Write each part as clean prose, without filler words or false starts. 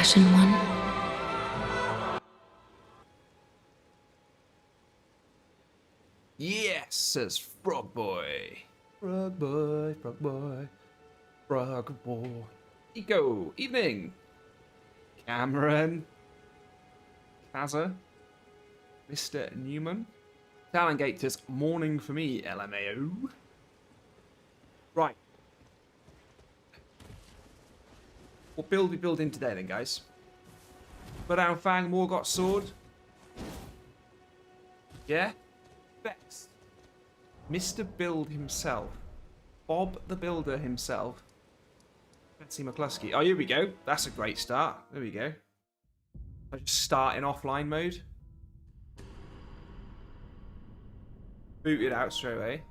Ashen One. Yes, says Frog Boy. Frog Boy, Frog Boy, Frog Boy. Eco, evening. Cameron. Kaza. Mr. Newman. Talengators, morning for me, LMAO. Right. What build we building today then, guys? Bloodhound Fang, Morgott Sword. Yeah? Best. Mr. Build himself. Bob the Builder himself. Betsy McCluskey. Oh, here we go. That's a great start. There we go. I just start in offline mode. Boot it out straight away.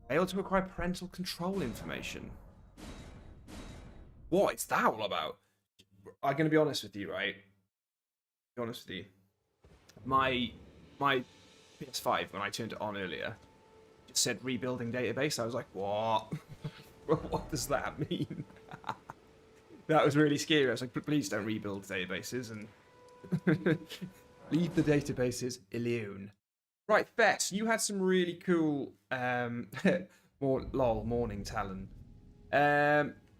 Failed to acquire parental control information. What is that all about? I'm going to be honest with you, right? Be honest with you. My PS5, when I turned it on earlier, it said rebuilding database. I was like, what? What does that mean? That was really scary. I was like, please don't rebuild databases and leave the databases alone. Right, Fess, you had some really cool morning talent.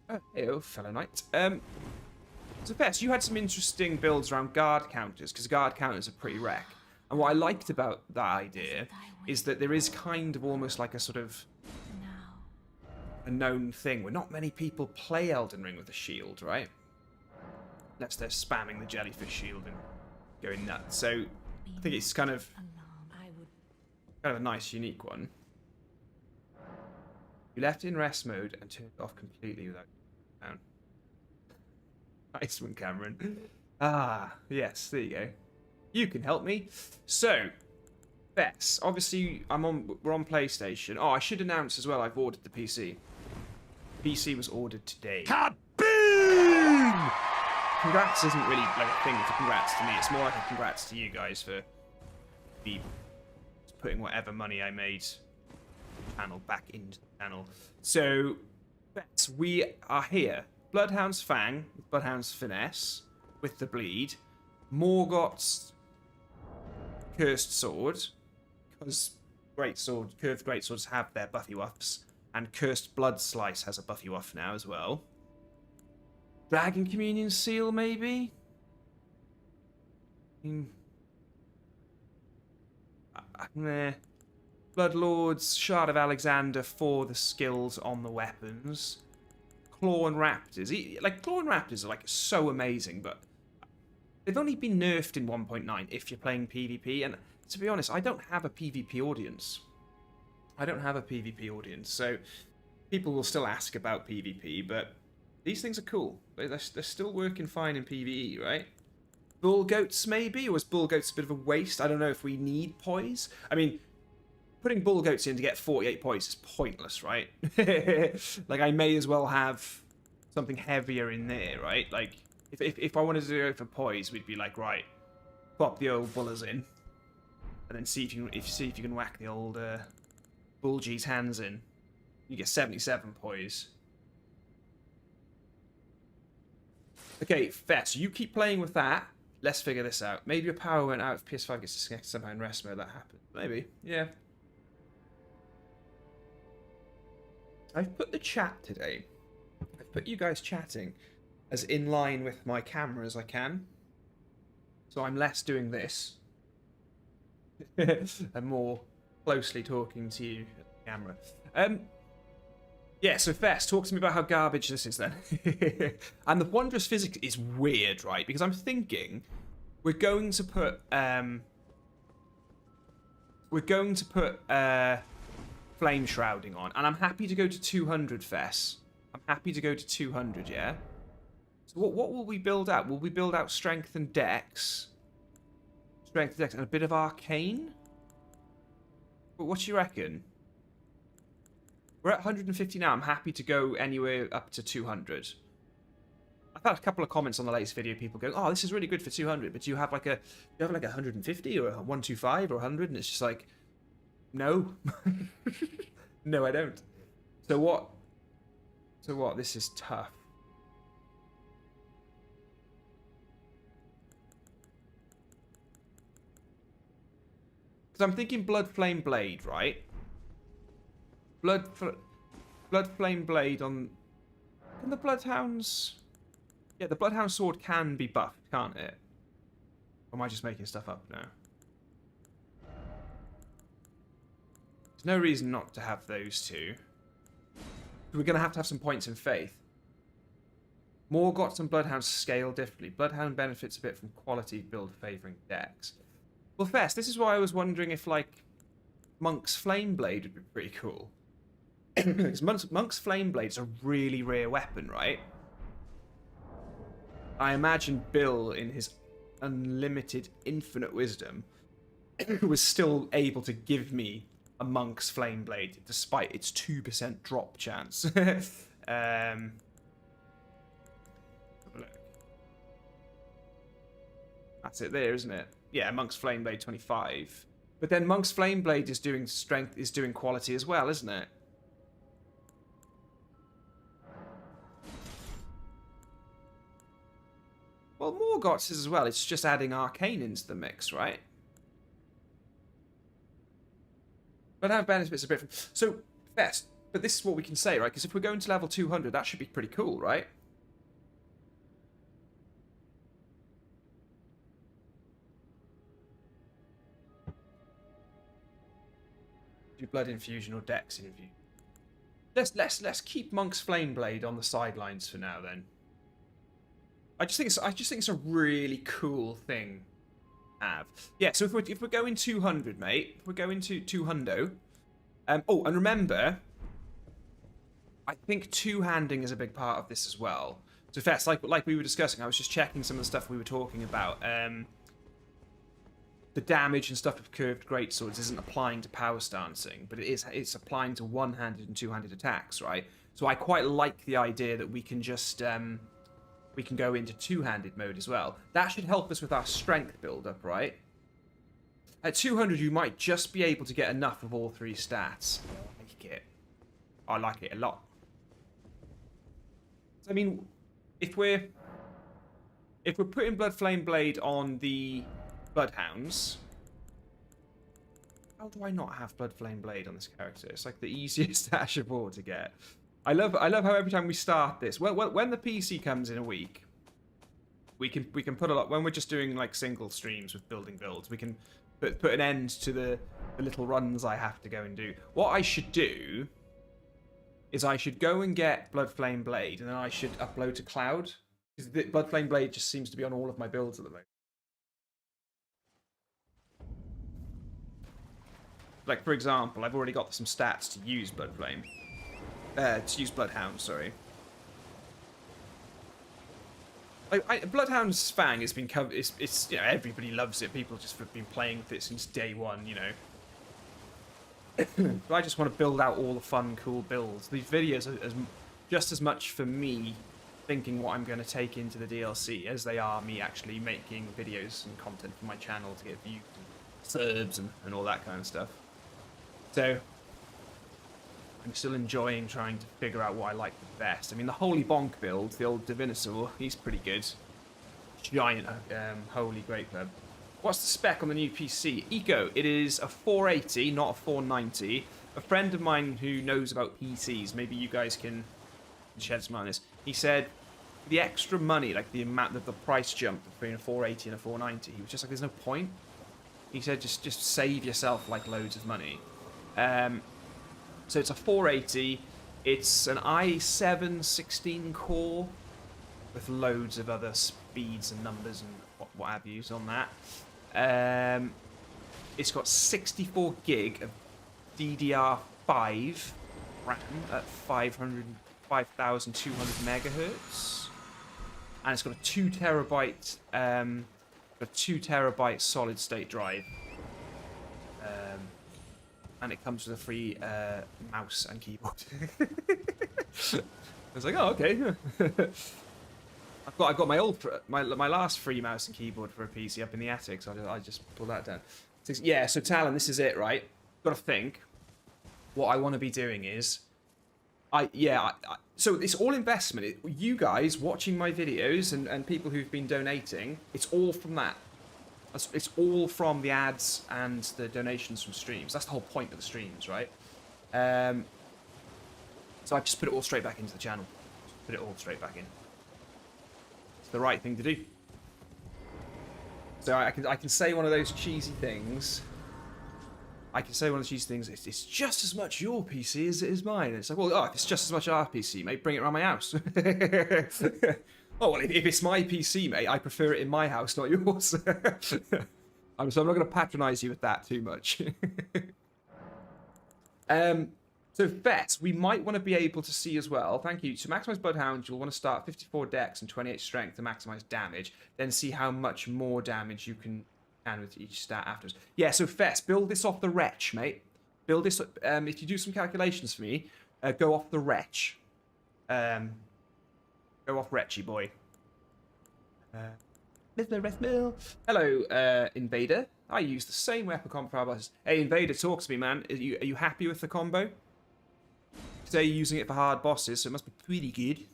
Oh, hey, fellow knight. So Fess, you had some interesting builds around guard counters, because guard counters are pretty wreck. And what I liked about that idea is that there is kind of almost like a sort of a known thing where not many people play Elden Ring with a shield, right? Unless they're spamming the jellyfish shield and going nuts. So I think it's kind of a nice, unique one. You left it in rest mode and turned it off completely without down. Nice one, Cameron. Ah, yes, there you go. You can help me. So, Bess, obviously we're on PlayStation. Oh, I should announce as well, I've ordered the PC. PC was ordered today. Kaboom! Congrats isn't really like a thing for congrats to me. It's more like a congrats to you guys for putting whatever money I made channel back into the channel. So, Bets, we are here. Bloodhound's Fang, Bloodhound's Finesse, with the bleed. Morgott's Cursed Sword, because curved great swords have their buffy wuffs, and Cursed Blood Slice has a buffy wuff now as well. Dragon Communion Seal, maybe? Meh. Bloodlords, Shard of Alexander for the skills on the weapons. Claw and Raptors. Claw and Raptors are like so amazing, but they've only been nerfed in 1.9 if you're playing PvP, and to be honest, I don't have a PvP audience. So people will still ask about PvP, but these things are cool. They're still working fine in PvE, right? Bull goats, maybe? Or was bull goats a bit of a waste? I don't know if we need poise. I mean, putting bull goats in to get 48 poise is pointless, right? Like, I may as well have something heavier in there, right? Like, if I wanted to go for poise, we'd be like, right, pop the old bullers in, and then see if you can whack the old bull G's hands in. You get 77 poise. Okay, Fess, you keep playing with that. Let's figure this out. Maybe your power went out if PS5 gets disconnected somehow in rest mode. That happened. Maybe. Yeah. I've put the chat today. I've put you guys chatting as in line with my camera as I can. So I'm less doing this. and more closely talking to you at the camera. Yeah, so Fess, talk to me about how garbage this is then. And the wondrous physics is weird, right? Because I'm thinking we're going to put flame shrouding on, and I'm happy to go to 200, Fess. I'm happy to go to 200, yeah? So what will we build out? Will we build out strength and dex? Strength and dex and a bit of arcane? But what do you reckon? We're at 150 now. I'm happy to go anywhere up to 200. I've had a couple of comments on the latest video, people going, "Oh, this is really good for 200, but do you have like 150 or a 125 or 100?" And it's just like, no, no, I don't. So what? This is tough. So I'm thinking Blood Flame Blade, right? Blood Flame Blade on... Can the Bloodhounds... Yeah, the Bloodhound Sword can be buffed, can't it? Or am I just making stuff up now? There's no reason not to have those two. We're going to have some points in faith. Morgoths and Bloodhounds scale differently. Bloodhound benefits a bit from quality build favouring decks. Well, Fest, this is why I was wondering if, like, Monk's Flame Blade would be pretty cool. Because Monk's Flame Blade is a really rare weapon, right? I imagine Bill, in his unlimited, infinite wisdom, was still able to give me a Monk's Flame Blade, despite its 2% drop chance. That's it there, isn't it? Yeah, Monk's Flame Blade 25. But then Monk's Flame Blade is doing strength, is doing quality as well, isn't it? Well, Morgoth's is as well. It's just adding Arcane into the mix, right? But have benefits a bit from... So, best. But this is what we can say, right? Because if we're going to level 200, that should be pretty cool, right? Do Blood Infusion or Dex Infusion. Let's keep Monk's Flame Blade on the sidelines for now, then. I just think it's a really cool thing to have. Yeah, so if we're going 200, mate, if we're going to 200. Oh, and remember, I think two-handing is a big part of this as well. So Fest, like we were discussing, I was just checking some of the stuff we were talking about. The damage and stuff of curved greatswords isn't applying to power stancing, but it's applying to one-handed and two-handed attacks, right? So I quite like the idea that we can just we can go into two-handed mode as well. That should help us with our strength build-up, right? At 200, you might just be able to get enough of all three stats. I like it a lot. So, I mean, if we're putting Blood Flame Blade on the Bloodhounds, how do I not have Blood Flame Blade on this character? It's like the easiest dash of all to get. I love how every time we start this, well, when the PC comes in a week, we can put a lot. When we're just doing like single streams with building builds, we can put an end to the little runs I have to go and do. What I should do is I should go and get Blood Flame Blade, and then I should upload to Cloud, because the Blood Flame Blade just seems to be on all of my builds at the moment. Like, for example, I've already got some stats to use Blood Flame. To use Bloodhound, sorry. Like, Bloodhound's Fang has been covered. It's you know, everybody loves it. People just have been playing with it since day one, you know. But I just want to build out all the fun, cool builds. These videos are just as much for me thinking what I'm going to take into the DLC as they are me actually making videos and content for my channel to get views and subs and all that kind of stuff. So I'm still enjoying trying to figure out what I like the best. I mean, the Holy Bonk build, the old Divinosaur, he's pretty good. Giant Holy Great Club. What's the spec on the new PC? Eco, it is a 480, not a 490. A friend of mine who knows about PCs, maybe you guys can shed some light on this. He said the extra money, like the amount that the price jump between a 480 and a 490, he was just like, there's no point. He said just save yourself like loads of money. So it's a 480. It's an i7 16 core with loads of other speeds and numbers and what have yous on that. It's got 64 gig of DDR5 RAM at 5,200 megahertz, and it's got a 2 terabyte solid state drive. And it comes with a free mouse and keyboard. I was like, oh, okay. I've got my last free mouse and keyboard for a PC up in the attic, so I just pulled that down. Yeah, so Talon, this is it, right? Got to think. What I want to be doing is, so it's all investment. You guys watching my videos and people who've been donating, it's all from that. It's all from the ads and the donations from streams. That's the whole point of the streams, right? So I've just put it all straight back into the channel. Just put it all straight back in. It's the right thing to do. So I can say one of those cheesy things. I can say one of the cheesy things. It's just as much your PC as it is mine. And it's like, well, if it's just as much our PC, mate, bring it around my house. Oh, well, if it's my PC, mate, I prefer it in my house, not yours. So I'm not going to patronise you with that too much. So Fett, we might want to be able to see as well. Thank you. To maximise Bloodhound, you'll want to start 54 Dex and 28 Strength to maximise damage. Then see how much more damage you can with each stat afterwards. Yeah, so Fett, build this off the Wretch, mate. Build this. If you do some calculations for me, go off the Wretch. Go off Wretchy boy. Hello, Invader. I use the same weapon combo for our bosses. Hey, Invader, talk to me, man. Are you happy with the combo? Today you're using it for hard bosses, so it must be pretty good.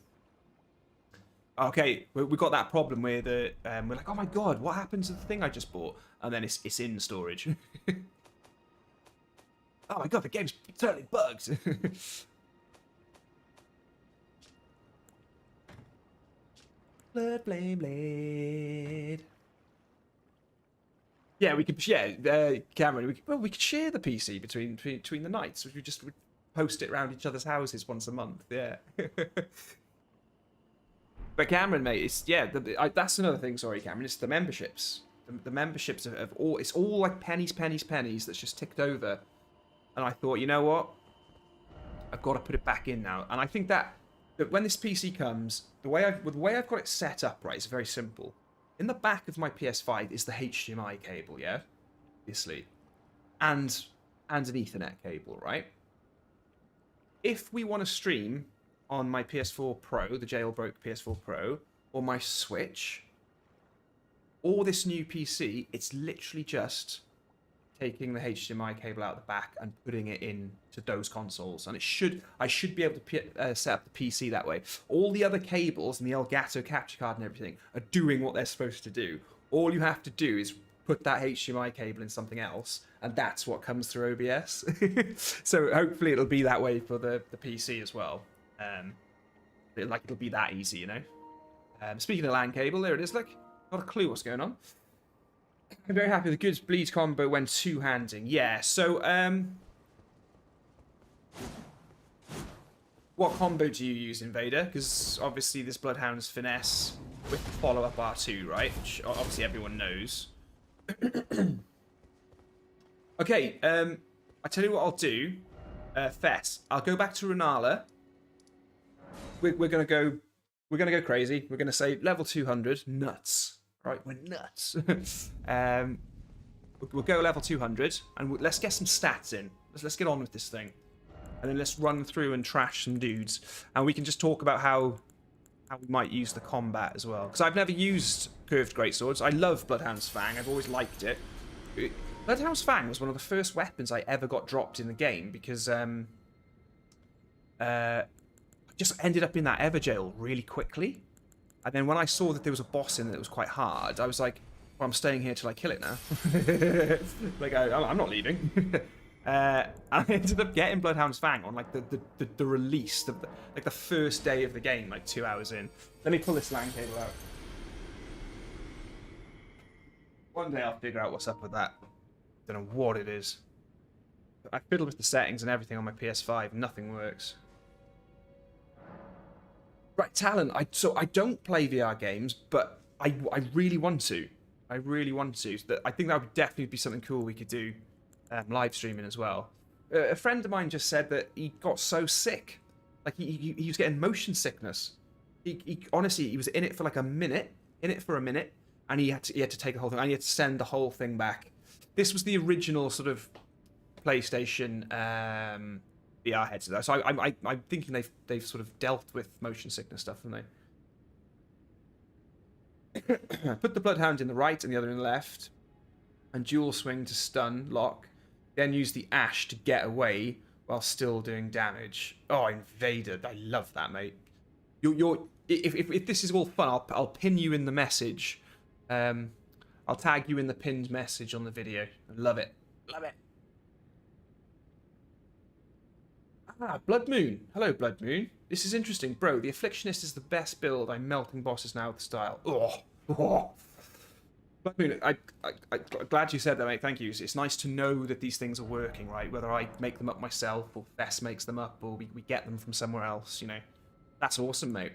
Okay, we got that problem where we're like, oh my god, what happened to the thing I just bought? And then it's in storage. Oh my god, the game's totally bugged. Blood flame blade. Yeah, we could. Yeah, Cameron. We could share the PC between the nights. We just would post it around each other's houses once a month. Yeah. But Cameron, mate, that's another thing. Sorry, Cameron. It's the memberships. The memberships of all. It's all like pennies that's just ticked over. And I thought, you know what? I've got to put it back in now. And I think that when this PC comes, the way I've got it set up, right, is very simple. In the back of my PS5 is the HDMI cable, yeah? Obviously. And an Ethernet cable, right? If we want to stream on my PS4 Pro, the jailbroke PS4 Pro, or my Switch, or this new PC, it's literally just taking the HDMI cable out the back and putting it into those consoles. And I should be able to set up the PC that way. All the other cables and the Elgato capture card and everything are doing what they're supposed to do. All you have to do is put that HDMI cable in something else, and that's what comes through OBS. So hopefully it'll be that way for the PC as well. It'll be that easy, you know? Speaking of LAN cable, there it is, look. Not a clue what's going on. I'm very happy with the good bleed combo when two-handing. Yeah, so, what combo do you use, Invader? Because obviously this Bloodhound's finesse with the follow-up R2, right? Which obviously everyone knows. Okay, I tell you what I'll do. Fess, I'll go back to Renala. We're gonna go crazy. We're gonna say level 200, nuts. Right, we're nuts. We'll go level 200, and let's get some stats in. Let's get on with this thing, and then let's run through and trash some dudes, and we can just talk about how we might use the combat as well. Because I've never used curved greatswords. I love Bloodhound's Fang. I've always liked it. Bloodhound's Fang was one of the first weapons I ever got dropped in the game because I just ended up in that Everjail really quickly. And then when I saw that there was a boss in it that was quite hard, I was like, well, I'm staying here till I kill it now. Like, I'm not leaving. And I ended up getting Bloodhound's Fang on, like, the release, like, the first day of the game, like, 2 hours in. Let me pull this LAN cable out. One day I'll figure out what's up with that. Don't know what it is. I fiddled with the settings and everything on my PS5. Nothing works. Right, Talon. So I don't play VR games, but I really want to. I really want to. I think that would definitely be something cool we could do, live streaming as well. A friend of mine just said that he got so sick, like he was getting motion sickness. He honestly, he was in it for like a minute, and he had to take the whole thing, and he had to send the whole thing back. This was the original sort of PlayStation VR headset. So I'm thinking they've sort of dealt with motion sickness stuff, haven't they? Put the Bloodhound in the right and the other in the left, and dual swing to stun, lock. Then use the Ash to get away while still doing damage. Oh, Invader! I love that, mate. If this is all fun, I'll pin you in the message. I'll I'll tag you in the pinned message on the video. Love it. Love it. Ah, Blood Moon. Hello, Blood Moon. This is interesting. Bro, the Afflictionist is the best build. I'm melting bosses now with style. Oh. Blood Moon, I'm glad you said that, mate. Thank you. It's nice to know that these things are working, right? Whether I make them up myself, or Fess makes them up, or we get them from somewhere else, you know. That's awesome, mate.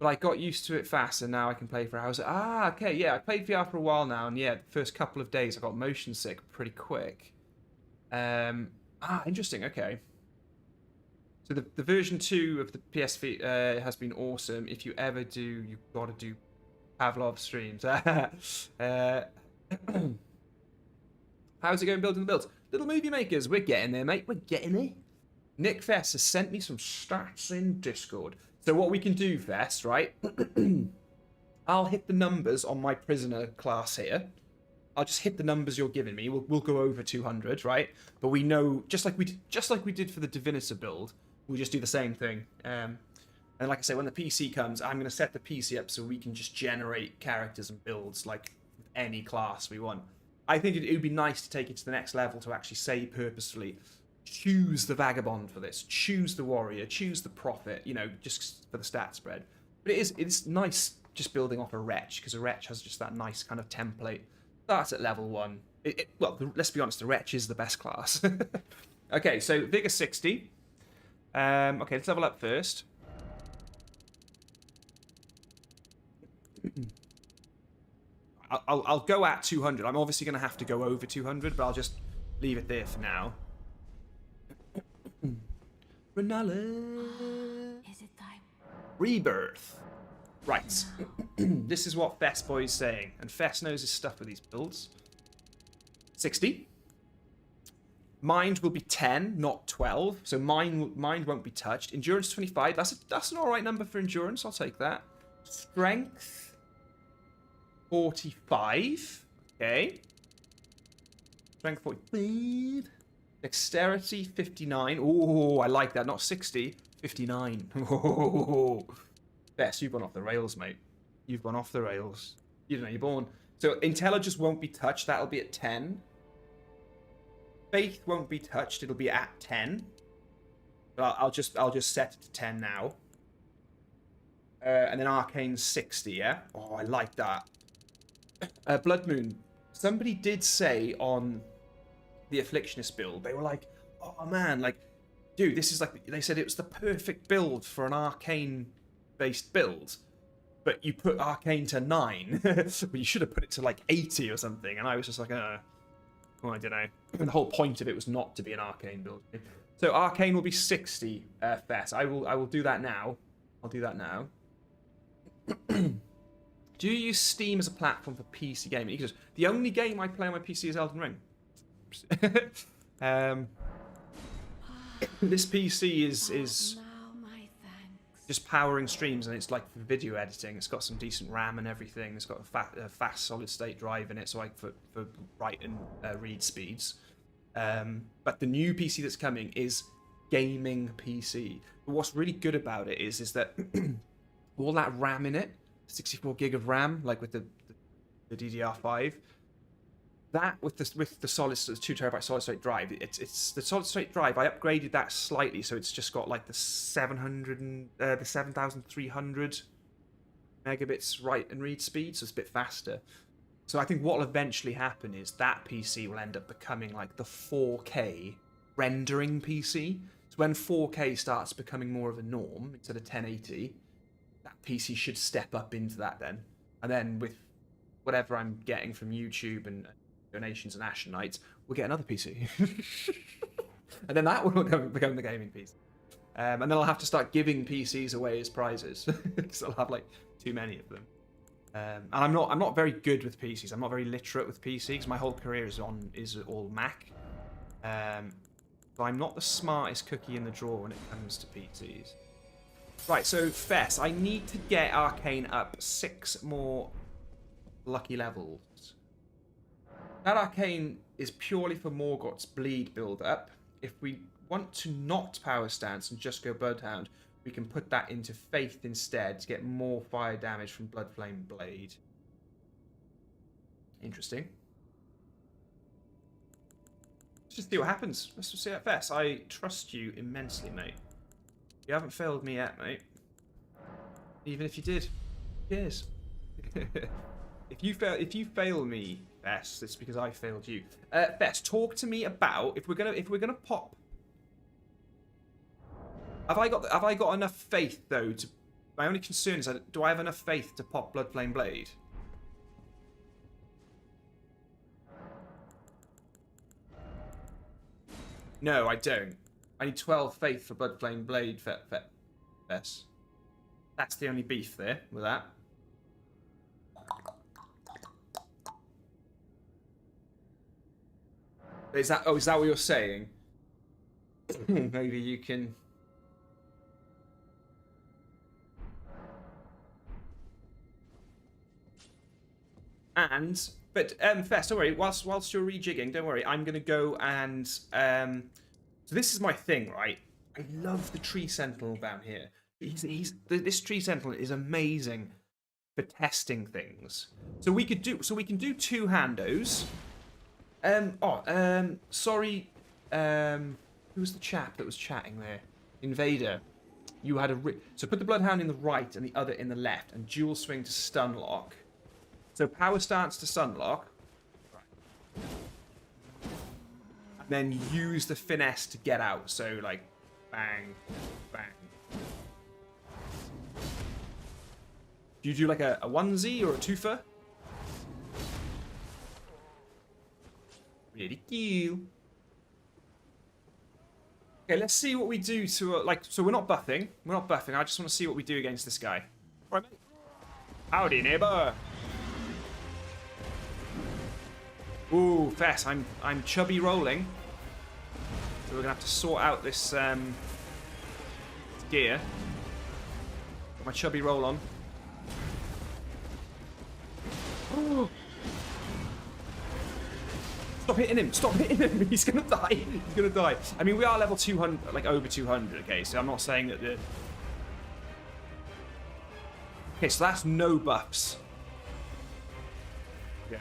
But I got used to it fast, and now I can play for hours. Ah, okay, yeah. I played VR for a while now, and yeah, the first couple of days I got motion sick pretty quick. Interesting, okay. So the version 2 of the PSV has been awesome. If you ever do, you've got to do Pavlov streams. How's it going building the builds? Little movie makers, we're getting there, mate. We're getting there. Nick Fess has sent me some stats in Discord. So what we can do, Fess, right? I'll hit the numbers on my prisoner class here. I'll just hit the numbers you're giving me. We'll go over 200, right? But we know, just like we did for the Divinitor build, we'll just do the same thing. And like I say, when the PC comes, I'm going to set the PC up so we can just generate characters and builds like any class we want. I think it would be nice to take it to the next level to actually say purposefully, choose the Vagabond for this, choose the Warrior, choose the Prophet, you know, just for the stat spread. But it's nice just building off a Wretch, because a Wretch has just that nice kind of template. That's at level 1. Well, let's be honest, the Wretch is the best class. Okay, so Vigor 60. Okay, let's level up first. I'll go at 200. I'm obviously going to have to go over 200, but I'll just leave it there for now. Renala. Is it time? Rebirth. Right. This is what Fess Boy's saying. And Fess knows his stuff with these builds. 60. Mind will be 10, not 12. So mind won't be touched. Endurance 25. That's an alright number for endurance. I'll take that. Strength 45. Okay. Strength 45. Dexterity 59. Oh, I like that. Not 60. 59. Oh. Bess, you've gone off the rails, mate. You've gone off the rails. You don't know, you're born. So intelligence won't be touched. That'll be at 10. Faith won't be touched. It'll be at 10. But I'll just set it to 10 now. And then Arcane 60, yeah? Oh, I like that. Blood Moon. Somebody did say on the Afflictionist build, they were like, oh man, like, dude, this is like, they said it was the perfect build for an Arcane based build, but you put Arcane to 9. But you should have put it to like 80 or something, and I was just like, well, I don't know. The whole point of it was not to be an Arcane build. So Arcane will be 60, Fess. I will do that now. I'll do that now. Do you use Steam as a platform for PC gaming? Because the only game I play on my PC is Elden Ring. This PC is just powering streams, and it's like for video editing. It's got some decent RAM and everything. It's got a fast solid state drive in it, so for write and read speeds. But the new PC that's coming is gaming PC. But what's really good about it is that all that RAM in it, 64 gig of RAM, like with the DDR5. That with the solid 2 terabyte solid state drive, it's the solid state drive. I upgraded that slightly, so it's just got like the 7,300 megabits write and read speed, so it's a bit faster. So I think what will eventually happen is that PC will end up becoming like the 4K rendering PC. So when 4K starts becoming more of a norm instead of 1080, that PC should step up into that then. And then with whatever I'm getting from YouTube and donations and Ashen Nights, we'll get another PC. And then that will become the gaming PC. And then I'll have to start giving PCs away as prizes, because I'll have like too many of them. And I'm not very good with PCs. I'm not very literate with PCs. My whole career is all Mac. So I'm not the smartest cookie in the drawer when it comes to PCs. Right, so Fess, I need to get Arcane up 6 more lucky levels. That Arcane is purely for Morgoth's bleed build-up. If we want to not power stance and just go Bloodhound, we can put that into Faith instead to get more fire damage from Bloodflame Blade. Interesting. Let's just see what happens. Let's just see at Fess. I trust you immensely, mate. You haven't failed me yet, mate. Even if you did. Cheers. If you fail me, Fess, it's because I failed you. Fess, talk to me about if we're gonna pop. Have I got enough faith though to? My only concern is, do I have enough faith to pop Bloodflame Blade? No, I don't. I need 12 faith for Bloodflame Blade, Fess. That's the only beef there with that. Is that what you're saying? Maybe you can. But Fess, don't worry. Whilst you're rejigging, don't worry. I'm gonna go and So this is my thing, right? I love the Tree Sentinel down here. This Tree Sentinel is amazing for testing things. So we can do 2 handos. Sorry. Who was the chap that was chatting there? Invader. You had so put the Bloodhound in the right and the other in the left, and dual swing to stun lock. So power stance to stun lock. Right. And then use the finesse to get out. So like, bang, bang. Do you do like a onesie or a twofer? Really cool. Okay, let's see what we do to so we're not buffing. We're not buffing. I just want to see what we do against this guy. All right, mate. Howdy, neighbor. Ooh, Fess, I'm chubby rolling. So we're gonna have to sort out this gear. Got my chubby roll on. Oh. Stop hitting him! Stop hitting him! He's gonna die! He's gonna die. I mean, we are level 200, like over 200, okay? So I'm not saying that the... Okay, so that's no buffs. Okay.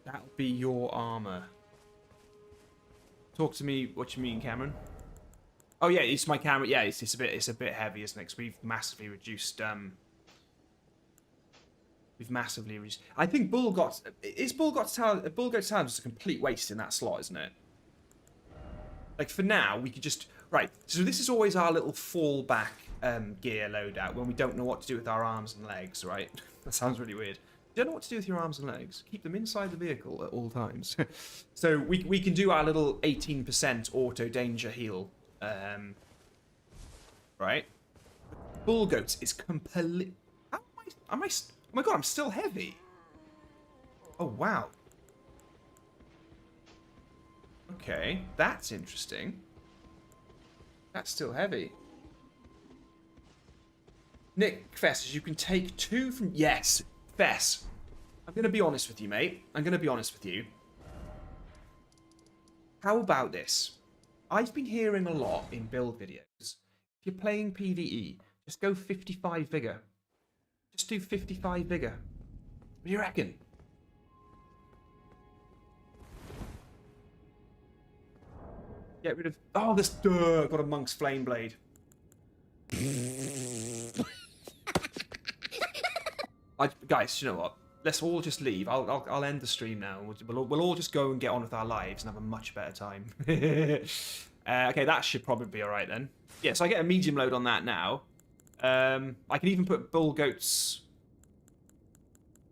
That'll be your armor. Talk to me. What you mean, Cameron? Oh yeah, it's my camera. Yeah, it's a bit heavy, isn't it? Because we've massively reduced. I think Bull got Talon's just a complete waste in that slot, isn't it? Like for now, we could just So this is always our little fallback gear loadout when we don't know what to do with our arms and legs, right? That sounds really weird. You don't know what to do with your arms and legs. Keep them inside the vehicle at all times. So we can do our little 18% auto danger heal. Right? Bull Goats is complete. Oh my god, I'm still heavy. Oh wow. Okay, that's interesting. That's still heavy. Nick Fess, you can take 2 from... Yes, Fess. I'm going to be honest with you, mate. I'm going to be honest with you. How about this? I've been hearing a lot in build videos. If you're playing PvE, just go 55 vigor. Just do 55 vigor. What do you reckon? Get rid of... Oh, this... got a Monk's Flame Blade. Guys, you know what? Let's all just leave. I'll end the stream now. We'll all just go and get on with our lives and have a much better time. Okay, that should probably be alright then. Yeah, so I get a medium load on that now. I can even put Bull Goats...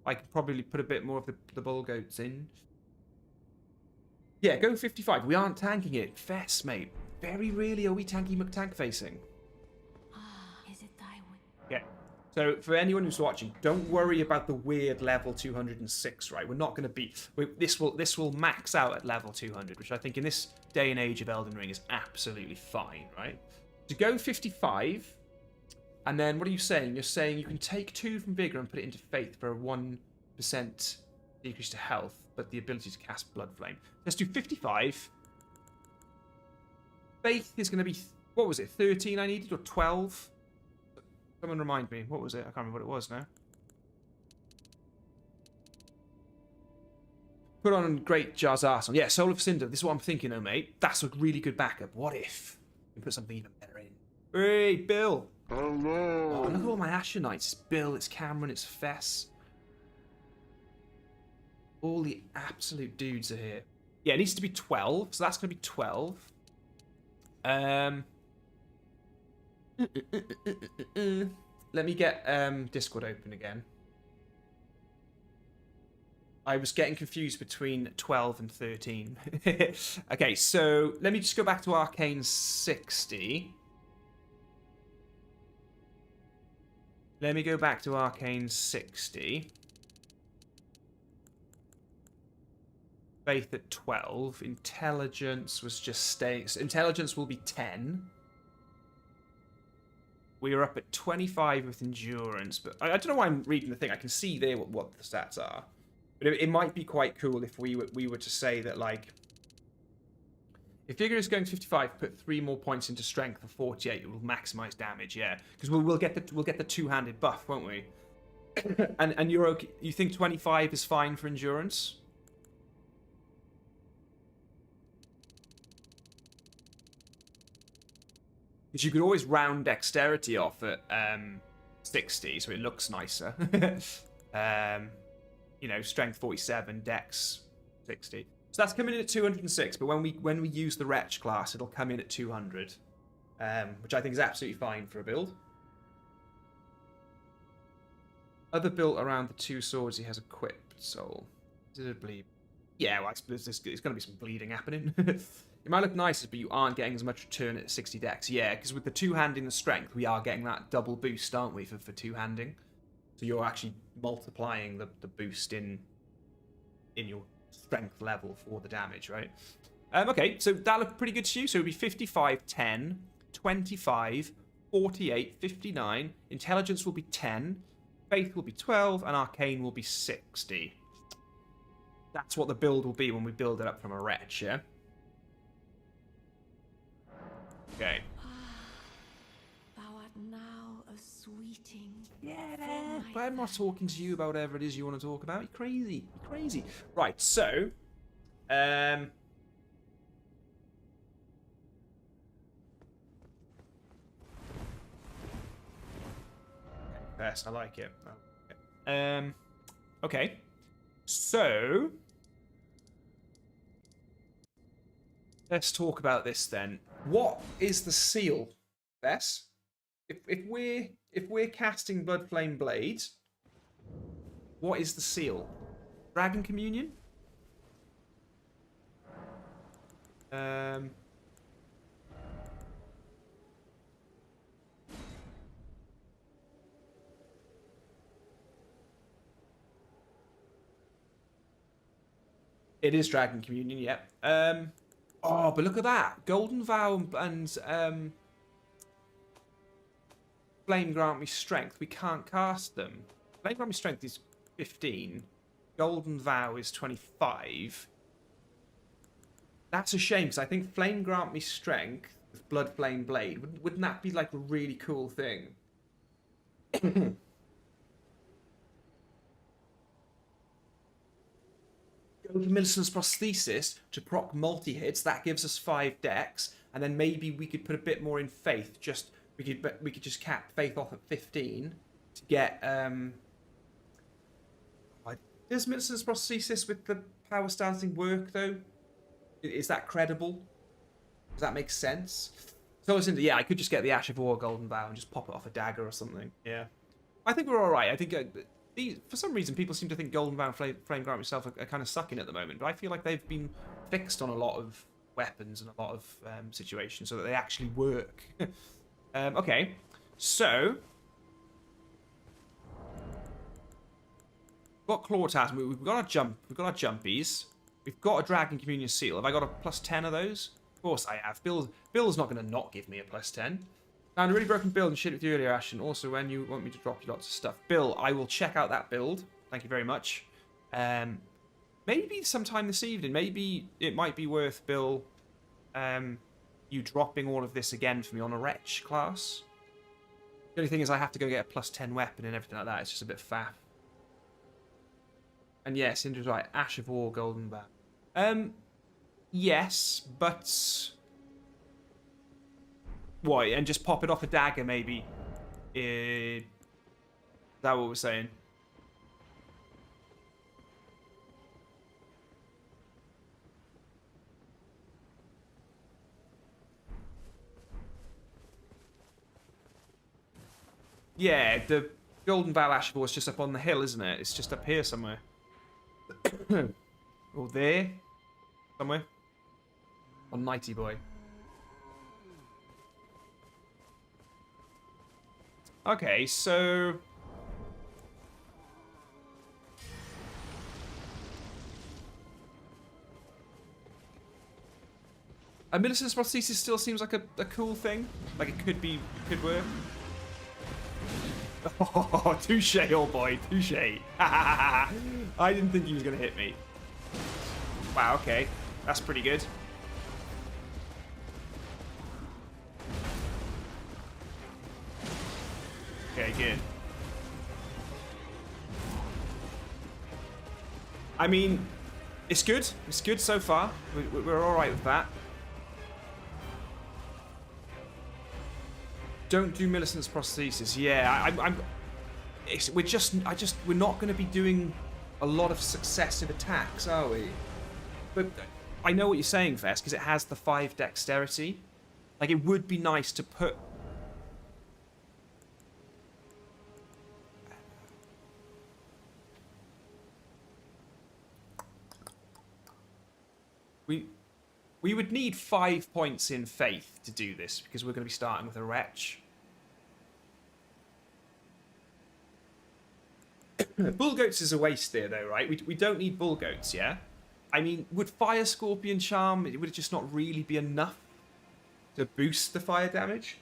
I can probably put a bit more of the Bull Goats in. Yeah, go 55. We aren't tanking it. Fess, mate. Very rarely are we tanky McTank facing. Is it Taiwan? Yeah. So for anyone who's watching, don't worry about the weird level 206, right? We're not going to be... This will max out at level 200, which I think in this day and age of Elden Ring is absolutely fine, right? To go 55, And then what are you saying? You're saying you can take 2 from Vigor and put it into Faith for a 1% decrease to health, but the ability to cast Blood Flame. Let's do 55. Faith is going to be, what was it, 13 I needed, or 12? Someone remind me. What was it? I can't remember what it was now. Put on Great Jar's Arsenal. Yeah, Soul of Cinder. This is what I'm thinking, though, mate. That's a really good backup. What if we put something even better in? Hey, Bill. Hello. Oh, look at all my Ashen Knights. It's Bill, it's Cameron, it's Fess. All the absolute dudes are here. Yeah, it needs to be 12, so that's going to be 12. Let me get Discord open again. I was getting confused between 12 and 13. Okay, so let me just go back to Arcane 60. Let me go back to Arcane 60. Faith at 12. Intelligence was just staying. So intelligence will be 10. We are up at 25 with endurance, but I don't know why I'm reading the thing. I can see there what the stats are. But it might be quite cool if we were to say that, like, if Vigor is going to 55, put 3 more points into Strength for 48. It will maximize damage, yeah, because we'll get the two-handed buff, won't we? and you're okay. You think 25 is fine for endurance? Because you could always round dexterity off at 60, so it looks nicer. You know, strength 47, dex 60. So that's coming in at 206, but when we use the Wretch class, it'll come in at 200, which I think is absolutely fine for a build. Other built around the 2 swords he has equipped, soul. Did it bleed? Yeah, well, there's going to be some bleeding happening. It might look nicer, but you aren't getting as much return at 60 dex. Yeah, because with the 2-handing the strength, we are getting that double boost, aren't we, for 2-handing? So you're actually multiplying the boost in your strength level for the damage, right? Okay, so that looked pretty good to you. So it would be 55, 10, 25, 48, 59. Intelligence will be 10. Faith will be 12. And Arcane will be 60. That's what the build will be when we build it up from a Wretch, yeah? Okay. Thou art now a sweeting. Yeah, but I'm not talking to you about whatever it is you want to talk about. You're crazy. You're crazy. Right, so... Best, I like it. Okay. So... let's talk about this then. What is the seal, Bess? If we're casting Blood Flame Blades, what is the seal? Dragon Communion? It is Dragon Communion, yep. Oh, but look at that. Golden Vow and Flame Grant Me Strength. We can't cast them. Flame Grant Me Strength is 15. Golden Vow is 25. That's a shame, because I think Flame Grant Me Strength with Blood Flame Blade, wouldn't that be like a really cool thing? Go to Millicent's Prosthesis to proc multi-hits. That gives us 5 dex, and then maybe we could put a bit more in Faith. We could just cap Faith off at 15 to get. Does Millicent's Prosthesis with the power stancing work though? Is that credible? Does that make sense? So yeah, I could just get the Ash of War Golden Vow and just pop it off a dagger or something. Yeah, I think we're all right. I think. For some reason, people seem to think Golden Vow and Flame Grant itself are kind of sucking at the moment, but I feel like they've been fixed on a lot of weapons and a lot of situations so that they actually work. Okay, so we've got Claw Tasm. We've got our jumpies. We've got a Dragon Communion Seal. Have I got a +10 of those? Of course I have. Bill's not going to not give me a +10. Found a really broken build and shit with you earlier, Ashen. Also, when you want me to drop you lots of stuff. Bill, I will check out that build. Thank you very much. Maybe sometime this evening. Maybe it might be worth, Bill, you dropping all of this again for me on a Wretch class. The only thing is I have to go get a +10 weapon and everything like that. It's just a bit faff. And yes, Indra's right. Ash of War, Golden Bow. Yes, but... What, and just pop it off a dagger, maybe? Is that what we're saying? Yeah, the Golden Vow Ash of War is just up on the hill, isn't it? It's just up here somewhere. Or there. Somewhere. On Mighty Boy. Okay, so... A Millicent's prosthesis still seems like a cool thing. Like it could work. Oh, touche, old boy, touche. I didn't think he was going to hit me. Wow, okay. That's pretty good. Okay, good. I mean, it's good. It's good so far. We're all right with that. Don't do Millicent's prosthesis. Yeah, we're not going to be doing a lot of successive attacks, are we? But I know what you're saying, Fest, because it has the 5 dexterity. Like, it would be nice to put... We would need 5 points in faith to do this, because we're going to be starting with a Wretch. Bull Goats is a waste there, though, right? We don't need Bull Goats, yeah? I mean, would Fire Scorpion Charm, would it just not really be enough to boost the fire damage?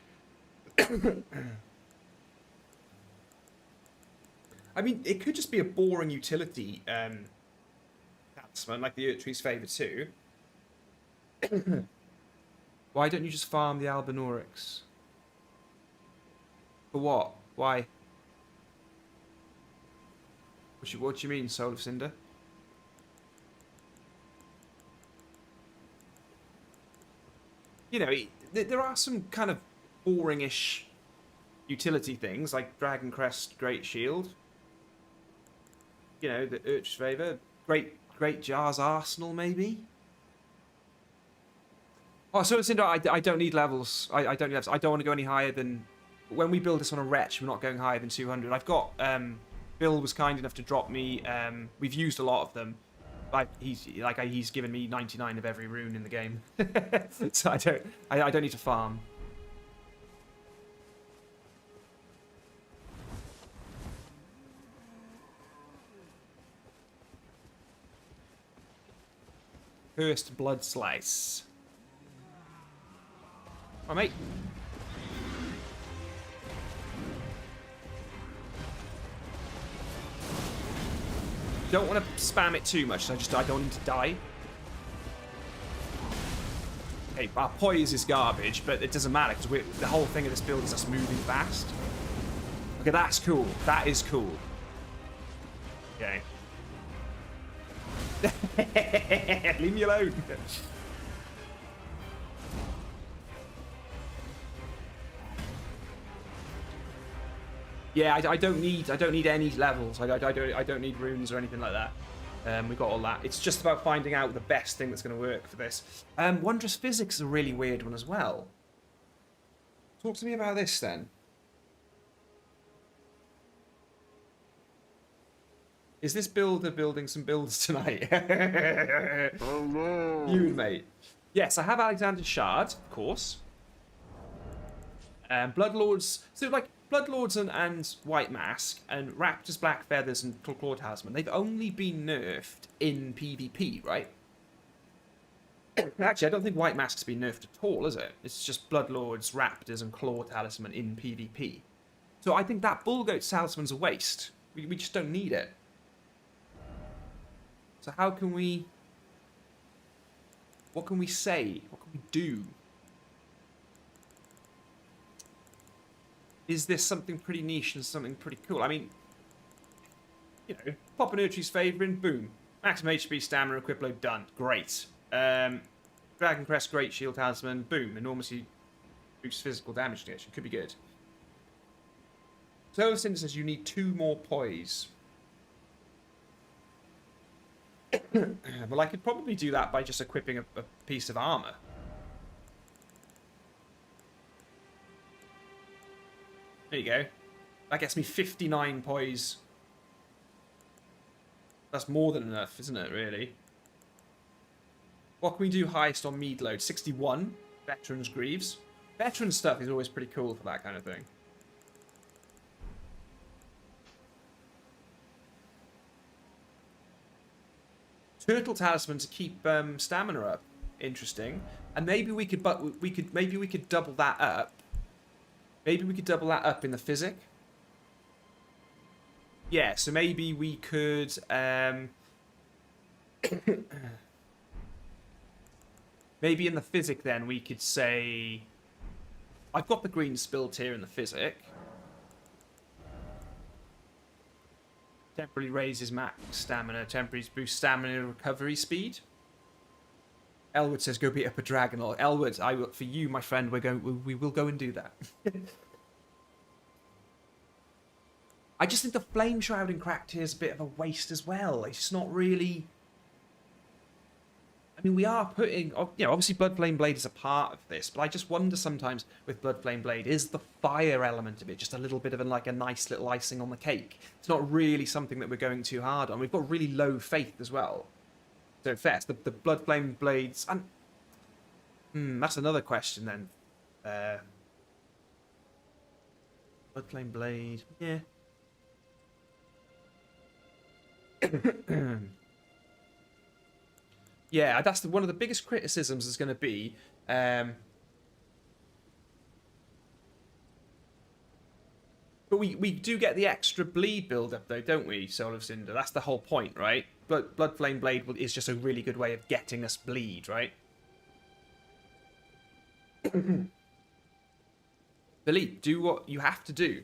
I mean, it could just be a boring utility talisman, like the Erdtree's Favour 2. Why don't you just farm the Albinorix? For what? Why? What do you mean, Soul of Cinder? You know, there are some kind of boring-ish utility things, like Dragon Crest, Great Shield. You know, the Erdtree's Favour. Great Jar's Arsenal, maybe? Oh, so it's I don't need levels. I don't need levels. I don't want to go any higher than... When we build this on a Wretch, we're not going higher than 200. I've got... Bill was kind enough to drop me... we've used a lot of them. He's given me 99 of every rune in the game. So I don't need to farm. First Blood Slice. Oh, mate. Don't want to spam it too much, so I don't need to die. Okay, our poise is garbage, but it doesn't matter, because the whole thing of this build is us moving fast. Okay, that's cool. That is cool. Okay. Leave me alone. Yeah, I don't need any levels. I don't need runes or anything like that. We got all that. It's just about finding out the best thing that's going to work for this. Wondrous Physics is a really weird one as well. Talk to me about this then. Is this builder building some builds tonight? Oh no. You, mate. Yes, I have Alexander's Shard, of course. Bloodlords. So, like, Bloodlords and White Mask and Raptor's Black Feathers and Claw Talisman, they've only been nerfed in PvP, right? Actually, I don't think White Mask's been nerfed at all, is it? It's just Bloodlords, Raptors, and Claw Talisman in PvP. So I think that Bullgoat Talisman's a waste. We just don't need it. So how can we... What can we say? What can we do? Is this something pretty niche and something pretty cool? I mean, you know, pop an Urchi's favouring, boom. Maximum HP, stamina, equip load, done. Great. Dragon Crest, Great Shield Talisman, boom. Enormously boosts physical damage condition. Could be good. Solar Cinder says you need 2 more poise. Well, I could probably do that by just equipping a piece of armor. There you go. That gets me 59 poise. That's more than enough, isn't it, really? What can we do highest on mead load? 61. Veterans Greaves. Veteran stuff is always pretty cool for that kind of thing. Turtle Talisman to keep stamina up. Interesting. And maybe we could double that up. Maybe we could double that up in the physic. Yeah, so maybe we could maybe in the physic then we could say I've got the green spilled here in the physic. Temporarily raises max stamina, temporarily boosts stamina recovery speed. Elwood says go beat up a dragon. Or Elwood, for you, my friend, we will go and do that. I just think the flame shrouding cracked here is a bit of a waste as well. It's just not really. I mean, we are putting, you know, obviously Bloodflame Blade is a part of this, but I just wonder sometimes with Bloodflame Blade, is the fire element of it just a little bit of a nice little icing on the cake? It's not really something that we're going too hard on. We've got really low faith as well. So fair, the Bloodflame Blades, and that's another question then. Bloodflame Blade, yeah. Yeah, that's one of the biggest criticisms is going to be but we do get the extra bleed build-up though, don't we, Soul of Cinder? That's the whole point, right? Bloodflame Blade is just a really good way of getting us bleed, right? Philippe, do what you have to do.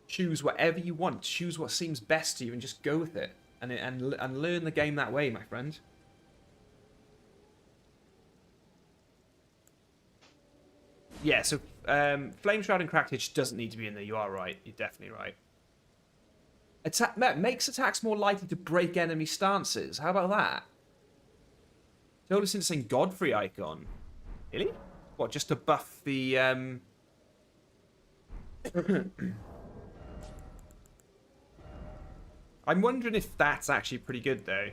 Choose whatever you want. Choose what seems best to you and just go with it. And learn the game that way, my friend. Yeah, so Flame Shroud and Cracktage doesn't need to be in there. You are right. You're definitely right. Makes attacks more likely to break enemy stances. How about that? Told us into saying Godfrey icon. Really? What, just to buff the... I'm wondering if that's actually pretty good, though.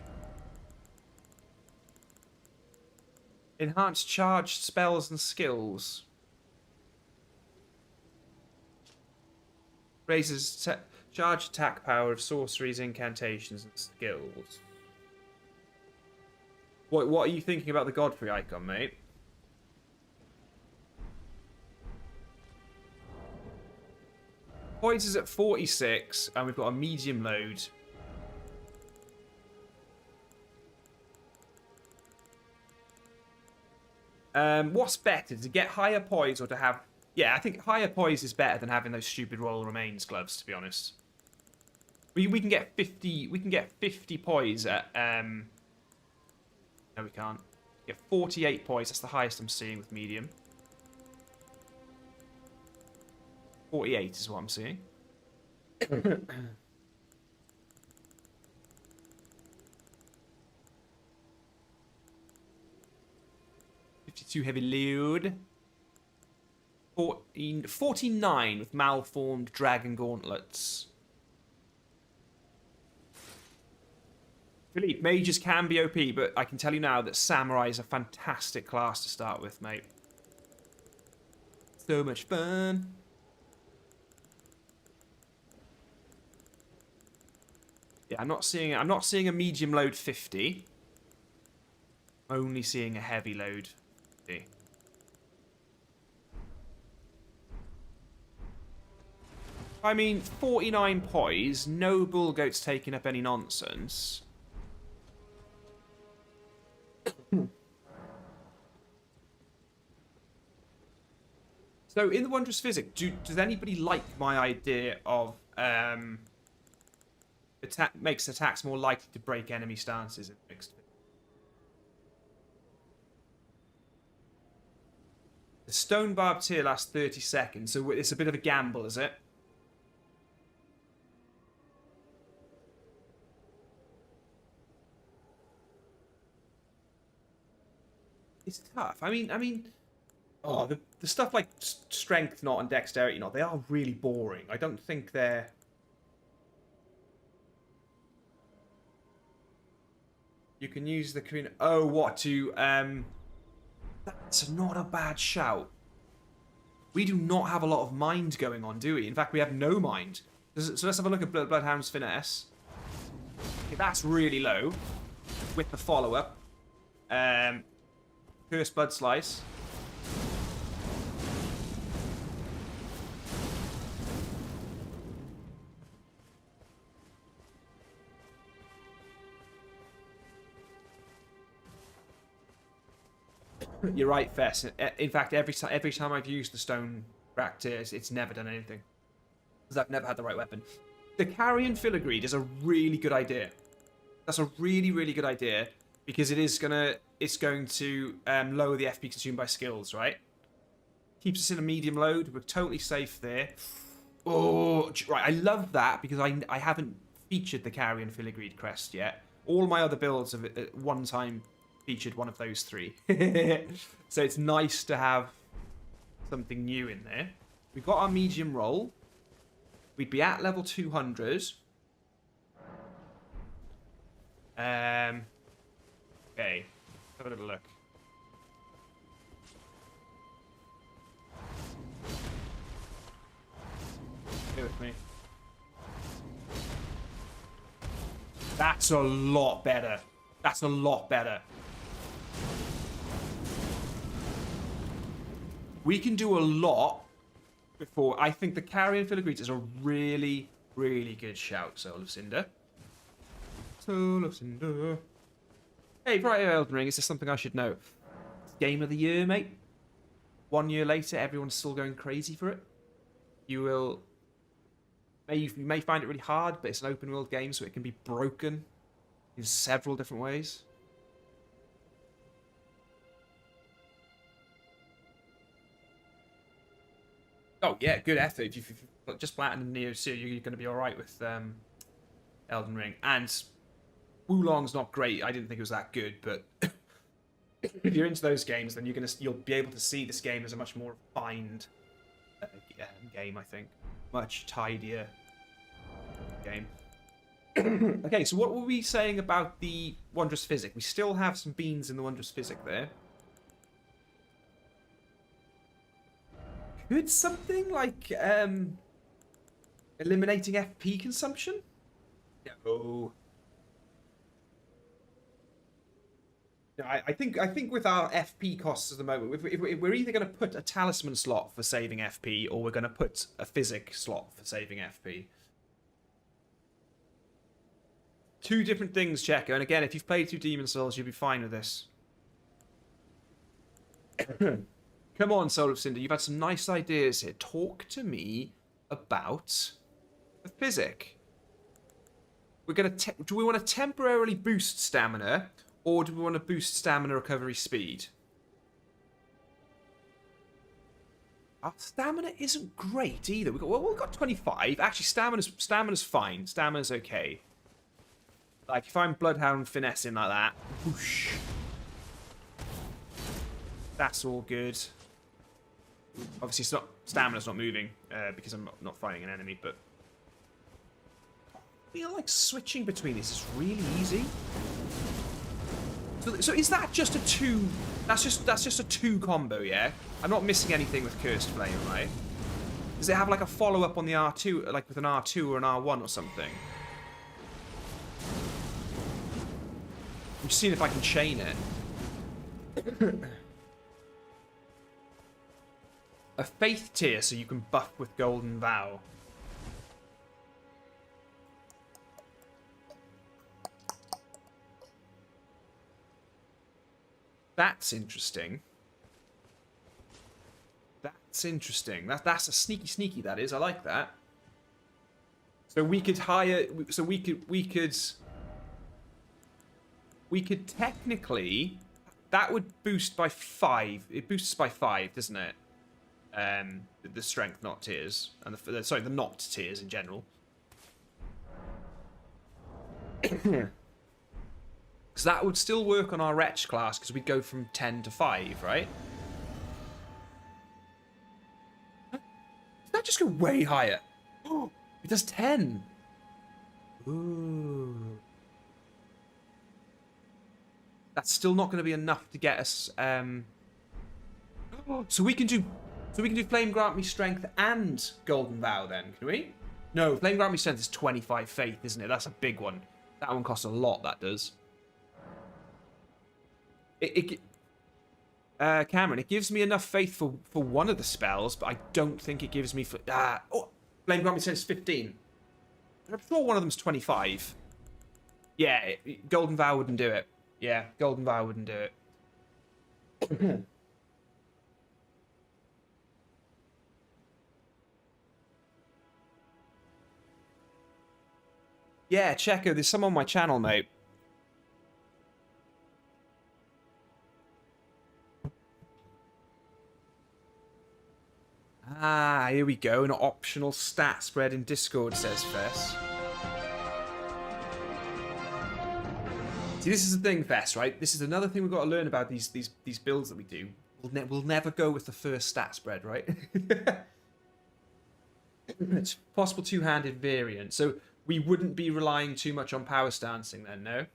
Enhanced charged spells and skills. Raises charge attack power of sorceries, incantations, and skills. What are you thinking about the Godfrey icon, mate? Poise is at 46, and we've got a medium load. What's better, to get higher poise or to have... Yeah, I think higher poise is better than having those stupid Royal Remains gloves, to be honest. We can get 50. We can get 50 poise at. No, we can't. Get 48 poise. That's the highest I'm seeing with medium. 48 is what I'm seeing. 52 heavy load. 49 with malformed dragon gauntlets. Philippe, mages can be OP, but I can tell you now that samurai is a fantastic class to start with, mate. So much fun. Yeah, I'm not seeing a medium load 50. Only seeing a heavy load. See. I mean, 49 poise, no bull goats taking up any nonsense. So, in the Wondrous Physic, does anybody like my idea of makes attacks more likely to break enemy stances in mixed? The stone barb tier lasts 30 seconds, so it's a bit of a gamble, is it? It's tough. I mean, oh, the stuff like strength not and dexterity not, they are really boring. I don't think they're. You can use the community. Oh, what to That's not a bad shout. We do not have a lot of mind going on, do we? In fact, we have no mind. So let's have a look at Bloodhound's finesse. Okay, that's really low. With the follow-up. Cursed Blood Slice. You're right, Fess. In fact, every time I've used the stone rack tiers, it's never done anything. Because I've never had the right weapon. The Carrion Filigreed is a really good idea. That's a really, really good idea. Because it's going to lower the FP consumed by skills, right? Keeps us in a medium load. We're totally safe there. Oh, right. I love that because I haven't featured the Carrion Filigreed crest yet. All my other builds have at one time featured one of those three. So it's nice to have something new in there. We've got our medium roll. We'd be at level 200. Okay, have a little look. Stay with me. That's a lot better. That's a lot better. We can do a lot before. I think the Carrion Filigreed is a really, really good shout, Soul of Cinder. Soul of Cinder. Hey, right, Elden Ring, is this something I should know? Game of the year, mate. 1 year later, everyone's still going crazy for it. You may find it really hard, but it's an open world game, so it can be broken in several different ways. Oh yeah, good effort. If you've just platinum Neo Seer, you're going to be all right with Elden Ring. And Wulong's not great. I didn't think it was that good, but if you're into those games, then you'll be able to see this game as a much more refined game. I think much tidier game. Okay, so what were we saying about the Wondrous Physic? We still have some beans in the Wondrous Physic there. Could something like eliminating FP consumption? No. I think with our FP costs at the moment, if we're either going to put a talisman slot for saving FP, or we're going to put a physic slot for saving FP. Two different things, Checker. And again, if you've played through Demon Souls, you'll be fine with this. Come on, Soul of Cinder. You've had some nice ideas here. Talk to me about the physic. We're gonna. Do we want to temporarily boost stamina, or do we want to boost stamina recovery speed? Our stamina isn't great either. We've got 25. Actually, stamina's fine. Stamina's okay. Like if I'm Bloodhound finessing like that, whoosh. That's all good. Obviously, stamina's not moving because I'm not fighting an enemy, but I feel like switching between these is really easy. So is that just a 2? That's just a 2 combo, yeah? I'm not missing anything with Cursed Flame, right? Does it have like a follow-up on the R2, like with an R2 or an R1 or something? I'm just seeing if I can chain it. A faith tier so you can buff with Golden Vow. That's interesting. That's interesting. That's a sneaky, that is. I like that. So we could hire... So we could technically... That would boost by 5. It boosts by 5, doesn't it? The strength, not tiers. And sorry, the not tiers in general. Because that would still work on our Wretch class, because we'd go from 10 to 5, right? Did that just go way higher? Oh, it does 10. Ooh. That's still not going to be enough to get us... So we can do Flame Grant Me Strength and Golden Vow then, can we? No, Flame Grant Me Strength is 25 Faith, isn't it? That's a big one. That one costs a lot, that does. Cameron, it gives me enough faith for one of the spells, but I don't think it gives me for... Flame Grant Me Strength is 15. I'm sure one of them's 25. Yeah, Golden Vow wouldn't do it. Yeah, Golden Vow wouldn't do it. Yeah, Checo, there's some on my channel, mate. Ah, here we go. An optional stat spread in Discord, says Fess. See, this is the thing, Fess, right? This is another thing we've got to learn about these builds that we do. We'll never go with the first stat spread, right? It's possible two-handed variant. So we wouldn't be relying too much on power stancing then, no?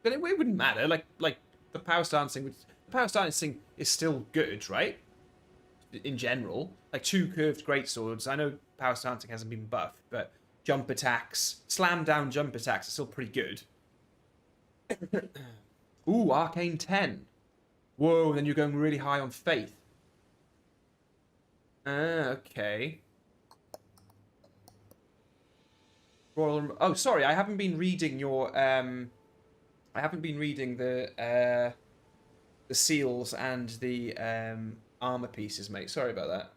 But it wouldn't matter. Like the power stancing is still good, right? In general, like 2 curved greatswords. I know power stancing hasn't been buffed, but jump attacks, slam down jump attacks are still pretty good. Ooh, Arcane 10. Whoa, then you're going really high on faith. Okay. Oh, sorry, I haven't been reading your I haven't been reading the seals and the armor pieces, mate. Sorry about that.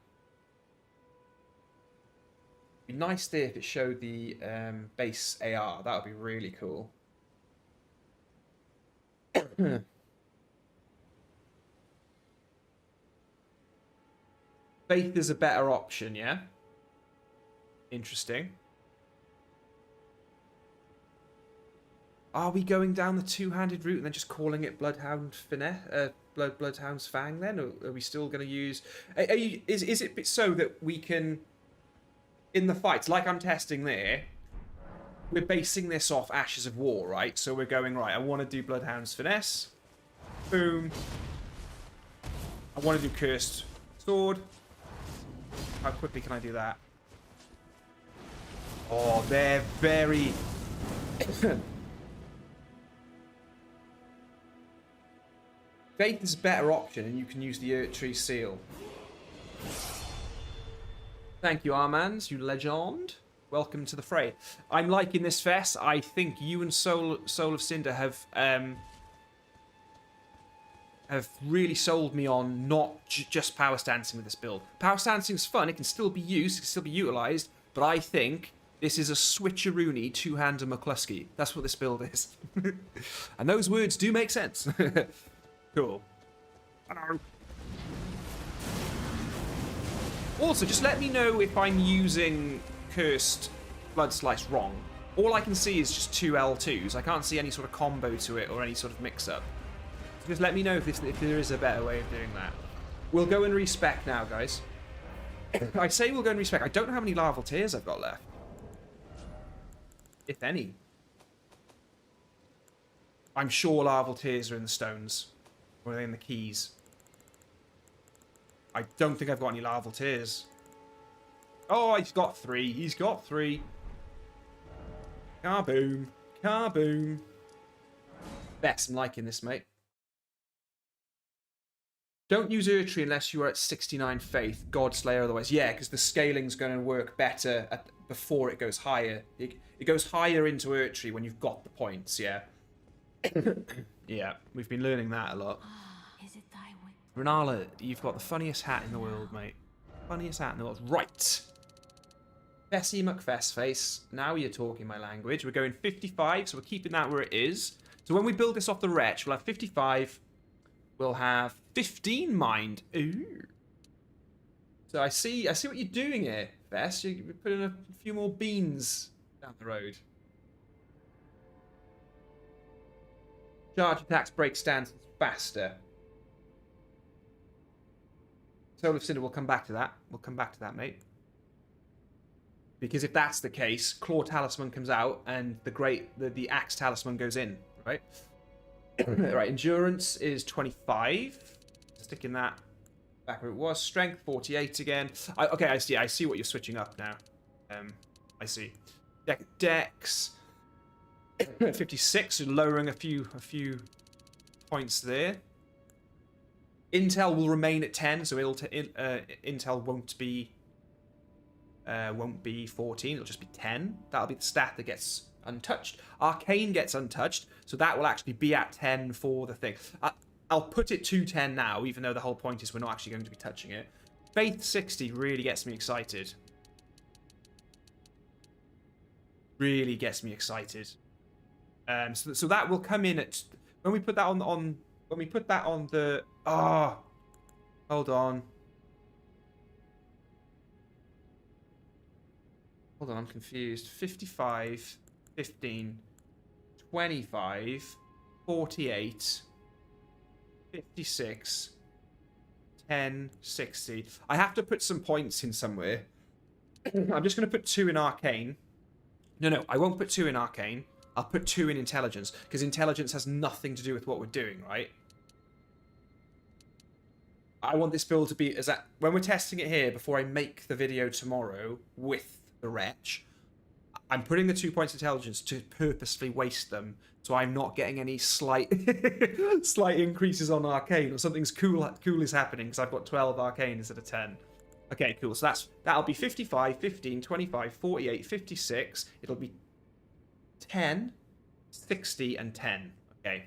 It'd be nice there if it showed the base AR. That would be really cool. Faith is a better option, yeah? Interesting. Are we going down the two-handed route and then just calling it Bloodhound Finesse, Bloodhound's Fang then? Or are we still going to use... Is it so that we can, in the fights, like I'm testing there, we're basing this off Ashes of War, right? So we're going, right, I want to do Bloodhound's Finesse. Boom. I want to do Cursed Sword. How quickly can I do that? Oh, they're very... Faith is a better option, and you can use the Earth Tree Seal. Thank you, Armand, you legend. Welcome to the fray. I'm liking this, Fess. I think you and Soul of Cinder have really sold me on not just power stancing with this build. Power stancing is fun. It can still be used. It can still be utilized. But I think this is a switcheroony two-hander McCluskey. That's what this build is. And those words do make sense. Cool. Hello. Also, just let me know if I'm using Cursed Blood Slice wrong. All I can see is just 2 L2s. I can't see any sort of combo to it or any sort of mix-up. So just let me know if there is a better way of doing that. We'll go and respec now, guys. I say we'll go and respec. I don't know how many larval tears I've got left. If any. I'm sure larval tears are in the stones. Or are they in the keys? I don't think I've got any larval tears. Oh, he's got 3. He's got 3. Kaboom. Kaboom. Best, I'm liking this, mate. Don't use Urtry unless you are at 69 faith. Godslayer otherwise. Yeah, because the scaling's going to work better before it goes higher. It goes higher into Urtry when you've got the points, yeah. Yeah, we've been learning that a lot. Is it thy way? Renala, you've got the funniest hat in the world, mate. Funniest hat in the world. Right. Fessy McFessface. Now you're talking my language. We're going 55, so we're keeping that where it is. So when we build this off the wretch, we'll have 55. We'll have 15 mind. Ooh. So I see what you're doing here, Fess. You're putting a few more beans down the road. Charge attacks, break stances faster. Soul of Cinder, we'll come back to that. We'll come back to that, mate. Because if that's the case, Claw Talisman comes out and the Axe Talisman goes in, right? Right, Endurance is 25. Sticking that back where it was. Strength, 48 again. Okay, I see what you're switching up now. I see. Dex, 56, lowering a few points there. Intel will remain at 10, so Intel won't be 14. It'll just be 10. That'll be the stat that gets untouched. Arcane gets untouched, so that will actually be at 10 for the thing. I'll put it to 10 now, even though the whole point is we're not actually going to be touching it. Faith 60 really gets me excited. Really gets me excited. So that will come in at when we put that on when we put that on the hold on, I'm confused. 55, 15, 25, 48, 56, 10, 60. I have to put some points in somewhere. I'm just going to put 2 in Arcane. No, I won't put 2 in Arcane. I'll put 2 in Intelligence, because Intelligence has nothing to do with what we're doing, right? I want this build to be when we're testing it here, before I make the video tomorrow with the wretch, I'm putting the 2 points Intelligence to purposefully waste them, so I'm not getting any slight increases on Arcane, or something's cool is happening because I've got 12 Arcane instead of 10. Okay, cool. So that'll be 55, 15, 25, 48, 56. It'll be 10, 60, and 10. Okay.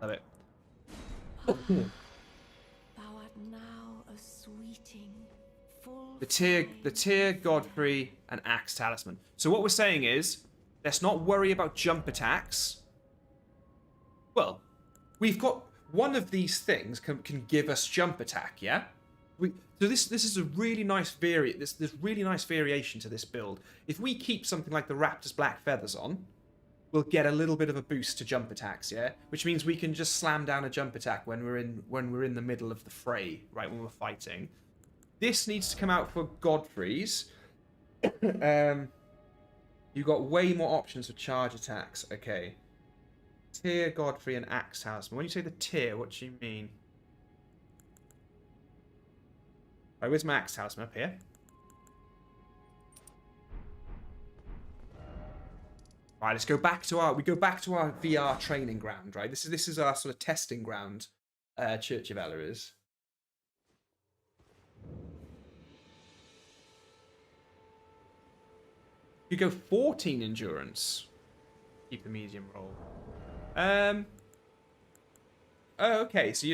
Love it. Thou art now a sweeting, full The tier, Godfrey, and Axe Talisman. So what we're saying is, let's not worry about jump attacks. Well, we've got one of these things can give us jump attack, yeah? So this is a really nice there's really nice variation to this build. If we keep something like the Raptor's Black Feathers on, we'll get a little bit of a boost to jump attacks, yeah? Which means we can just slam down a jump attack when we're in the middle of the fray, right, when we're fighting. This needs to come out for Godfrey's. You've got way more options for charge attacks. Okay. Tier, Godfrey, and Axe Talisman. When you say the tier, what do you mean? Right, where's my Axe Talisman? Up here. Right, let's go back to our VR training ground, right? This is our sort of testing ground, Church of Ella is. You go 14 endurance. Keep the medium roll. Oh, okay, so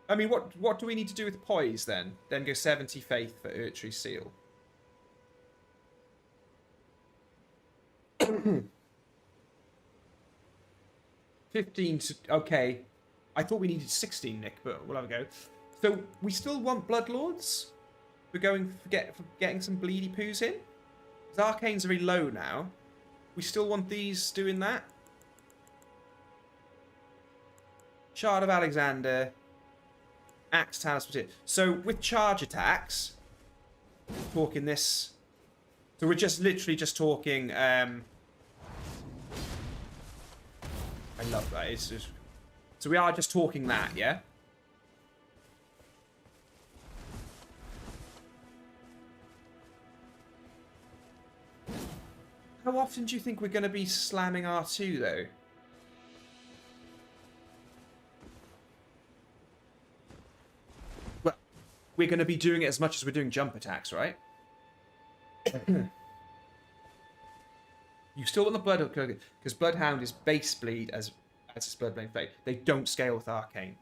I mean, what do we need to do with poise then? Then go 70 faith for Urtry Seal. 15 to, okay. I thought we needed 16, Nick, but we'll have a go. So we still want Bloodlords? We're going for getting some bleedy poos in? Because Arcane's very low now. We still want these doing that? Shard of Alexander. Axe Talisman. So with charge attacks, talking this. So we're just literally just talking. I love that. It's just, so we are just talking that, yeah. How often do you think we're going to be slamming R2 though? we're going to be doing it as much as we're doing jump attacks, right? You still want the Bloodhound, because Bloodhound is base bleed as its Bloodblade Fade. They don't scale with Arcane.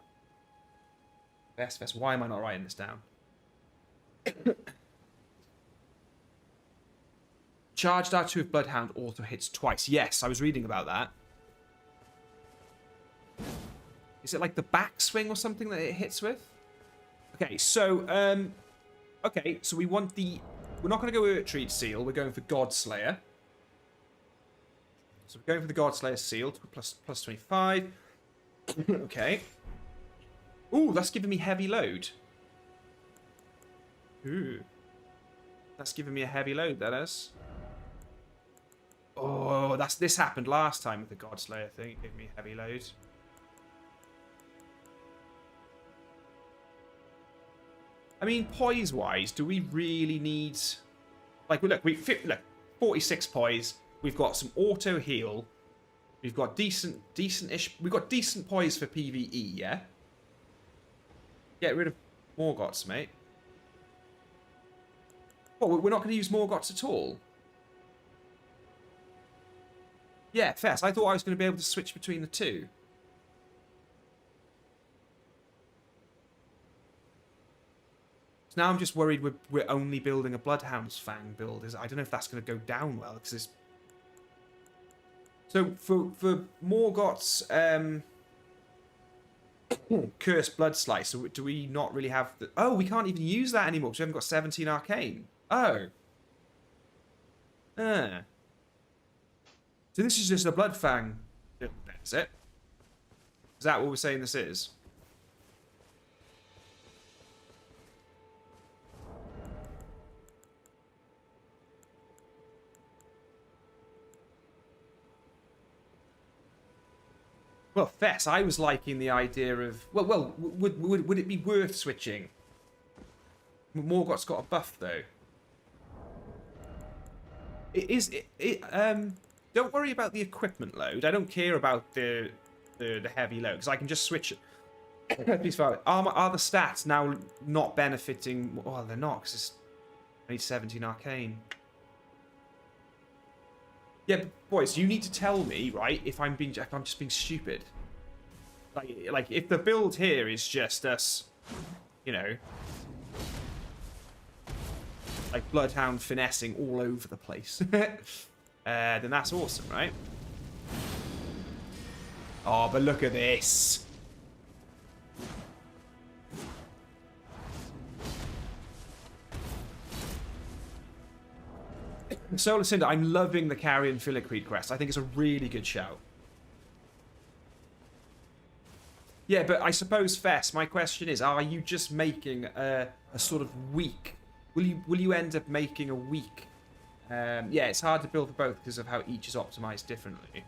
Vest, why am I not writing this down? Charged R2 with Bloodhound auto hits twice. Yes, I was reading about that. Is it like the backswing or something that it hits with? Okay, so we want the... We're not going to go with Retreat Seal. We're going for Godslayer. So we're going for the Godslayer Seal. Plus 25. Okay. Ooh, that's giving me heavy load. Ooh. That's giving me a heavy load, that is. Oh, this happened last time with the Godslayer thing. It gave me a heavy load. I mean, poise-wise, do we really need... Like, look, look, 46 poise. We've got some auto heal. We've got decent-ish... We've got decent poise for PvE, yeah? Get rid of Morgoths, mate. What, we're not going to use Morgoths at all? Yeah, Fess, I thought I was going to be able to switch between the two. So now I'm just worried we're only building a Bloodhound's Fang build. I don't know if that's going to go down well, because it's... So, for Morgoth's Cursed Blood Slice, do we not really have... Oh, we can't even use that anymore, because we haven't got 17 Arcane. Oh. So this is just a Blood Fang build, is it? Is that what we're saying this is? Well, Fess, I was liking the idea of... Well, would it be worth switching? Morgoth's got a buff, though. Don't worry about the equipment load. I don't care about the heavy load, because I can just switch it. Please, are the stats now not benefiting... Well, they're not, because it's only 17 Arcane. Yeah, but boys, you need to tell me, right, if I'm just being stupid. Like if the build here is just us, you know, like Bloodhound finessing all over the place, then that's awesome, right? Oh, but look at this. Solar Cinder, I'm loving the Carrion Filigree quest. I think it's a really good shout. Yeah, but I suppose, Fess, my question is, are you just making a sort of weak... Will you end up making a weak... yeah, it's hard to build for both because of how each is optimized differently.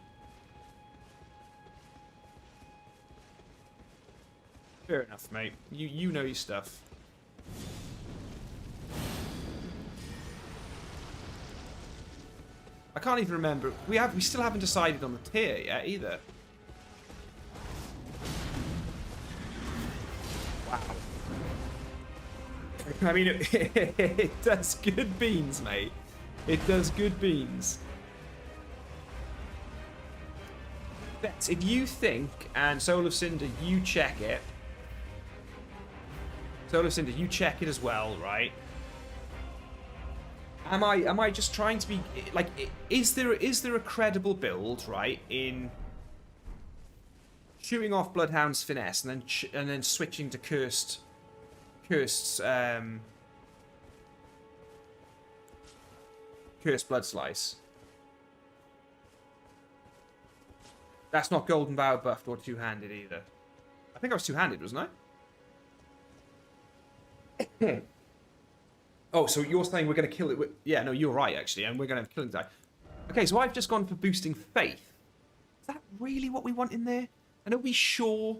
Fair enough, mate. You know your stuff. I can't even remember. We still haven't decided on the tier yet either. Wow. I mean, it does good beans, mate. It does good beans. Bets, if you think, and Soul of Cinder, you check it. Soul of Cinder, you check it as well, right? Am I just trying to be like? Is there a credible build, right, in shooting off Bloodhound's finesse and then switching to cursed Blood Slice? That's not Golden Bow buffed or two-handed either. I think I was two-handed, wasn't I? Oh, so you're saying we're going to kill it with... Yeah, no, you're right, actually, and we're going to have killing die. Okay, so I've just gone for boosting faith. Is that really what we want in there? And are we sure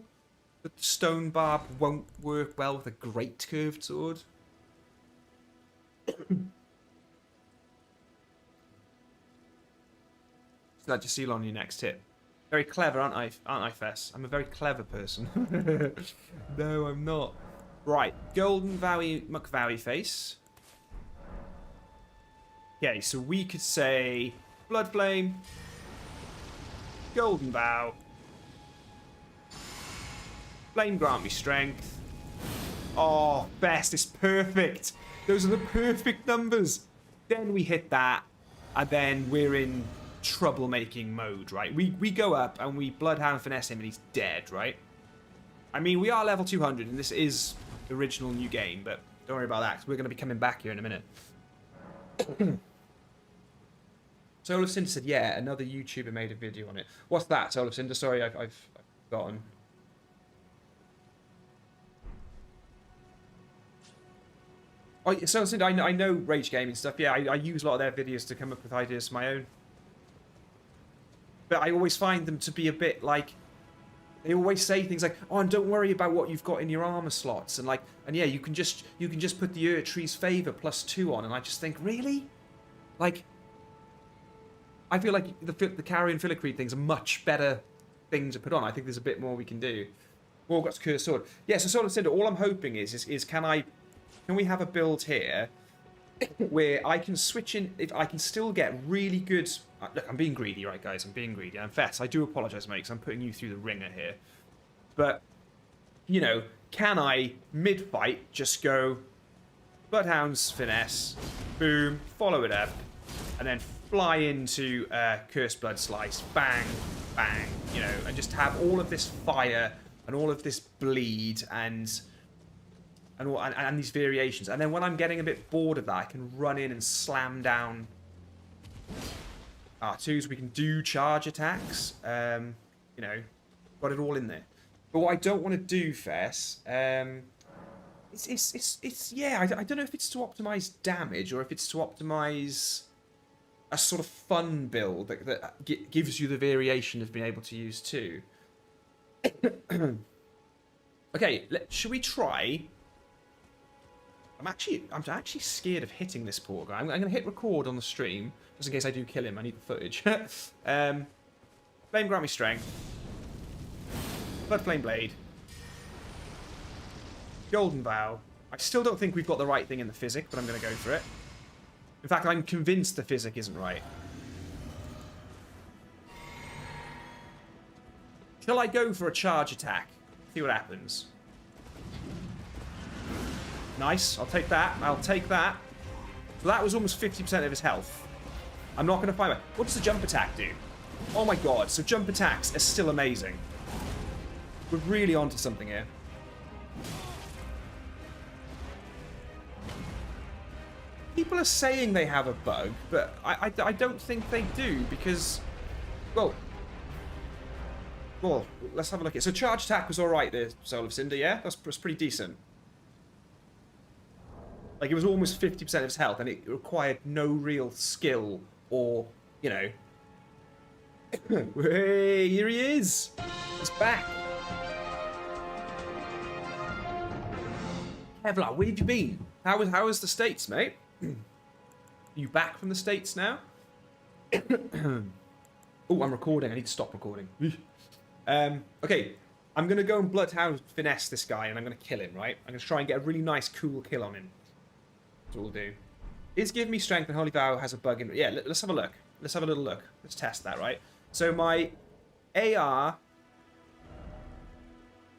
that the stone barb won't work well with a great curved sword? So that just seal on your next hit. Very clever, aren't I, Fess? I'm a very clever person. No, I'm not. Right, Golden Valley McValley face. Okay, so we could say Blood Flame, Golden Vow, Flame grant me strength. Oh, best is perfect. Those are the perfect numbers. Then we hit that, and then we're in troublemaking mode, right? We go up and we Bloodhound finesse him and he's dead, right? I mean, we are level 200 and this is the original new game, but don't worry about that, 'cause we're going to be coming back here in a minute. Soul of Cinder said, yeah, another YouTuber made a video on it. What's that, Soul of Cinder? Sorry, I've forgotten. Oh, Soul of Cinder, I know Rage Gaming stuff. Yeah, I use a lot of their videos to come up with ideas of my own. But I always find them to be a bit like... They always say things like, oh, and don't worry about what you've got in your armor slots. And yeah, you can just put the Tree's Favor +2 on. And I just think, really? Like... I feel like the Carrion Filigree thing's a much better thing to put on. I think there's a bit more we can do. Morgoth's Cursed Sword. Yeah, so Soul of Cinder, all I'm hoping is can we have a build here where I can switch in, if I can still get really good... Look, I'm being greedy, right, guys? I'm being greedy. I'm Fess. I do apologise, mate, because I'm putting you through the ringer here. But, you know, can I, mid-fight, just go Bloodhound's Finesse, boom, follow it up, and then fly into Cursed Blood Slice, bang, bang, you know, and just have all of this fire and all of this bleed and these variations. And then when I'm getting a bit bored of that, I can run in and slam down R2s. We can do charge attacks. You know, got it all in there. But what I don't want to do, Fess, it's yeah, I don't know if it's to optimize damage or if it's to optimize a sort of fun build that gives you the variation of being able to use two. Okay, should we try? I'm actually scared of hitting this poor guy. I'm going to hit record on the stream just in case I do kill him. I need the footage. Flame grant me strength. Blood Flame Blade. Golden Vow. I still don't think we've got the right thing in the physic, but I'm going to go for it. In fact, I'm convinced the physic isn't right. Shall I go for a charge attack? See what happens. Nice. I'll take that. I'll take that. So that was almost 50% of his health. I'm not going to find it. What does the jump attack do? Oh my god. So jump attacks are still amazing. We're really onto something here. People are saying they have a bug, but I don't think they do, because... Well, let's have a look at it. So charge attack was alright there, Soul of Cinder, yeah? That's pretty decent. Like, it was almost 50% of his health, and it required no real skill or, you know... Hey, here he is! He's back! Kevlar, where have you been? How is the States, mate? You back from the States now? Oh, I'm recording. I need to stop recording. Okay, I'm going to go and Bloodhound finesse this guy, and I'm going to kill him, right? I'm going to try and get a really nice, cool kill on him. That's what we'll do. Is Give Me Strength and Holy Vow has a bug in... Yeah, let's have a look. Let's have a little look. Let's test that, right? So my AR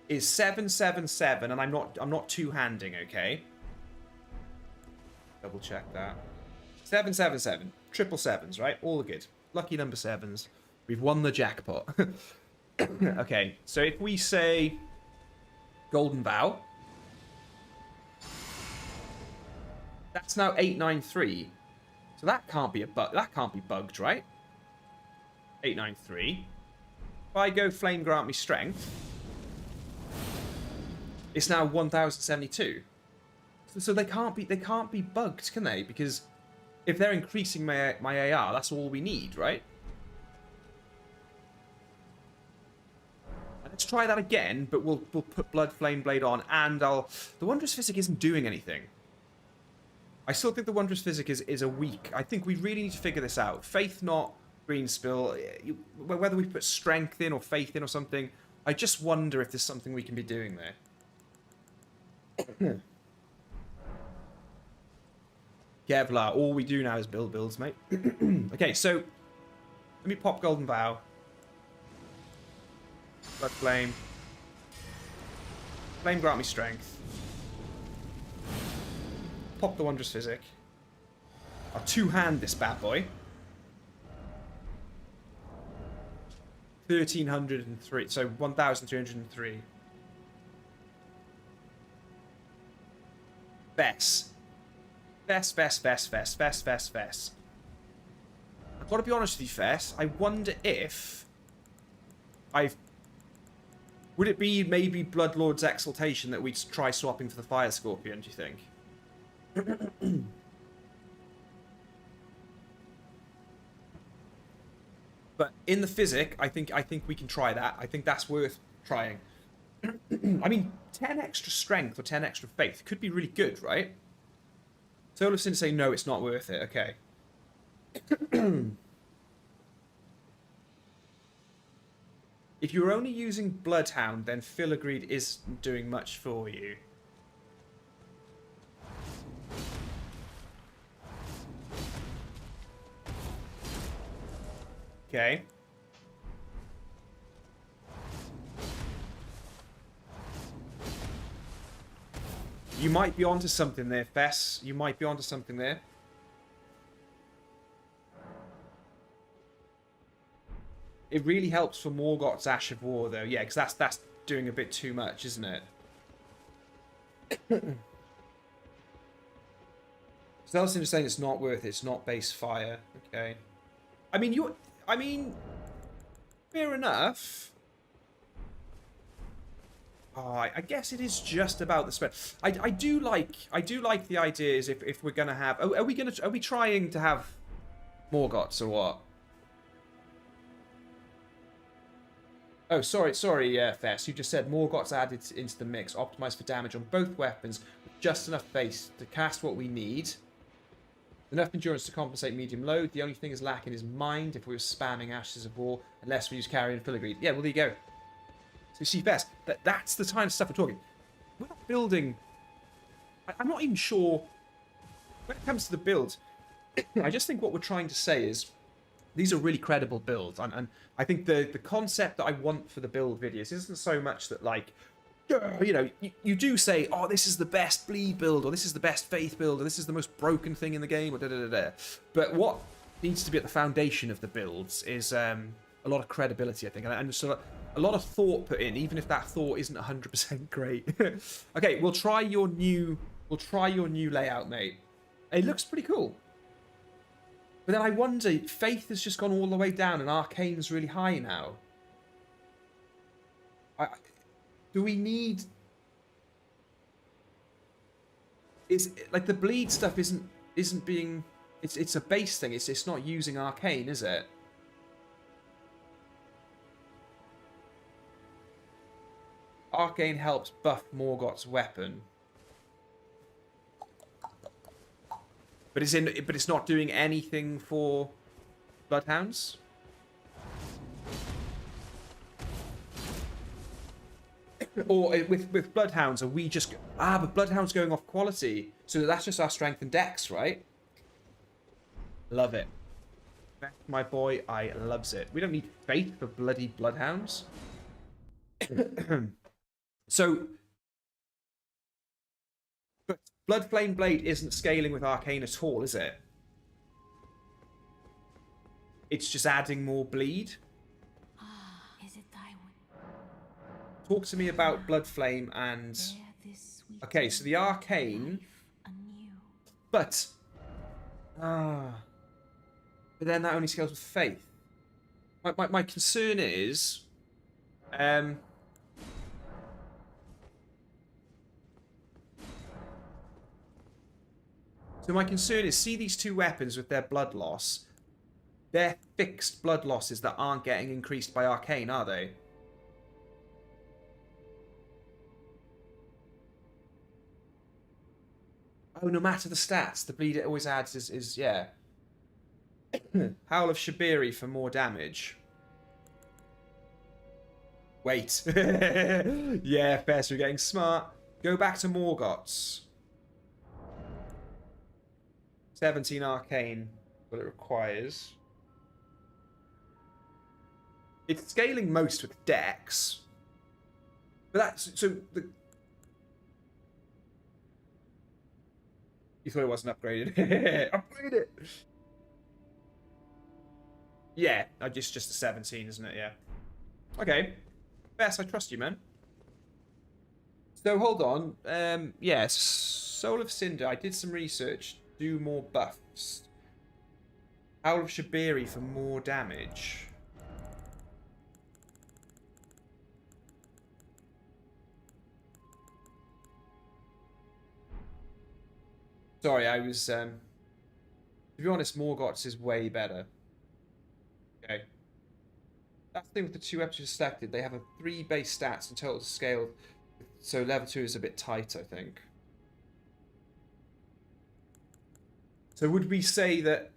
is 777, and I'm not two-handing, okay? Double check that. 777. Triple sevens, right? All good. Lucky number sevens. We've won the jackpot. Okay, so if we say Golden Vow, that's now 893. So that can't be a bug. That can't be bugged, right? 893. If I go Flame Grant Me Strength, it's now 1072. So they can't be bugged, can they? Because if they're increasing my AR, that's all we need, right? Let's try that again, but we'll put Blood Flame Blade on, and the Wondrous Physic isn't doing anything. I still think the Wondrous Physic is a weak. I think we really need to figure this out. Faith not, Green Spill, whether we put Strength in or Faith in or something. I just wonder if there's something we can be doing there. Kevlar, all we do now is build builds, mate. Okay, so let me pop Golden Vow. Blood Flame. Flame grant me strength. Pop the Wondrous Physic. I'll two-hand this bad boy. 1,303, so 1,303. Fess. Fess. I've got to be honest with you, Fess. I wonder if would it be maybe Bloodlord's Exaltation that we'd try swapping for the Fire Scorpion, do you think? But in the physic, I think we can try that. I think that's worth trying. I mean, 10 extra strength or 10 extra faith could be really good, right? Soul of Sin say no, it's not worth it. Okay. If you're only using Bloodhound, then Filigree isn't doing much for you. Okay. You might be onto something there, Fess. You might be onto something there. It really helps for Morgoth's Ash of War, though. Yeah, because that's doing a bit too much, isn't it? Salazar is saying it's not worth it. It's not base fire. Okay. I mean, fair enough. Oh, I guess it is just about the spread. I do like the idea is if we're gonna have. Are we trying to have Morgoths or what? Oh, sorry, Fess. You just said Morgoth's added into the mix, optimized for damage on both weapons, with just enough base to cast what we need. Enough endurance to compensate medium load. The only thing is lacking is mind if we were spamming Ashes of War, unless we use Carrion and Filigree. Yeah, well, there you go. So you see, Fess, that's the kind of stuff we're talking. We're not building... I'm not even sure... When it comes to the build, I just think what we're trying to say is these are really credible builds, and I think the concept that I want for the build videos isn't so much that, like, you know, you do say, oh, this is the best bleed build, or this is the best faith build, or this is the most broken thing in the game, or da-da-da-da. But what needs to be at the foundation of the builds is a lot of credibility, I think, and so a lot of thought put in, even if that thought isn't 100% great. Okay, we'll try your new layout, mate. It looks pretty cool. But then I wonder, faith has just gone all the way down and arcane's really high now. Do we need... like the bleed stuff isn't being... It's a base thing. It's not using arcane, is it? Arcane helps buff Morgoth's weapon. But it's not doing anything for Bloodhounds? Or with Bloodhounds, are we just... but Bloodhounds going off quality. So that's just our strength and dex, right? Love it. My boy, I loves it. We don't need faith for bloody Bloodhounds. So... But Blood Flame Blade isn't scaling with Arcane at all, is it? It's just adding more bleed. Is it thy will? Talk to me about Blood Flame and... Okay, so the Arcane... But... But then that only scales with Faith. My concern is... So my concern is, see these two weapons with their blood loss. They're fixed blood losses that aren't getting increased by Arcane, are they? Oh, no matter the stats, the bleed it always adds is yeah. Howl of Shabiri for more damage. Wait. Yeah, Fess, you're getting smart. Go back to Morgoth's. 17 arcane, what it requires. It's scaling most with Dex. But that's... So, you thought it wasn't upgraded. Upgrade it! Yeah, just a 17, isn't it? Yeah. Okay. Bess, I trust you, man. So, hold on. Yes, Soul of Cinder. I did some research. Do more buffs. Howl of Shabiri for more damage. Sorry, I was... to be honest, Morgoth's is way better. Okay. That's the thing with the 2 episodes selected. They have a 3 base stats and total scale. So level 2 is a bit tight, I think. So would we say that...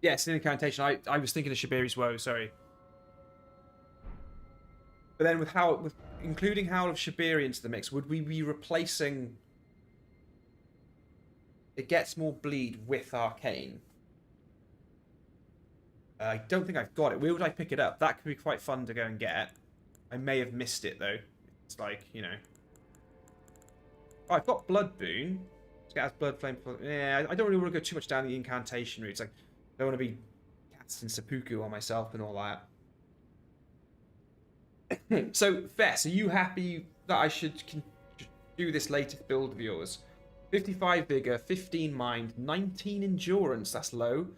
yes, an incantation. I was thinking of Shabiri's Woe, sorry. But then with including Howl of Shabiri into the mix, would we be replacing... It gets more bleed with Arcane. I don't think I've got it. Where would I pick it up? That could be quite fun to go and get. I may have missed it, though. It's like, you know... Oh, I've got Blood Boon. It has Blood Flame... Yeah, I don't really want to go too much down the incantation route. It's like, I don't want to be casting seppuku on myself and all that. So, Fess, are you happy that I should do this latest build of yours? 55 vigor, 15 mind, 19 endurance. That's low.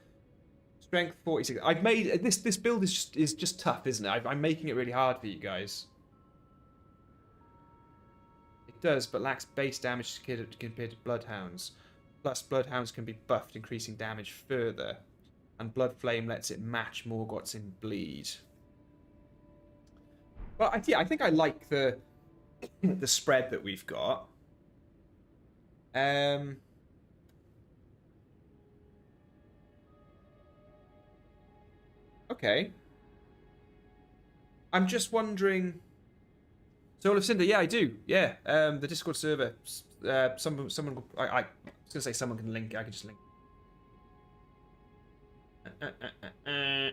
Strength 46. I've made this build is just tough, isn't it? I'm making it really hard for you guys. It does, but lacks base damage compared to bloodhounds. Plus, bloodhounds can be buffed, increasing damage further, and blood flame lets it match Morgoth's in bleed. Well, I think I like the spread that we've got. Okay. I'm just wondering. Soul of Cinder, yeah, I do. Yeah, the Discord server. Someone. I was gonna say someone can link. I can just link. I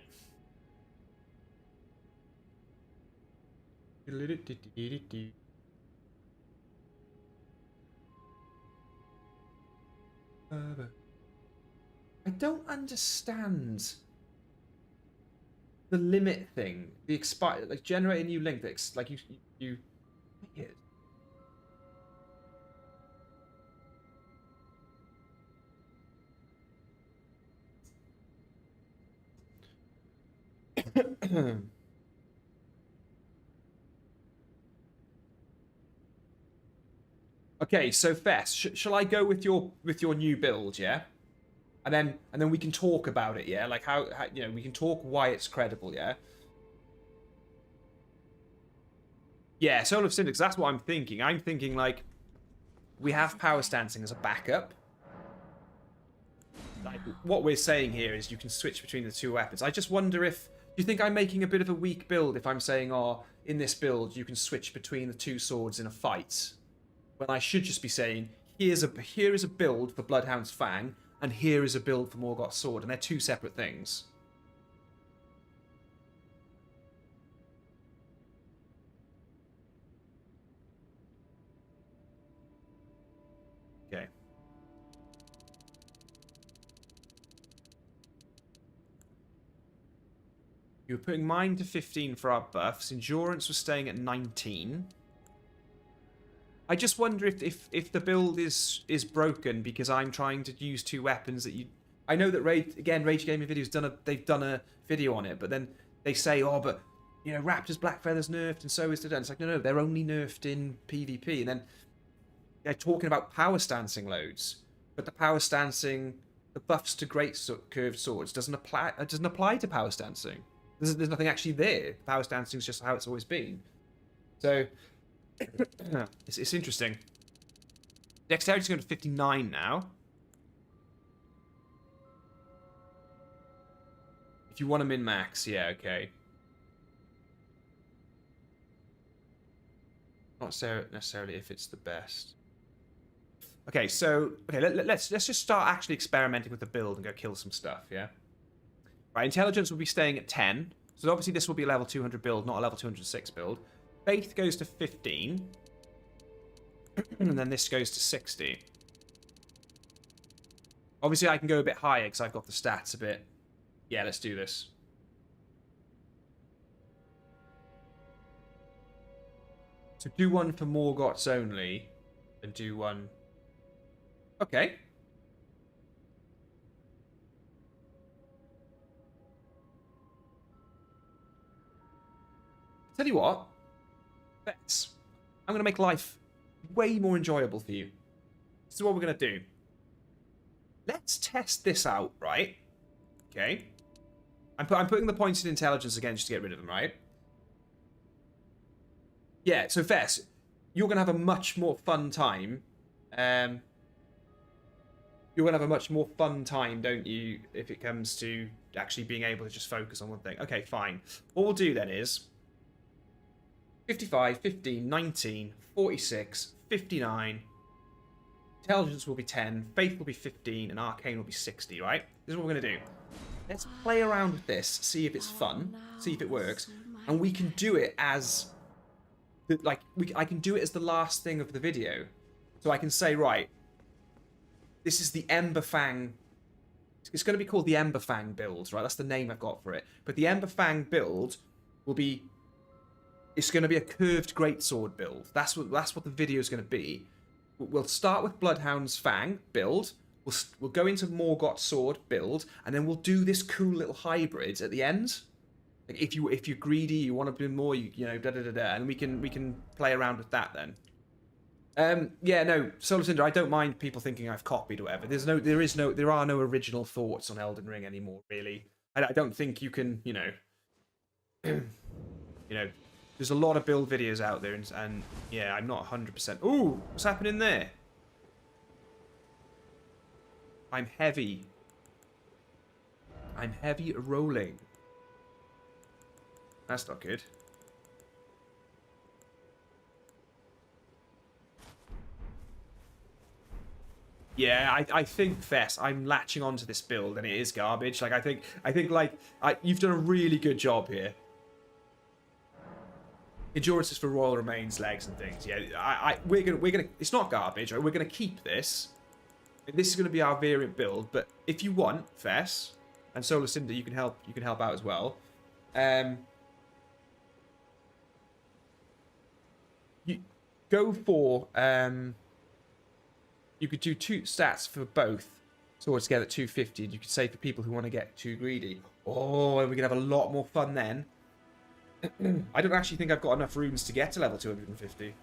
don't understand the limit thing. The expire, like generate a new link. That's like you. Okay, so Fess, shall I go with your new build, yeah? And then we can talk about it, yeah? Like how you know, we can talk why it's credible, yeah? Yeah, Soul of Cinder, that's what I'm thinking. I'm thinking like we have power stancing as a backup. Like what we're saying here is you can switch between the 2 weapons. I just wonder if do you think I'm making a bit of a weak build if I'm saying, oh, in this build you can switch between the 2 swords in a fight? When I should just be saying, here is a build for Bloodhound's Fang, and here is a build for Morgoth's Sword, and they're 2 separate things. Okay. You were putting mine to 15 for our buffs. Endurance was staying at 19. I just wonder if the build is broken because I'm trying to use 2 weapons that you. I know that Rage Gaming Video's they've done a video on it, but then they say, oh, but you know, Raptor's Blackfeather's nerfed and so is the. It's like no, they're only nerfed in PvP, and then they're talking about power stancing loads, but the power stancing, the buffs to curved swords doesn't apply to power stancing. There's nothing actually there. Power stancing is just how it's always been. So. It's interesting. Dexterity's going to 59 now. If you want to min max, yeah, okay. Not necessarily if it's the best. Okay, so let's just start actually experimenting with the build and go kill some stuff, yeah? Right, intelligence will be staying at 10. So obviously this will be a level 200 build, not a level 206 build. Faith goes to 15. And then this goes to 60. Obviously I can go a bit higher because I've got the stats a bit. Yeah, let's do this. So do one for Morgoth's only, and do one... Okay. Tell you what, bets. I'm going to make life way more enjoyable for you. This is what we're going to do. Let's test this out, right? Okay. I'm putting the points in intelligence again just to get rid of them, right? Yeah, so Fess, you're going to have a much more fun time. You're going to have a much more fun time, don't you, if it comes to actually being able to just focus on one thing. Okay, fine. What we'll do then is 55, 15, 19, 46, 59. Intelligence will be 10, Faith will be 15, and Arcane will be 60, right? This is what we're going to do. Let's play around with this, see if it's fun, see if it works, and we can do it as... Like, I can do it as the last thing of the video. So I can say, right, this is the Emberfang... It's going to be called the Emberfang build, right? That's the name I've got for it. But the Emberfang build will be... It's going to be a curved greatsword build. That's what the video is going to be. We'll start with Bloodhound's Fang build. We'll go into Morgoth's sword build, and then we'll do this cool little hybrid at the end. Like if you're greedy, you want to do more, you know, and we can play around with that then. Yeah, no, Solar Cinder, I don't mind people thinking I've copied or whatever. There are no original thoughts on Elden Ring anymore, really. I don't think you can, you know, you know, there's a lot of build videos out there, and yeah, I'm not 100%. Ooh, what's happening there? I'm heavy. I'm heavy rolling. That's not good. Yeah, I think Fess, I'm latching onto this build and it is garbage. Like I think you've done a really good job here. Endurance is for royal remains, legs and things. Yeah, we're gonna it's not garbage, right? We're gonna keep this. This is gonna be our variant build, but if you want, Fess and Solar Cinder, you can help out as well. You go for you could do 2 stats for both swords together at 250. You could say for people who want to get too greedy. Oh, and we can have a lot more fun then. I don't actually think I've got enough runes to get to level 250.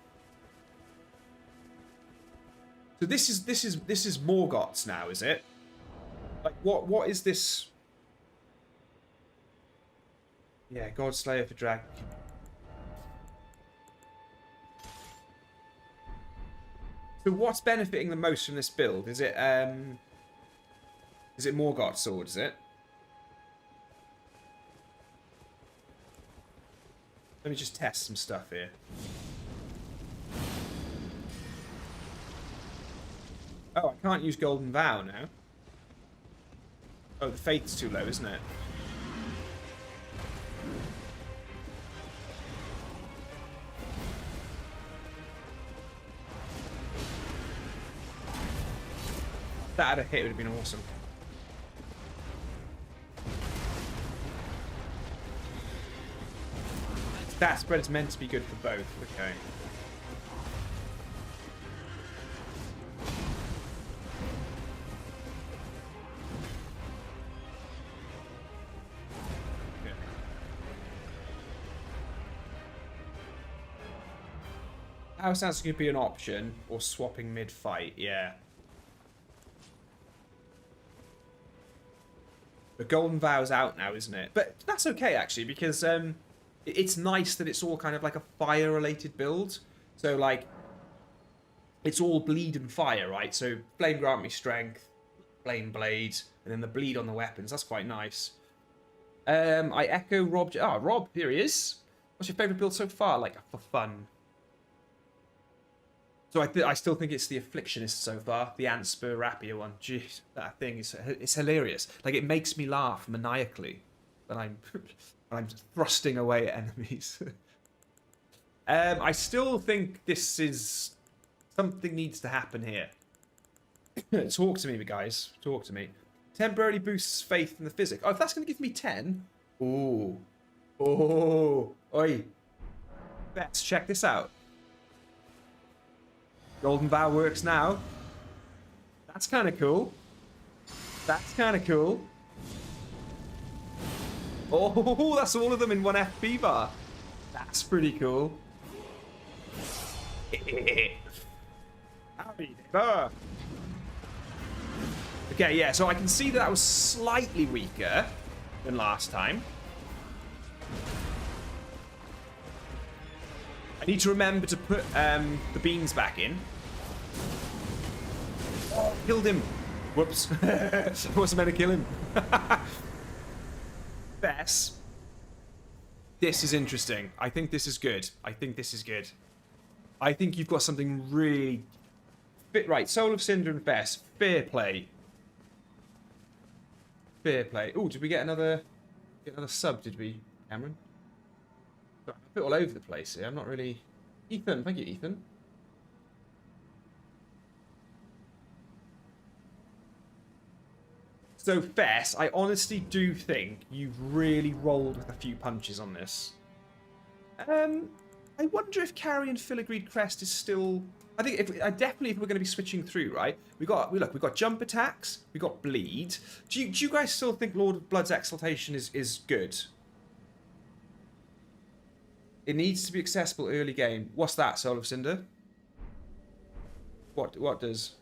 So this is Morgoth's now, is it? Like what is this? Yeah, God Slayer for Dragon. So what's benefiting the most from this build? Is it Morgoth's sword, is it? Let me just test some stuff here. Oh, I can't use Golden Vow now. Oh, the faith's too low, isn't it? That had a hit, it would have been awesome. That spread is meant to be good for both. Okay. Power stance could be an option, or swapping mid-fight, yeah. The Golden Vow's out now, isn't it? But that's okay, actually, because it's nice that it's all kind of like a fire-related build. So, like, it's all bleed and fire, right? So, Flame grant me strength, Flame blade, and then the bleed on the weapons. That's quite nice. I echo Rob. Ah, Rob, here he is. What's your favourite build so far? Like, for fun. So I still think it's the Afflictionist so far, the Ant Spur Rapier one. Jeez, that thing is it's hilarious. Like it makes me laugh maniacally when I'm when I'm thrusting away at enemies. I still think this is something needs to happen here. Talk to me, guys. Talk to me. Temporarily boosts faith in the physics. Oh, if that's going to give me 10. Ooh. Oh. Oi. Let's check this out. Golden Vow works now. That's kind of cool. That's kind of cool. Oh, that's all of them in one FP bar. That's pretty cool. Howdy, neighbor. Okay, yeah, so I can see that was slightly weaker than last time. I need to remember to put the beans back in. Oh, killed him. Whoops. I wasn't meant to kill him. Bess. This is interesting. I think this is good. I think this is good. I think you've got something really... Right, Soul of Cinder and Bess. Fair play. Fair play. Oh, did we get another sub, did we, Cameron? I'm a bit all over the place here. I'm not really... Ethan, thank you, Ethan. So, Fess, I honestly do think you've really rolled with a few punches on this. I wonder if Carrion Filigreed Crest is still... I definitely, if we're going to be switching through, right? We've got jump attacks, we've got bleed. Do you guys still think Lord of Blood's Exaltation is good? It needs to be accessible early game. What's that, Soul of Cinder? What does?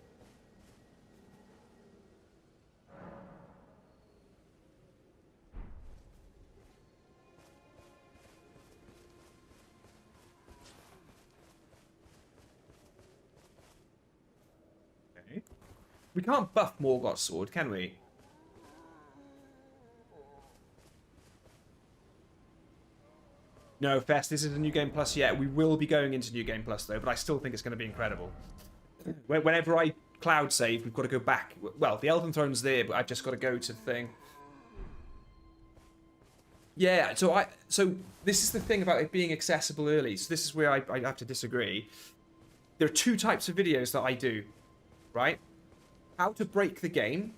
Okay. We can't buff Morgoth's sword, can we? No, Fest, this is a New Game Plus yet. We will be going into New Game Plus, though, but I still think it's going to be incredible. Whenever I cloud save, we've got to go back. Well, the Elden Throne's there, but I've just got to go to the thing. Yeah, so this is the thing about it being accessible early. So this is where I have to disagree. There are two types of videos that I do, right? How to break the game,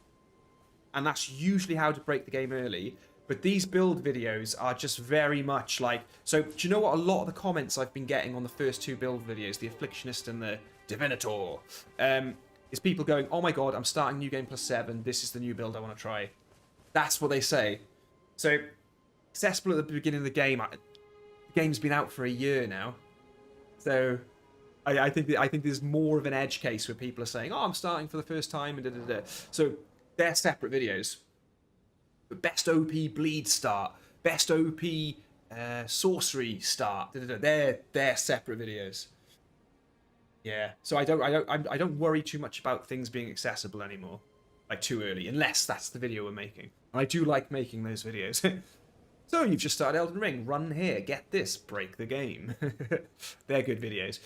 and that's usually how to break the game early. But these build videos are just very much like... So, do you know what? A lot of the comments I've been getting on the first two build videos, the Afflictionist and the Divinator, is people going, oh my god, I'm starting New Game Plus 7. This is the new build I want to try. That's what they say. So, accessible at the beginning of the game. The game's been out for a year now. So, I think there's more of an edge case where people are saying, oh, I'm starting for the first time, and da-da-da. So, they're separate videos. Best OP bleed start, best OP sorcery start. They're separate videos. Yeah, so I don't worry too much about things being accessible anymore, like too early, unless that's the video we're making. And I do like making those videos. So you've just started Elden Ring. Run here, get this, break the game. They're good videos.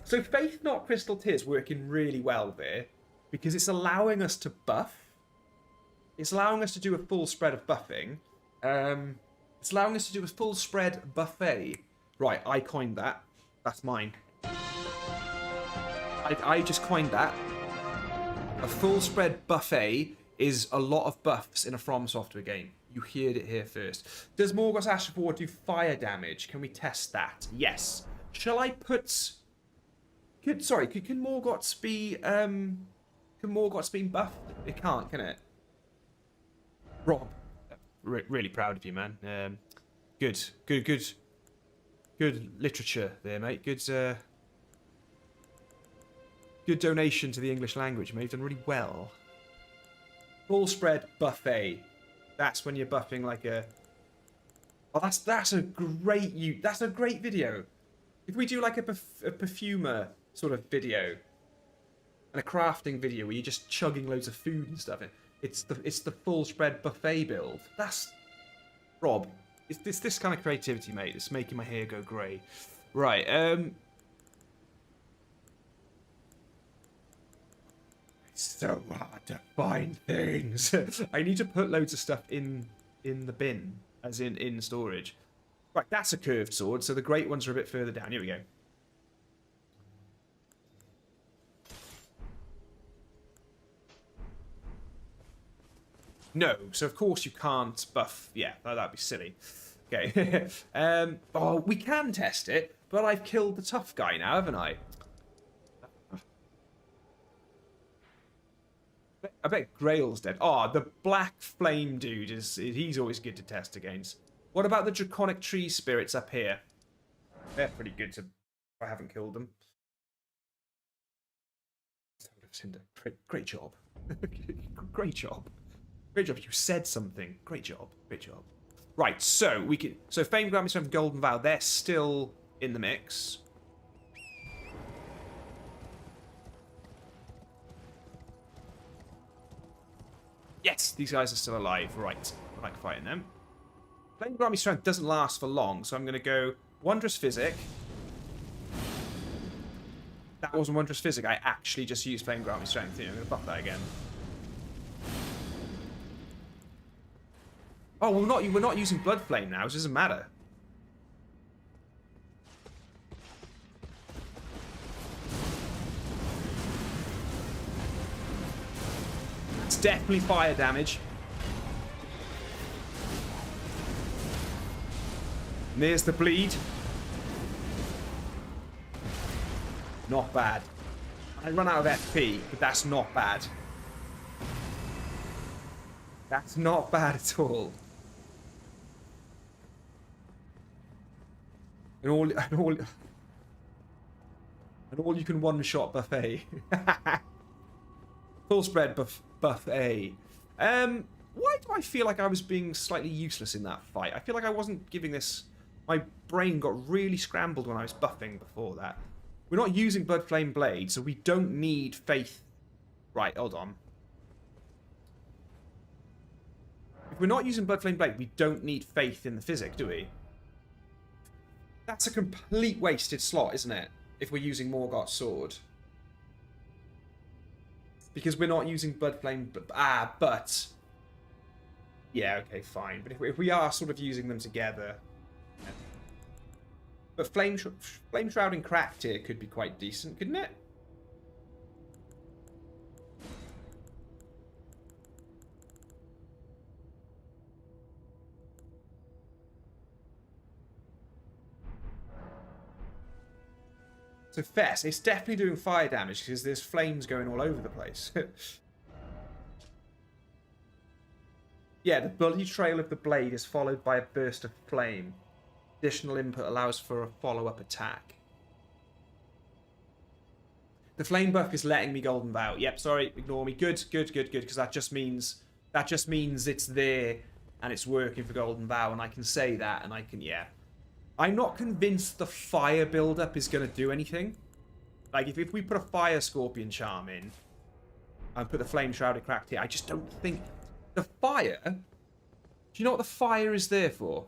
So Faith Not Crystal Tears working really well there because it's allowing us to buff. It's allowing us to do a full spread of buffing. It's allowing us to do a full spread buffet. Right, I coined that. That's mine. I just coined that. A full spread buffet is a lot of buffs in a From Software game. You heard it here first. Does Morgoth's Ashen Forward do fire damage? Can we test that? Yes. Shall I put... Can Morgoth's be... Can Morgoth's be buffed? It can't, can it? Rob, really proud of you, man. Good literature there, mate. Good donation to the English language, mate. You've done really well. Full spread buffet. That's when you're buffing like a... Oh, that's a great... That's a great video. If we do like a perfumer sort of video and a crafting video where you're just chugging loads of food and stuff, it's the full spread buffet build. That's... Rob, it's this kind of creativity, mate. It's making my hair go grey. Right, so hard to find things. I need to put loads of stuff in the bin, as in storage. Right, that's a curved sword, so the great ones are a bit further down. Here we go. No, so of course you can't buff. Yeah, that'd be silly. Okay. Oh, we can test it, but I've killed the tough guy now, haven't I? I bet Grail's dead. Oh, the black flame dude he's always good to test against. What about the draconic tree spirits up here? They're pretty good to. I haven't killed them. Great job. Great job. Great job. You said something. Great job. Great job. Right, so we can. So Fame, Grammy, Strength, Golden Vow, they're still in the mix. Yes, these guys are still alive. Right, I like fighting them. Flame, Grammy, Strength doesn't last for long, so I'm going to go Wondrous Physic. That wasn't Wondrous Physic. I actually just used Flame, Grammy, Strength. I'm going to buff that again. Oh, we're not using Blood Flame now, so it doesn't matter. It's definitely fire damage. And there's the bleed. Not bad. I run out of FP, but that's not bad. That's not bad at all. And all you can one-shot buffet. Full spread buffet. Why do I feel like I was being slightly useless in that fight? I feel like I wasn't giving this. My brain got really scrambled when I was buffing before that. We're not using Blood Flame Blade, so we don't need faith. Right, hold on. If we're not using Blood Flame Blade, we don't need faith in the physic, do we? That's a complete wasted slot, isn't it? If we're using Morgoth's sword. Because we're not using Blood Flame... but... Yeah, okay, fine. But if we are sort of using them together... Yeah. But Flame Shrouding Cracked here could be quite decent, couldn't it? So Fess, it's definitely doing fire damage because there's flames going all over the place. Yeah, the bloody trail of the blade is followed by a burst of flame. Additional input allows for a follow-up attack. The flame buff is letting me Golden Vow. Yep, sorry, ignore me. Good, because that just means it's there and it's working for Golden Vow, and I can say that, and I can, yeah. I'm not convinced the fire build-up is going to do anything. Like, if we put a fire Scorpion Charm in and put the Flame Shrouded Cracked here, I just don't think... The fire... Do you know what the fire is there for?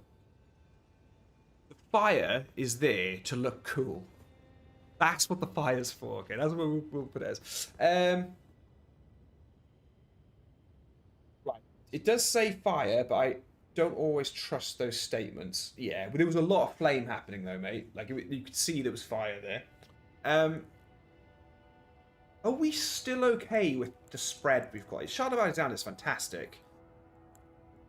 The fire is there to look cool. That's what the fire's for, okay? That's what we'll put it as. Right. It does say fire, but I... don't always trust those statements. Yeah, but there was a lot of flame happening though, mate. Like, you could see there was fire there. Are we still okay with the spread we've got? Shard of Alexander is fantastic.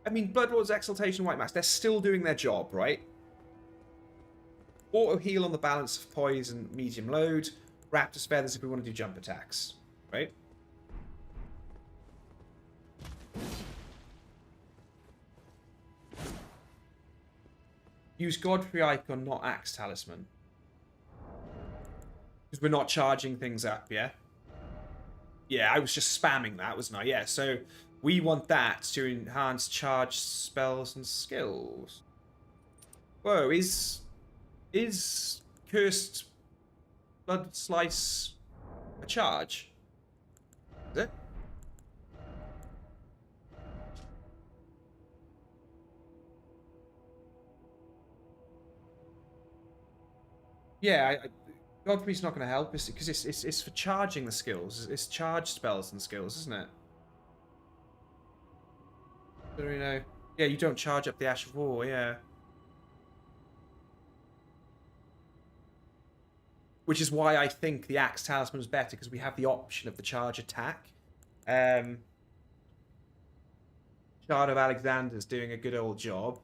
I mean, Bloodlord's Exaltation, White Mask, they're still doing their job, right? Auto heal on the balance of poison, medium load. Raptor's Feathers if we want to do jump attacks, right? Use Godfrey Icon, not Axe Talisman. Because we're not charging things up, yeah? Yeah, I was just spamming that, wasn't I? Yeah, so we want that to enhance charge spells and skills. Whoa, is Cursed Blood Slice a charge? Is it? Yeah, God Priest's not going to help, because it's for charging the skills. It's charge spells and skills, isn't it? So, you know, yeah, you don't charge up the Ash of War, yeah. Which is why I think the Axe Talisman is better, because we have the option of the charge attack. Shard of Alexander's doing a good old job.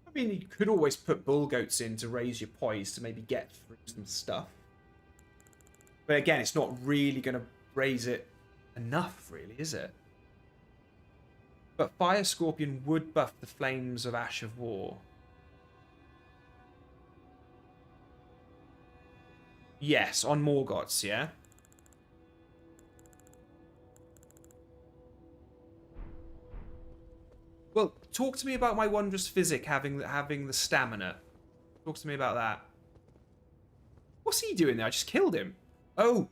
I mean, you could always put Bull Goats in to raise your poise to maybe get through some stuff. But again, it's not really going to raise it enough, really, is it? But Fire Scorpion would buff the Flames of Ash of War. Yes, on Morgoth's, yeah? Well, talk to me about my wondrous physic having the stamina. Talk to me about that. What's he doing there? I just killed him. Oh,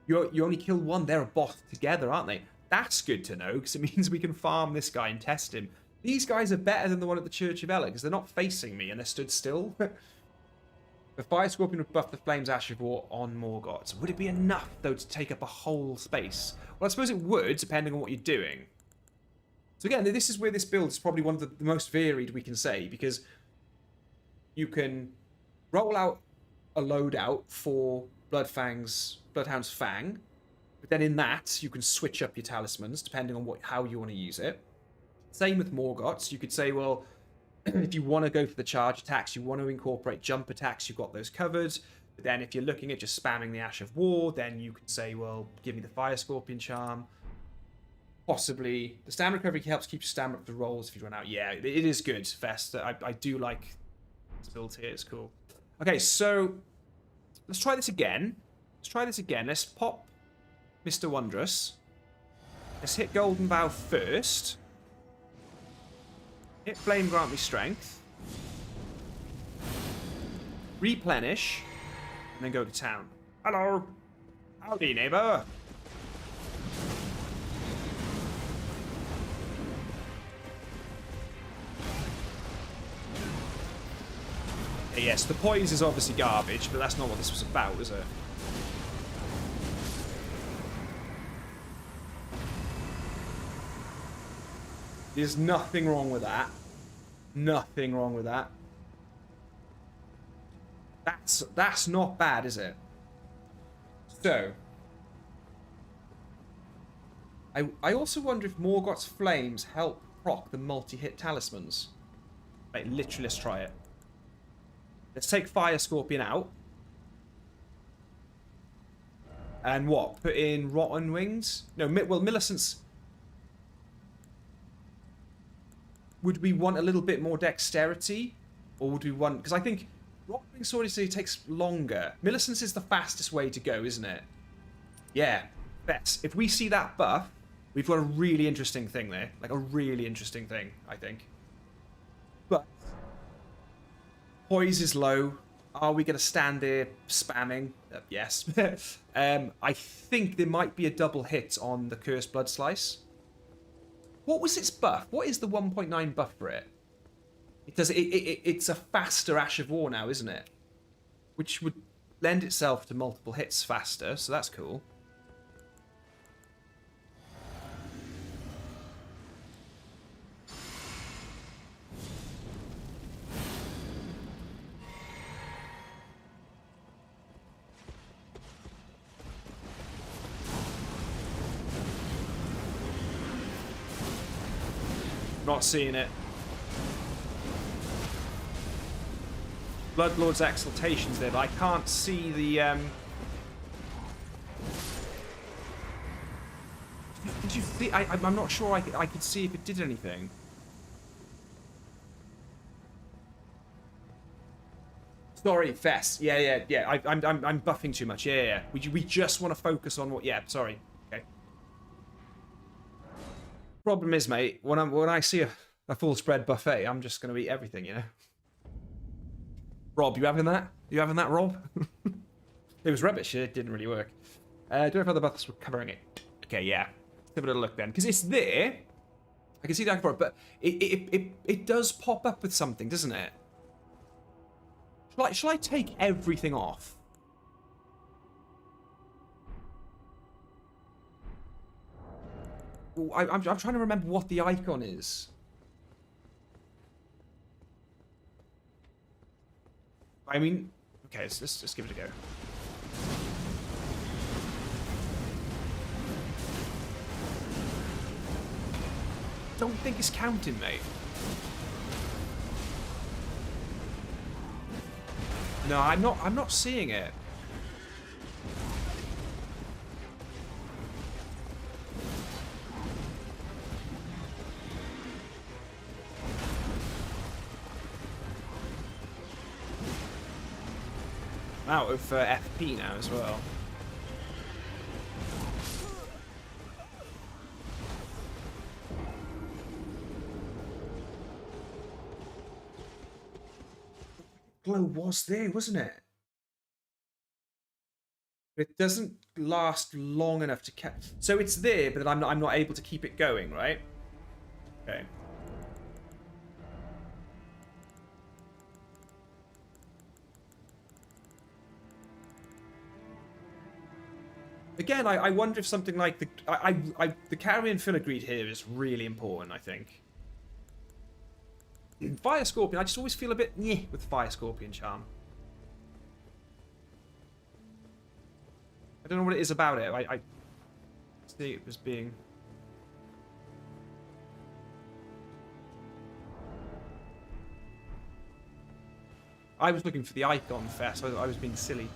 you only killed one. They're a boss together, aren't they? That's good to know, because it means we can farm this guy and test him. These guys are better than the one at the Church of Ella, because they're not facing me and they're stood still. The Fire Scorpion would buff the Flames Ash of War on Morgoth. Would it be enough, though, to take up a whole space? Well, I suppose it would, depending on what you're doing. So again, this is where this build is probably one of the most varied we can say, because you can roll out a loadout for Bloodhound's Fang, but then in that, you can switch up your talismans, depending on how you want to use it. Same with Morgoth's. You could say, well, if you want to go for the charge attacks, you want to incorporate jump attacks, you've got those covered. But then if you're looking at just spamming the Ash of War, then you can say, well, give me the Fire Scorpion Charm. Possibly. The stamina recovery helps keep your stamina up to rolls if you run out. Yeah, it is good, Vest. I do like this build here. It's cool. Okay, so let's try this again. Let's pop Mr. Wondrous. Let's hit Golden Bough first. Hit Flame, grant me strength. Replenish. And then go to town. Hello. Howdy, neighbor. Yes, the poise is obviously garbage, but that's not what this was about, is it? There's nothing wrong with that. Nothing wrong with that. That's not bad, is it? So, I also wonder if Morgoth's Flames help proc the multi-hit talismans. Wait, literally, let's try it. Let's take Fire Scorpion out. And what? Put in Rotten Wings? No, well, Millicent's... Would we want a little bit more dexterity? Or would we want... Because I think Rotten Wings already say it takes longer. Millicent's is the fastest way to go, isn't it? Yeah. Best. If we see that buff, we've got a really interesting thing there. Like, a really interesting thing, I think. But... Poise is low. Are we going to stand there spamming? Yes. I think there might be a double hit on the Cursed Blood Slice. What was its buff? What is the 1.9 buff for it? It's a faster Ash of War now, isn't it? Which would lend itself to multiple hits faster, so that's cool. Not seeing it. Bloodlord's Exaltation's there, but I can't see the... Did you see? I'm not sure I could see if it did anything. Sorry, Fess. Yeah. I'm buffing too much. Yeah. We just want to focus on what... Yeah, sorry. Okay. Problem is, mate, when I see a full spread buffet, I'm just going to eat everything, you know? Rob, you having that? You having that, Rob? It was rubbish. It didn't really work. Do I have other buffs were covering it? Okay, yeah. Let's have a little look then. Because it's there. I can see that for it, but it does pop up with something, doesn't it? Shall I take everything off? Ooh, I'm trying to remember what the icon is. I mean, okay, let's give it a go. Don't think it's counting, mate. No, I'm not seeing it. I'm out of FP now as well. Glow was there, wasn't it? It doesn't last long enough to catch. So it's there, but I'm not able to keep it going, right? Okay. Again, I wonder if something like the carrion filigree here is really important, I think. Fire Scorpion, I just always feel a bit nyeh with Fire Scorpion charm. I don't know what it is about it. I see it as being... I was looking for the icon first, so I was being silly.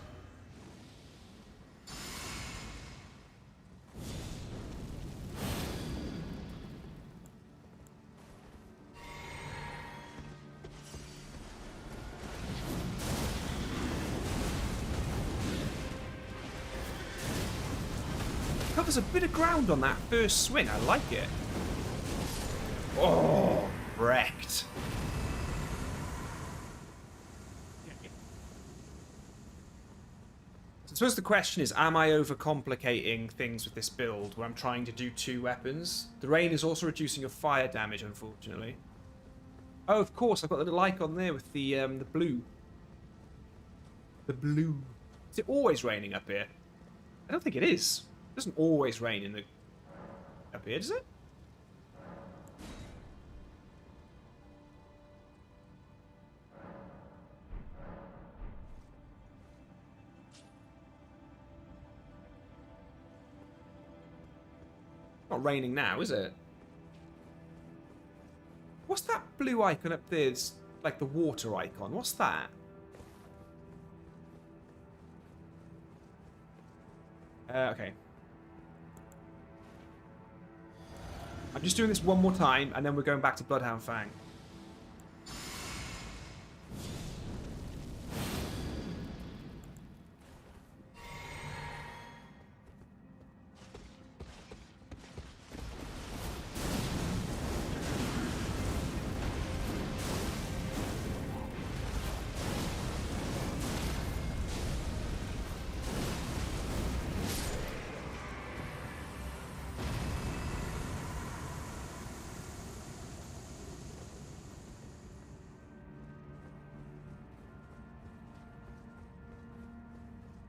Covers a bit of ground on that first swing. I like it. Oh, wrecked. I suppose the question is, am I overcomplicating things with this build where I'm trying to do 2 weapons? The rain is also reducing your fire damage, unfortunately. Oh, of course, I've got the little icon there with the blue. The blue. Is it always raining up here? I don't think it is. It doesn't always rain in the up here, does it? Not raining now, is it? What's that blue icon up there? It's like the water icon. What's that? Okay. I'm just doing this one more time, and then we're going back to Bloodhound Fang.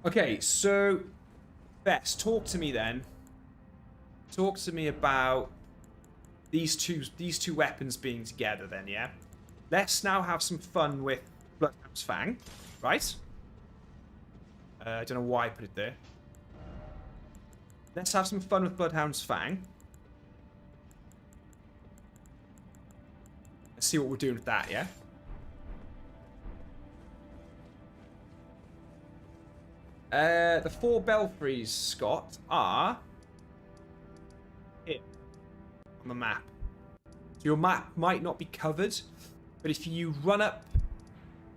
Okay, so Bess, talk to me then. Talk to me about these two weapons being together then, yeah? Let's now have some fun with Bloodhound's Fang, right? I don't know why I put it there. Let's have some fun with Bloodhound's Fang. Let's see what we're doing with that, yeah? The 4 belfries, Scott, are here on the map. So your map might not be covered, but if you run up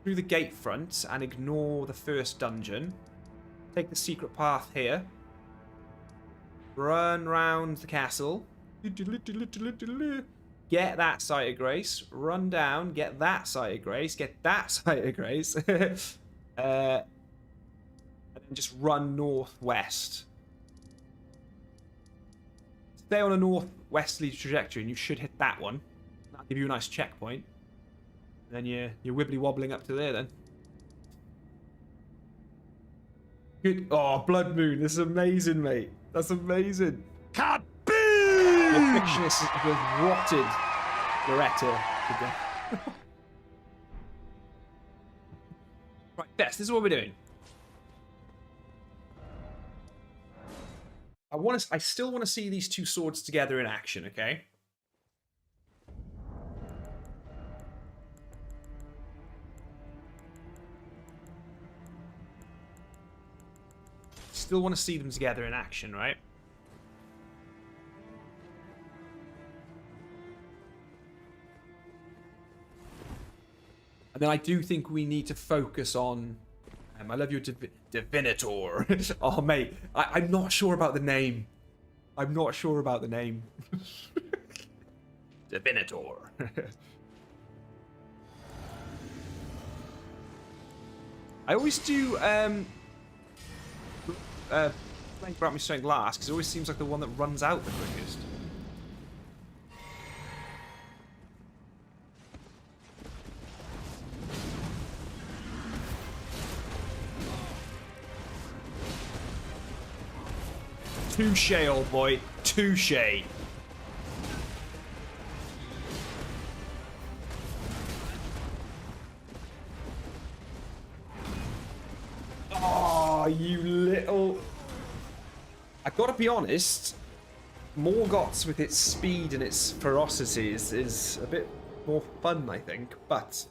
through the gate front and ignore the first dungeon, take the secret path here, run round the castle, get that Sight of Grace, run down, get that Sight of Grace, get that Sight of Grace, and then just run northwest. Stay on a northwesterly trajectory and you should hit that one. That'll give you a nice checkpoint. And then you're wibbly wobbling up to there then. Good. Oh, Blood Moon. This is amazing, mate. That's amazing. Kaboom! The fictionist has rotted Loretta to death. Right, Bess, this is what we're doing. I still want to see these two swords together in action, okay? Still want to see them together in action, right? And then I do think we need to focus on... I love your Divinator. Oh, mate. I'm not sure about the name. I'm not sure about the name. Divinator. I always do... Blank brought me strength last, because it always seems like the one that runs out the quickest. Touche, old boy. Touche. Oh, you little... I gotta be honest, Morgoth's with its speed and its ferocity is a bit more fun, I think. But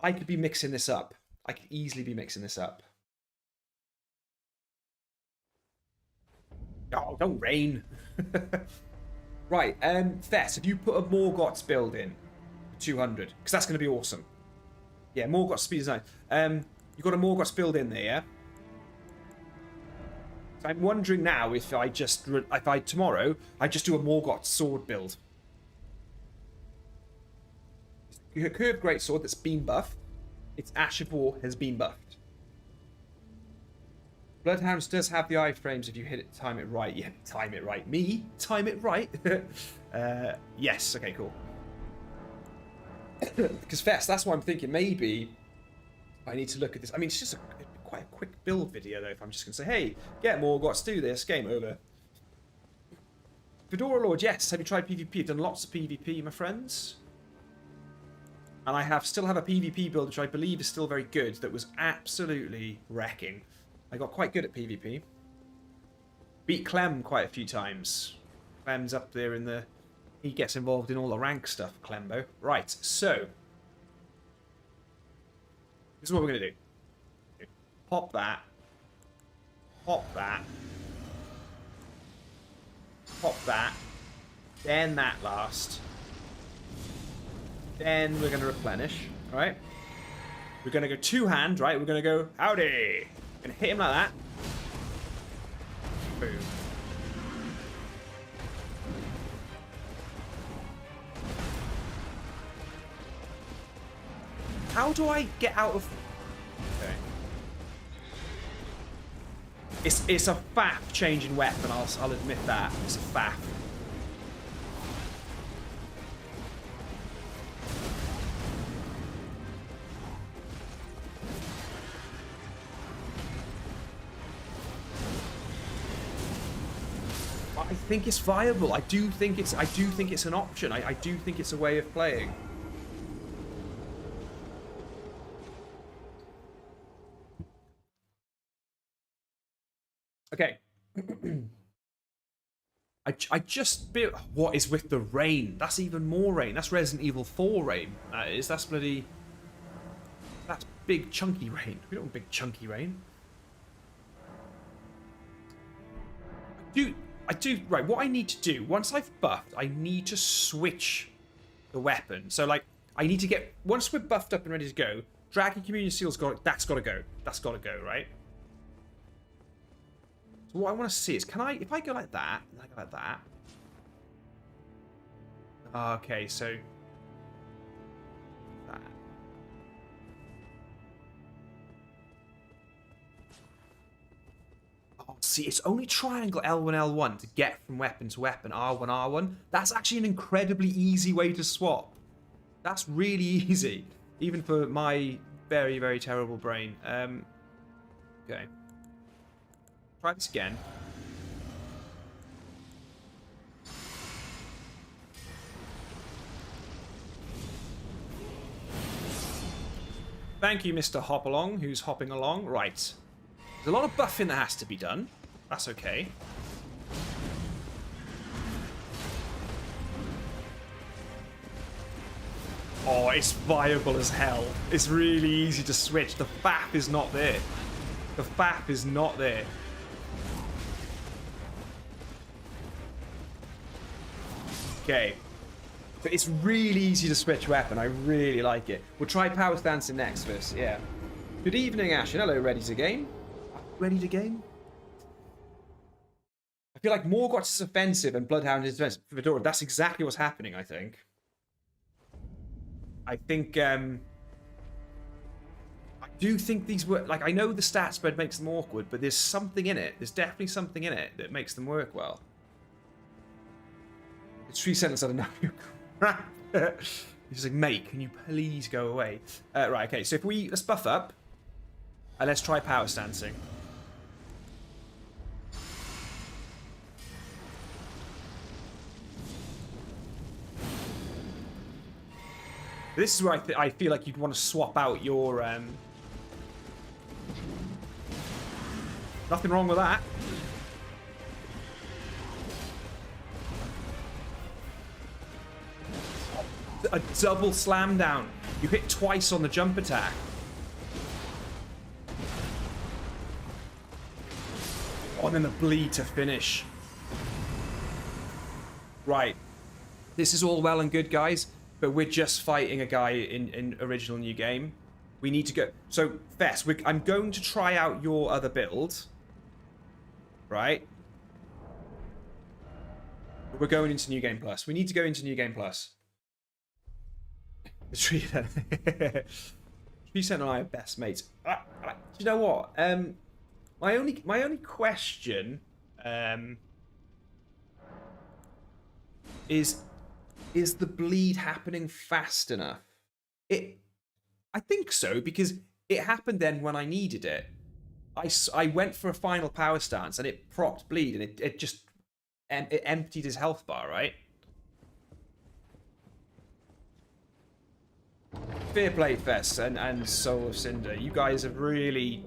I could be mixing this up. I could easily be mixing this up. Oh, don't rain. Right, Fess, if you put a Morgoth's build in, 200, because that's going to be awesome. Yeah, Morgoth's speed is nice. You've got a Morgoth's build in there, yeah? So I'm wondering now if tomorrow, I just do a Morgoth sword build. A curved greatsword that's been buffed. Its Ash of War has been buffed. Bloodhounds does have the iframes if you hit it, time it right. Yeah, time it right. Me? Time it right? Yes, okay, cool. Because Fest, that's why I'm thinking maybe I need to look at this. I mean, it's just quite a quick build video, though, if I'm just going to say, hey, get Morgoths, do this, game over. Fedora Lord, yes. Have you tried PvP? I've done lots of PvP, my friends. And I still have a PvP build, which I believe is still very good, that was absolutely wrecking. I got quite good at PvP. Beat Clem quite a few times. Clem's up there in the... He gets involved in all the rank stuff, Clembo. Right, so... This is what we're going to do. Pop that. Pop that. Pop that. Then that last. Then we're going to replenish, right? We're going to go two-hand, right? We're going to go, howdy! Gonna hit him like that. Boom. How do I get out of... Okay. It's a faff changing weapon, I'll admit that. It's a faff. I think it's viable. I do think it's an option. I do think it's a way of playing. Okay. I just built... What is with the rain? That's even more rain. That's Resident Evil 4 rain. That's bloody... That's big chunky rain. We don't want big chunky rain. Right, what I need to do, once I've buffed, I need to switch the weapon. So, like, I need to get... Once we're buffed up and ready to go, Dragon Communion Seal's that's got to go. That's got to go, right? So what I want to see is, can I... If I go like that, and I go like that... Okay, so... That. Oh, see, it's only triangle L1, L1 to get from weapon to weapon, R1, R1. That's actually an incredibly easy way to swap. That's really easy, even for my very, very terrible brain. Okay. Try this again. Thank you, Mr. Hopalong, who's hopping along. Right. There's a lot of buffing that has to be done. That's okay. Oh, it's viable as hell. It's really easy to switch. The FAP is not there. The FAP is not there. Okay. So it's really easy to switch weapon. I really like it. We'll try power stancing next first. Yeah. Good evening, Ashen. Hello, ready to game? Ready to game? I feel like Morgoth is offensive and Bloodhound is defensive. Bitores, that's exactly what's happening, I think. I do think these work. Like, I know the stat spread makes them awkward, but there's something in it. There's definitely something in it that makes them work well. It's 3 sentences out of no crap. He's like, mate, can you please go away? Right, okay, so if let's buff up and let's try power stancing. This is where I feel like you'd want to swap out your... Nothing wrong with that. A double slam down. You hit twice on the jump attack. Oh, and then the bleed to finish. Right. This is all well and good, guys. But we're just fighting a guy in original new game. We need to go. So, Fess, I'm going to try out your other build. Right? We're going into New Game Plus. We need to go into New Game Plus. The Tree Sentinel and I are best mates. Do you know what? My only question is the bleed happening fast enough? I think so, because it happened then when I needed it. I went for a final power stance and it procced bleed and it just it emptied his health bar, right? Fair play, Fest and Soul of Cinder. You guys have really...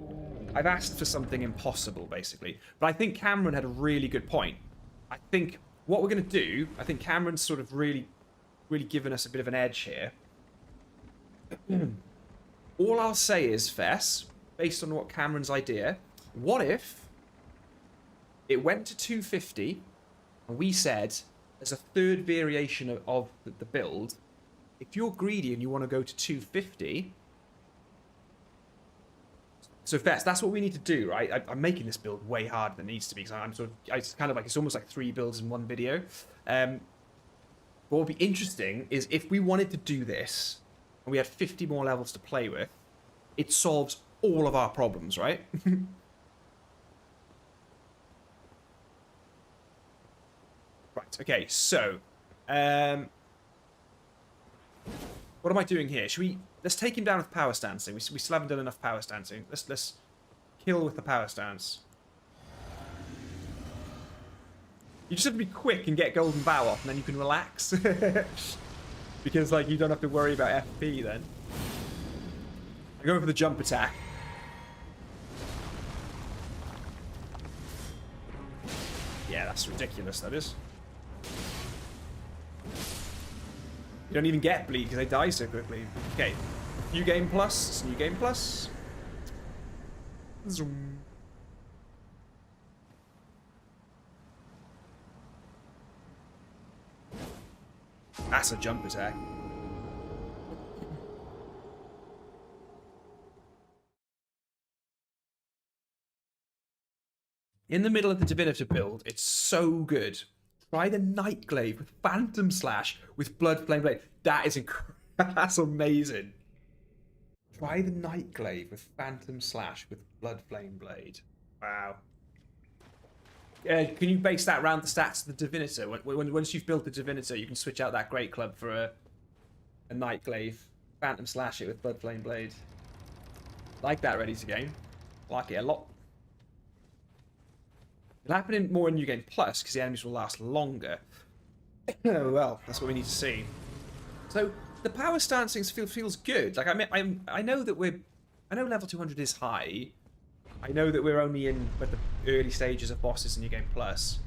I've asked for something impossible, basically. But I think Cameron had a really good point. I think what we're going to do... I think Cameron's sort of really given us a bit of an edge here. All I'll say is, Fess, based on what Cameron's idea, what if it went to 250 and we said, as a third variation of the build, if you're greedy and you want to go to 250... So, Fess, that's what we need to do, right? I'm making this build way harder than it needs to be, because it's kind of like, it's almost like 3 builds in one video. What would be interesting is if we wanted to do this, and we had 50 more levels to play with, it solves all of our problems, right? Right, okay, so... what am I doing here? Let's take him down with power stancing. We still haven't done enough power stancing. Let's kill with the power stance. You just have to be quick and get Golden Bow off, and then you can relax. Because, like, you don't have to worry about FP then. I'm going for the jump attack. Yeah, that's ridiculous, that is. You don't even get bleed because they die so quickly. Okay. New Game Plus. It's New Game Plus. Zoom. That's a jump attack. In the middle of the Divinator build, it's so good. Try the Nightglaive with Phantom Slash with Blood Flame Blade. That is that's amazing. Try the Nightglaive with Phantom Slash with Blood Flame Blade. Wow. Can you base that around the stats of the Divinator? Once you've built the Divinator, you can switch out that Great Club for a Nightglaive. Phantom Slash it with Blood Flame Blade. Like that, ready to game. Like it a lot. It'll happen more in New Game Plus, because the enemies will last longer. Oh, well, that's what we need to see. So, the power stancing feels good. Like, I know that I know level 200 is high. I know that we're only in the early stages of bosses in New Game Plus.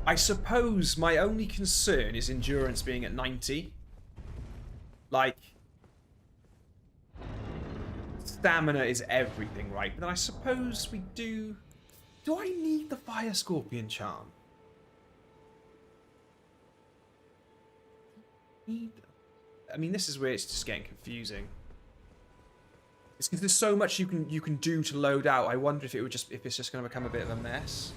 I suppose my only concern is endurance being at 90. Like, stamina is everything, right? But then I suppose we do... Do I need the Fire Scorpion Charm? I mean, this is where it's just getting confusing. It's because there's so much you can do to load out. I wonder if it's just going to become a bit of a mess.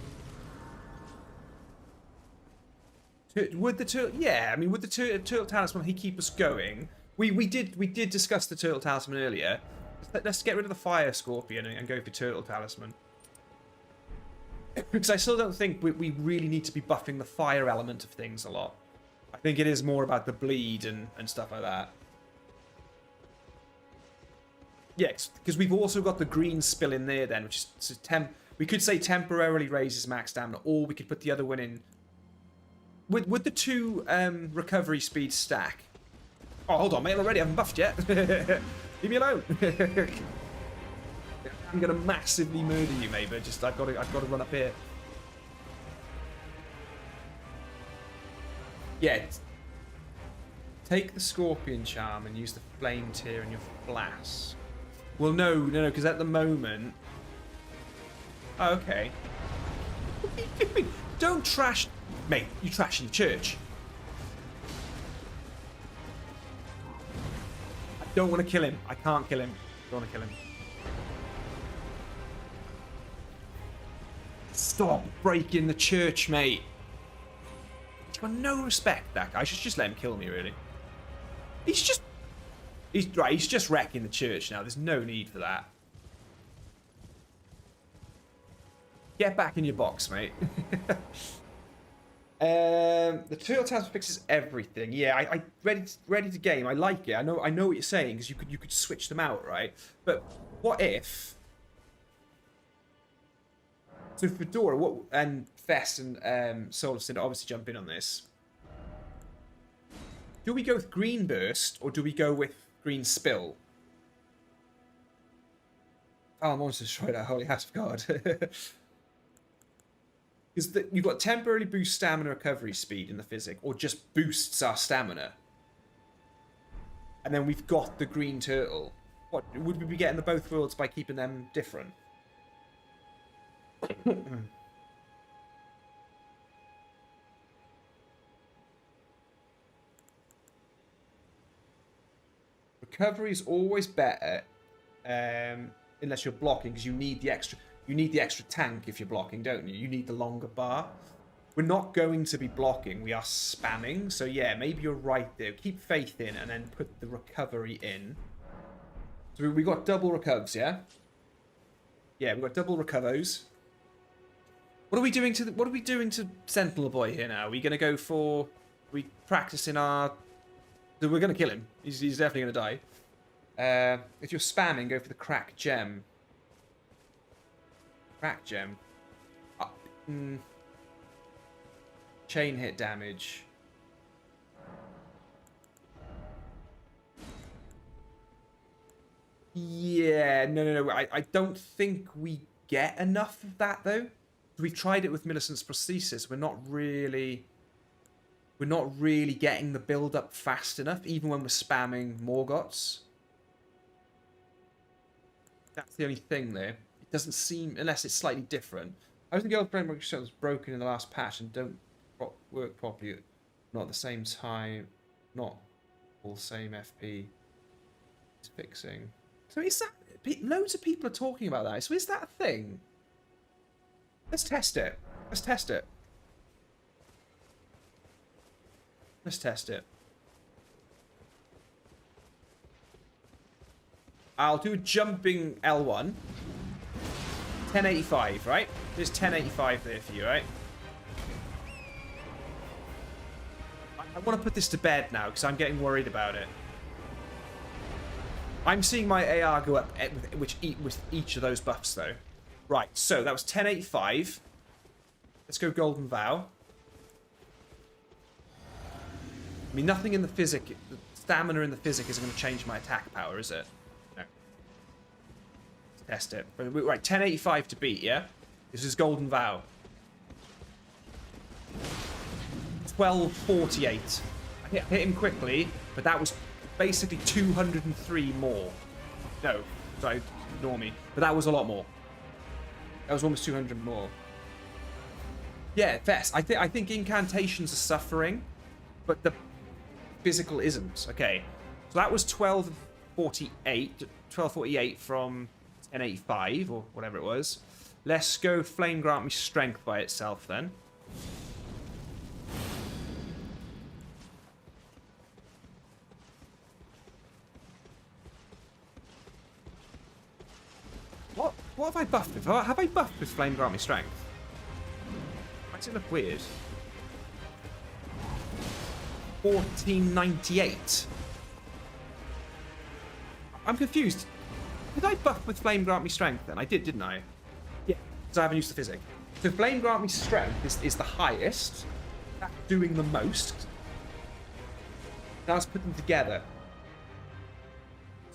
Would the turtle? Yeah, I mean, would the turtle talisman he keep us going? We did discuss the turtle talisman earlier. Let's get rid of the fire scorpion and go for turtle talisman. Because I still don't think we really need to be buffing the fire element of things a lot. I think it is more about the bleed and stuff like that. Yes, because we've also got the green spill in there then, which is we could say temporarily raises max stamina, or we could put the other one in. Would the two recovery speeds stack? Oh, hold on, mate, already I haven't buffed yet. Leave me alone. I'm gonna massively murder you, mate, but just I've got to run up here. Yeah. Take the Scorpion Charm and use the Flame Tear in your flask. Well, no, because at the moment... Oh, okay. What are you doing? Don't trash... Mate, you trashing the church. I don't want to kill him. I can't kill him. I don't want to kill him. Stop breaking the church, mate. He's got no respect, that guy. I should just let him kill me, really. He's just wrecking the church now. There's no need for that. Get back in your box, mate. The turtle talisman fixes everything. Yeah, I ready to game. I like it. I know what you're saying, because you could switch them out, right? But what if? So Fedora, and Fest and Soul of Sin obviously jump in on this. Do we go with Green Burst or do we go with Green Spill? Oh, monster destroyed our Holy House of God. Because you've got temporarily boost stamina recovery speed in the physic, or just boosts our stamina. And then we've got the green turtle. What would we be getting the both worlds by keeping them different? Recovery is always better, unless you're blocking, because you need the extra tank if you're blocking, don't you? You need the longer bar. We're not going to be blocking, we are spamming. So yeah, maybe you're right there. Keep faith in and then put the recovery in. So we got double recovs, yeah? Yeah, we've got double recovos. What are we doing to Sentinel Boy here now? Are we gonna go for... Are we practicing our... We're gonna kill him. He's definitely gonna die. If you're spamming, go for the crack gem. Crack gem. Chain hit damage. Yeah, no. I don't think we get enough of that though. We've tried it with Millicent's prosthesis. We're not really getting the build up fast enough, even when we're spamming Morgoths. That's the only thing there. It doesn't seem, unless it's slightly different. I was thinking old framework was broken in the last patch and don't work properly. Not at the same time. Not all the same FP. It's fixing. So is that... Loads of people are talking about that. So is that a thing? Let's test it. Let's test it. Let's test it. I'll do jumping L1. 1085, right? There's 1085 there for you, right? I want to put this to bed now because I'm getting worried about it. I'm seeing my AR go up with each of those buffs, though. Right, so that was 1085. Let's go Golden Vow. I mean, nothing in the physic, the stamina in the physic isn't going to change my attack power, is it? No. Let's test it. Right, 1085 to beat, yeah? This is Golden Vow. 1248. I hit him quickly, but that was basically 203 more. No, sorry, ignore me. But that was a lot more. That was almost 200 more. Yeah, Vest. I think incantations are suffering, but the physical isn't. Okay, so that was 1248 from 1085 or whatever it was. Let's go Flame Grant Me Strength by itself then. What have I buffed with? Have I buffed with Flame Grant Me Strength? Makes it look weird. 1498. I'm confused. Did I buff with Flame Grant Me Strength then? I did, didn't I? Yeah, because I haven't used the physic. So Flame Grant Me Strength is the highest. That's doing the most. Now let's put them together.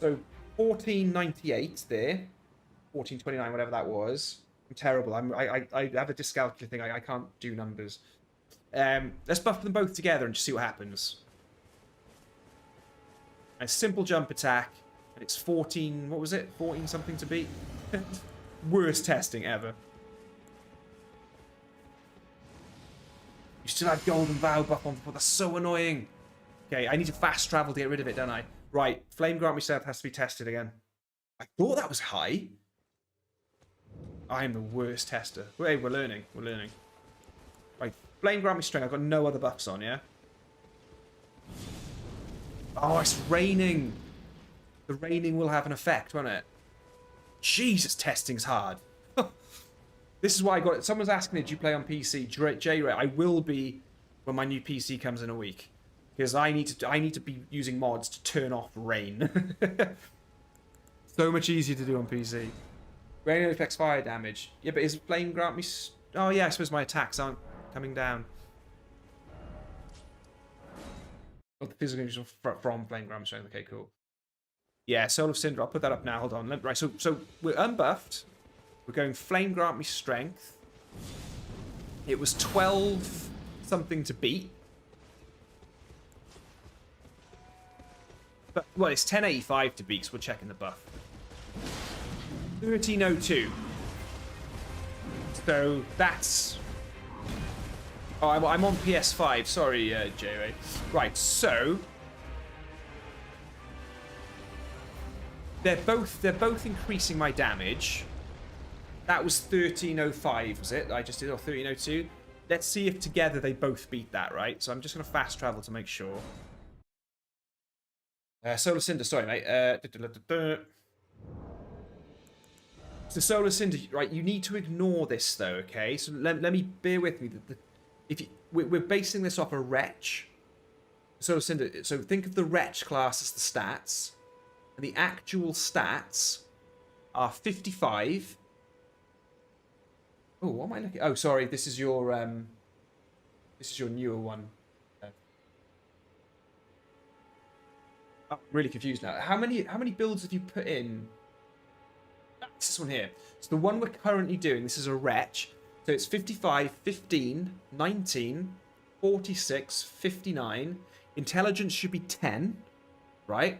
So 1498 there. 1429, whatever that was. I'm terrible. I have a dyscalculia thing. I can't do numbers. Let's buff them both together and just see what happens. A simple jump attack, and it's 14. What was it? 14 something to beat. Worst testing ever. You still have Golden Vow buff on before. That's so annoying. Okay, I need to fast travel to get rid of it, don't I? Right, Flame Grant Me Strength has to be tested again. I thought that was high. I'm the worst tester. Hey, we're learning. We're learning. Right, Flame Grant Me Strength. I've got no other buffs on, yeah? Oh, it's raining. The raining will have an effect, won't it? Jesus, testing's hard. This is why I got it. Someone's asking me, do you play on PC? J-Ray, I will be when my new PC comes in a week. Because I need to be using mods to turn off rain. So much easier to do on PC. Rain only affects fire damage. Yeah, but is Flame Grant Me... Oh, yeah, I suppose my attacks aren't coming down. Oh, the physical injury from Flame Grant Me Strength. Okay, cool. Yeah, Soul of Cinder. I'll put that up now. Hold on. Right, so we're unbuffed. We're going Flame Grant Me Strength. It was 12 something to beat. But, well, it's 1085 to beat, because we're checking the buff. 1302. So that's... Oh, I'm on PS5. Sorry, J-Ray. Right, so... They're both increasing my damage. That was 1305, was it? I just did, or 1302. Let's see if together they both beat that, right? So I'm just going to fast travel to make sure. Solar Cinder, sorry, mate. So Solar Cinder, right? You need to ignore this, though, okay? So let me bear with me. We're basing this off a Wretch. Solar Cinder. So think of the Wretch class as the stats, and the actual stats are 55. Oh, what am I looking? Oh, sorry. This is your newer one. I'm really confused now. How many builds have you put in? It's this one here. So the one we're currently doing, this is a Wretch. So it's 55, 15, 19, 46, 59. Intelligence should be 10, right?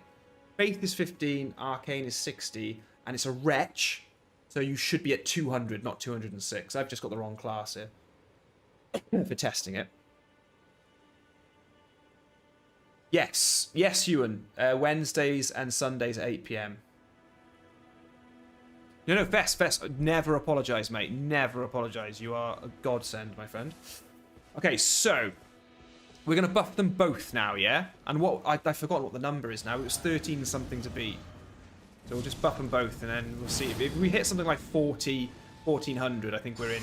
Faith is 15, Arcane is 60, and it's a Wretch. So you should be at 200, not 206. I've just got the wrong class here for testing it. Yes, Ewan. Wednesdays and Sundays at 8 PM. No, Fess, never apologise, mate. Never apologise. You are a godsend, my friend. Okay, so we're going to buff them both now, yeah? And what I've forgotten what the number is now. It was 13 something to beat. So we'll just buff them both, and then we'll see. If we hit something like 1400, I think we're in.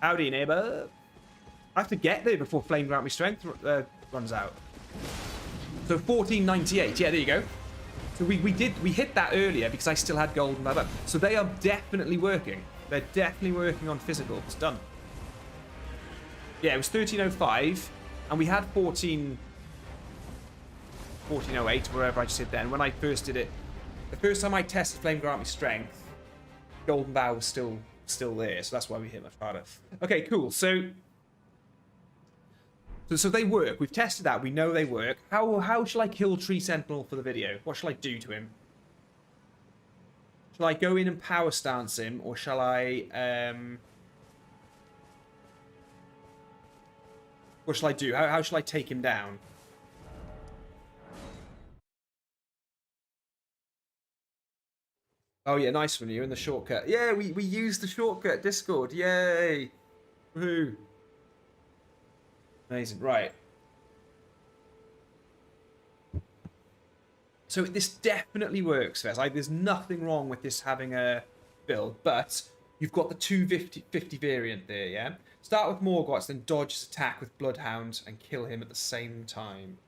Howdy, neighbour. I have to get there before Flame Grant Me Strength runs out. So 1498. Yeah, there you go. So we hit that earlier because I still had gold in my book. So they are definitely working. They're definitely working on physical. It's done. Yeah, it was 1305, and we had 1408, wherever I just did then. When I first did it, the first time I tested Flame Grant Me Strength, Golden Bow was still there, so that's why we hit much harder. Okay, cool. So they work. We've tested that. We know they work. How shall I kill Tree Sentinel for the video? What shall I do to him? Shall I go in and power stance him, or shall I what shall I do? How shall I take him down? Oh yeah, nice one. You're in the shortcut. Yeah, we used the shortcut. Discord. Yay! Woohoo! Amazing. Right. So this definitely works, Fez. There's nothing wrong with this having a build, but you've got the 250 variant there, yeah? Start with Morgoth's, then dodge his attack with Bloodhound and kill him at the same time.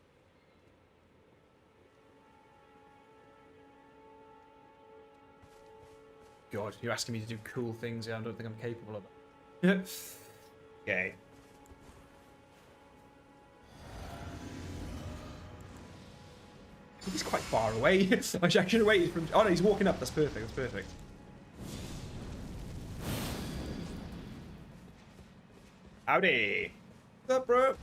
God, you're asking me to do cool things here. I don't think I'm capable of it. Okay. He's quite far away. I should have waited for him. Oh no, he's walking up. That's perfect. That's perfect. Howdy. What's up, bro?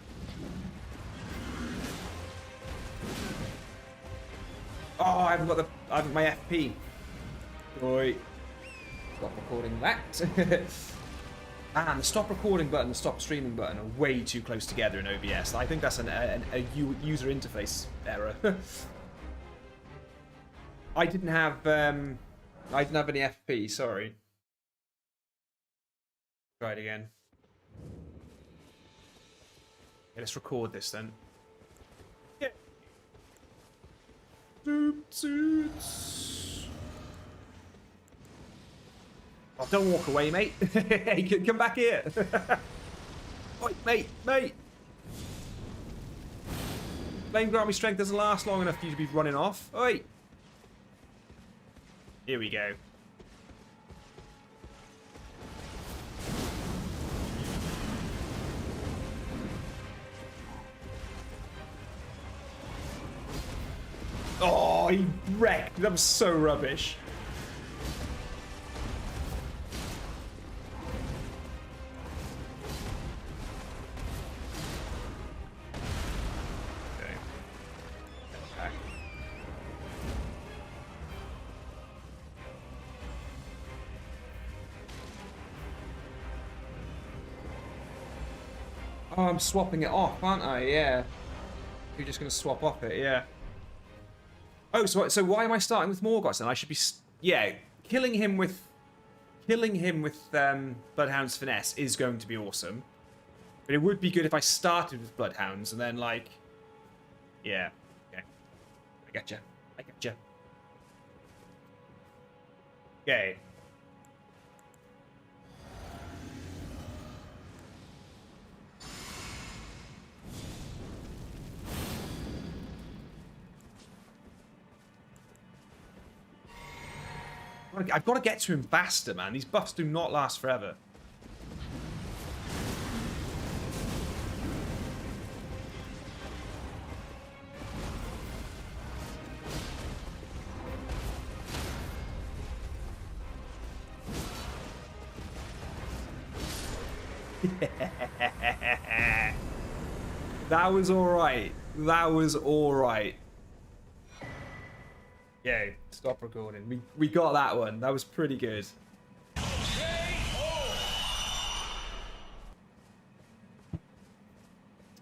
Oh, I haven't my FP. Oi. Stop recording that. And the stop recording button and the stop streaming button are way too close together in OBS. I think that's a user interface error. I didn't have any FP. Sorry. Try it again. Okay, let's record this then. Yeah. Oh, don't walk away, mate. Hey, come back here. Oi, mate. Flame Grant Me Strength doesn't last long enough for you to be running off. Oi. Here we go. Oh, he wrecked. That was so rubbish. Oh, I'm swapping it off, aren't I? Yeah. You're just going to swap off it, yeah. Oh, so why am I starting with Morgoth then? I should be... Yeah, killing him with Bloodhound's Finesse is going to be awesome. But it would be good if I started with Bloodhounds and then, like... Yeah. Okay. I gotcha. Okay. I've got to get to him faster, man. These buffs do not last forever. That was alright. That was alright. Yeah, stop recording. We got that one. That was pretty good.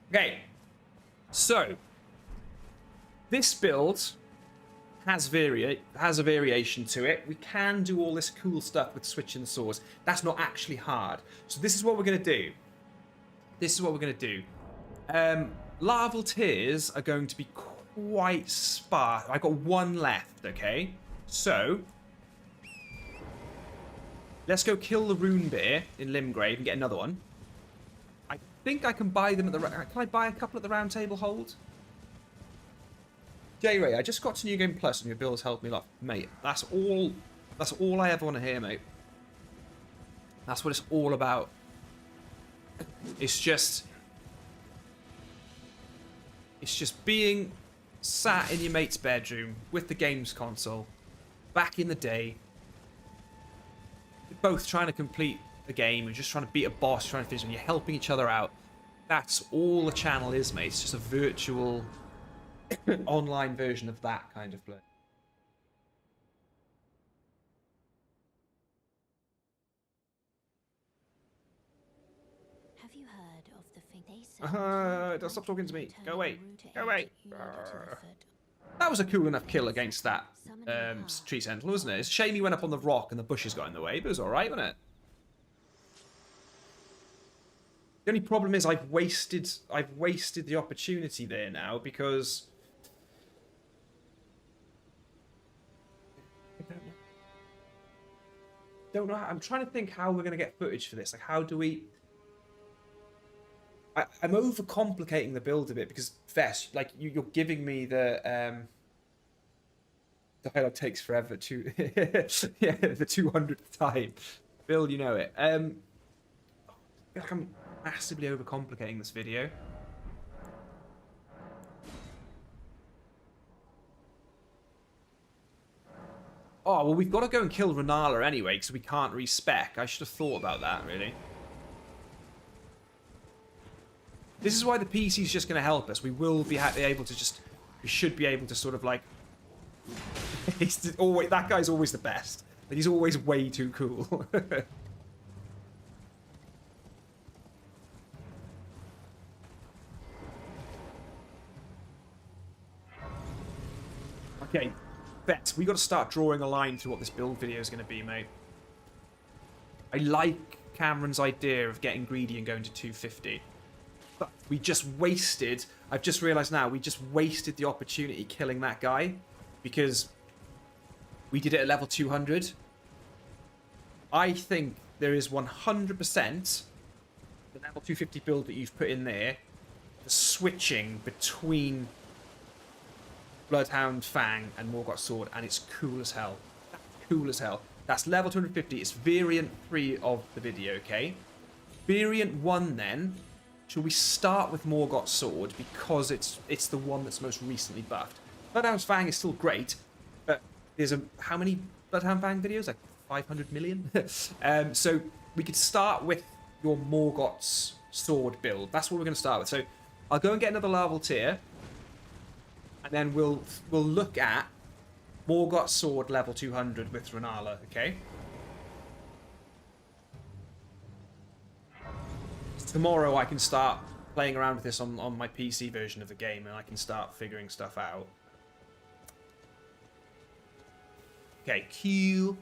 Okay. So this build has a variation to it. We can do all this cool stuff with switching the swords. That's not actually hard. So this is what we're gonna do. Larval tears are going to be quite sparse. I've got one left, okay? So let's go kill the rune bear in Limgrave and get another one. I think I can buy them at the... Can I buy a couple at the round table hold? J-Ray, I just got to New Game Plus and your bills helped me a lot. Mate, that's all I ever want to hear, mate. That's what it's all about. It's just being sat in your mate's bedroom with the games console back in the day, both trying to complete the game and just trying to beat a boss, trying to finish, and you're helping each other out. That's all the channel is, mate. It's just a virtual online version of that kind of play. Have you heard of the thing they say? Don't stop talking to me. Go away. Go away. That was a cool enough kill against that tree sentinel, wasn't it? It's a shame he went up on the rock and the bushes got in the way, but it was alright, wasn't it? The only problem is I've wasted the opportunity there now because I don't know. I'm trying to think how we're going to get footage for this. Like, how do we... I'm overcomplicating the build a bit because Vess, like you're giving me the dialogue takes forever to yeah, the 200th time. Bill, you know it. I feel like I'm massively overcomplicating this video. Oh, well, we've got to go and kill Renala anyway because we can't respec. I should have thought about that, really. This is why the PC is just going to help us. We will be able to just... We should be able to sort of like... always, that guy's always the best. But he's always way too cool. Okay, Bet, we got to start drawing a line through what this build video is going to be, mate. I like Cameron's idea of getting greedy and going to 250. But we just wasted... I've just realised now, we just wasted the opportunity killing that guy. Because we did it at level 200. I think there is 100% the level 250 build that you've put in there. The switching between Bloodhound, Fang, and Morgott Sword. And it's cool as hell. That's cool as hell. That's level 250. It's variant 3 of the video, okay? Variant 1 then... Shall we start with Morgott Sword because it's the one that's most recently buffed? Bloodhound's Fang is still great, but there's how many Bloodhound Fang videos? Like 500 million? So we could start with your Morgott's Sword build. That's what we're going to start with. So I'll go and get another Larval Tier, and then we'll look at Morgott Sword level 200 with Renala, okay? Tomorrow I can start playing around with this on my PC version of the game and I can start figuring stuff out. Okay, Q.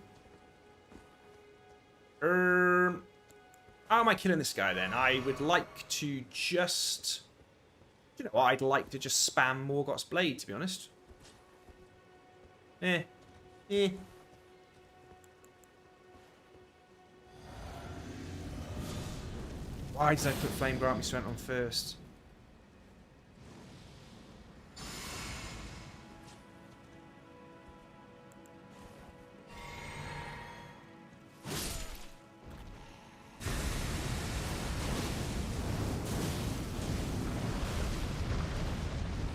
How am I killing this guy then? I would like to just... You know what? I'd like to just spam Morgott's Blade, to be honest. Why did I put Flame Grant me strength on first?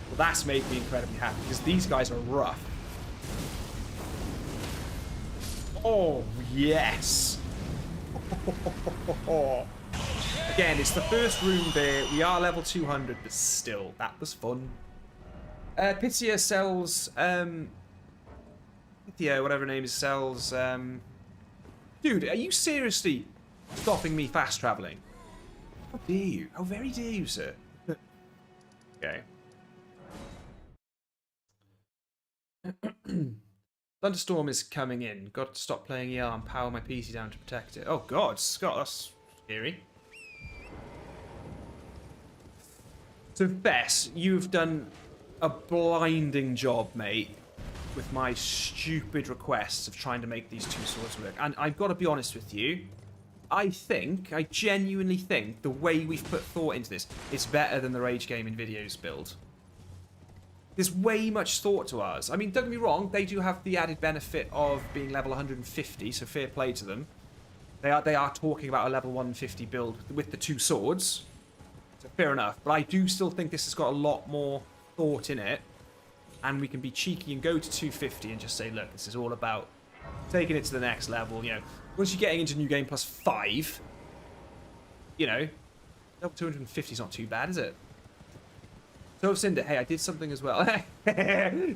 Well, that's made me incredibly happy because these guys are rough. Oh, yes. Again, it's the first room there. We are level 200, but still, that was fun. Pythia sells... Pythia, whatever her name is, sells... Dude, are you seriously stopping me fast traveling? How dare you? How very dare you, sir? Okay. Thunderstorm is coming in. Got to stop playing ER and power my PC down to protect it. Oh god, Scott, that's scary. So Bess, you've done a blinding job, mate, with my stupid requests of trying to make these two swords work. And I've got to be honest with you, I genuinely think the way we've put thought into this is better than the Rage Gaming Videos build. There's way much thought to ours. I mean, don't get me wrong, they do have the added benefit of being level 150, so fair play to them. They are talking about a level 150 build with the 2 swords. So fair enough. But I do still think this has got a lot more thought in it. And we can be cheeky and go to 250 and just say, look, this is all about taking it to the next level. You know, once you're getting into New Game Plus 5, you know, level 250 is not too bad, is it? Soul of Cinder, hey, I did something as well.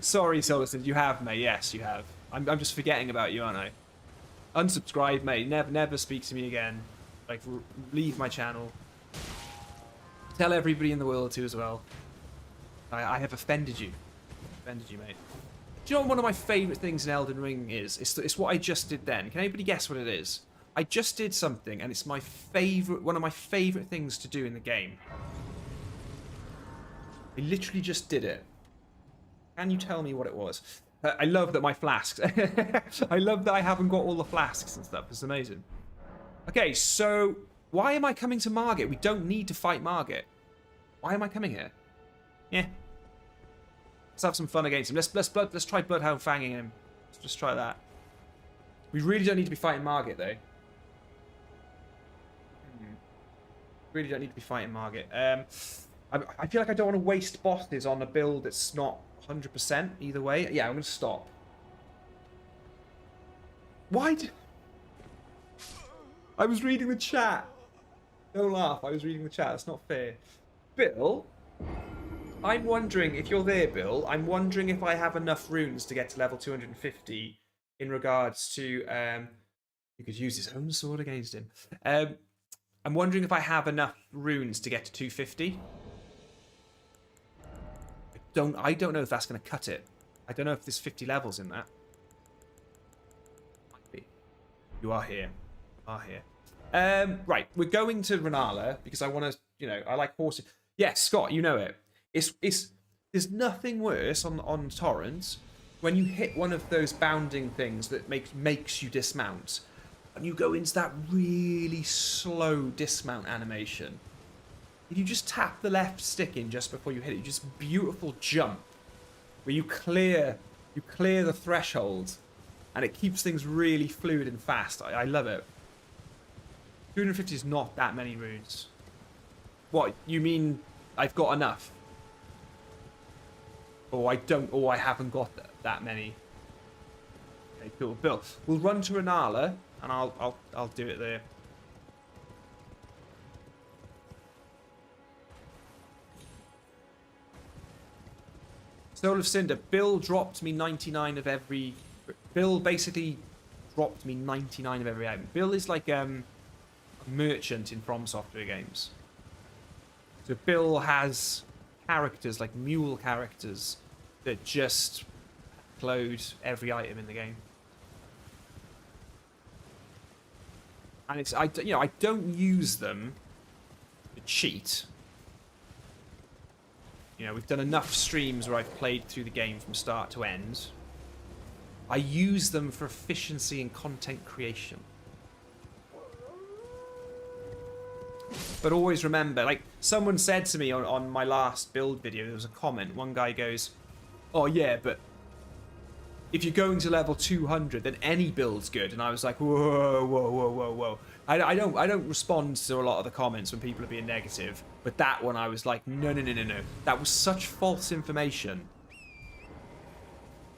Sorry, Soul of Cinder, you have, mate. Yes, you have. I'm just forgetting about you, aren't I? Unsubscribe, mate. Never speak to me again. Like, leave my channel. Tell everybody in the world to as well. I have offended you. Offended you, mate. Do you know what one of my favourite things in Elden Ring is? It's what I just did then. Can anybody guess what it is? I just did something, and it's my favourite, one of my favourite things to do in the game. I literally just did it. Can you tell me what it was? I love that my flasks. I love that I haven't got all the flasks and stuff. It's amazing. Okay, so why am I coming to Margit? We don't need to fight Margit. Why am I coming here? Yeah. Let's have some fun against him. Let's try Bloodhound fanging him. Let's just try that. We really don't need to be fighting Margit though. Really don't need to be fighting Margit. I feel like I don't want to waste bosses on a build that's not 100% either way. Yeah, I'm going to stop. Why did... I was reading the chat. Don't laugh, I was reading the chat. That's not fair. Bill, I'm wondering, if you're there, Bill, I'm wondering if I have enough runes to get to level 250 in regards to... you could use his own sword against him. I'm wondering if I have enough runes to get to 250. I don't know if that's going to cut it. I don't know if there's 50 levels in that. Might be. You are here. You are here. Right, we're going to Renala because I want to, you know, I like horses. Yes, Scott, you know it. There's nothing worse on torrents when you hit one of those bounding things that makes you dismount, and you go into that really slow dismount animation. If you just tap the left stick in just before you hit it, you just beautiful jump where you clear the threshold, and it keeps things really fluid and fast. I love it. 250 is not that many runes. What, you mean I've got enough? Or I haven't got that many. Okay, cool. Bill, we'll run to Renala and I'll do it there. Soul of Cinder. Bill dropped me 99 of every... Bill basically dropped me 99 of every item. Bill is like a merchant in From Software games. So Bill has characters, like mule characters, that just load every item in the game. And it's, I don't use them to cheat. You know, we've done enough streams where I've played through the game from start to end. I use them for efficiency and content creation. But always remember, like, someone said to me on my last build video, there was a comment, one guy goes, oh yeah, but if you're going to level 200, then any build's good. And I was like, whoa, whoa, whoa, whoa, whoa. I don't respond to a lot of the comments when people are being negative, but that one I was like, no. That was such false information.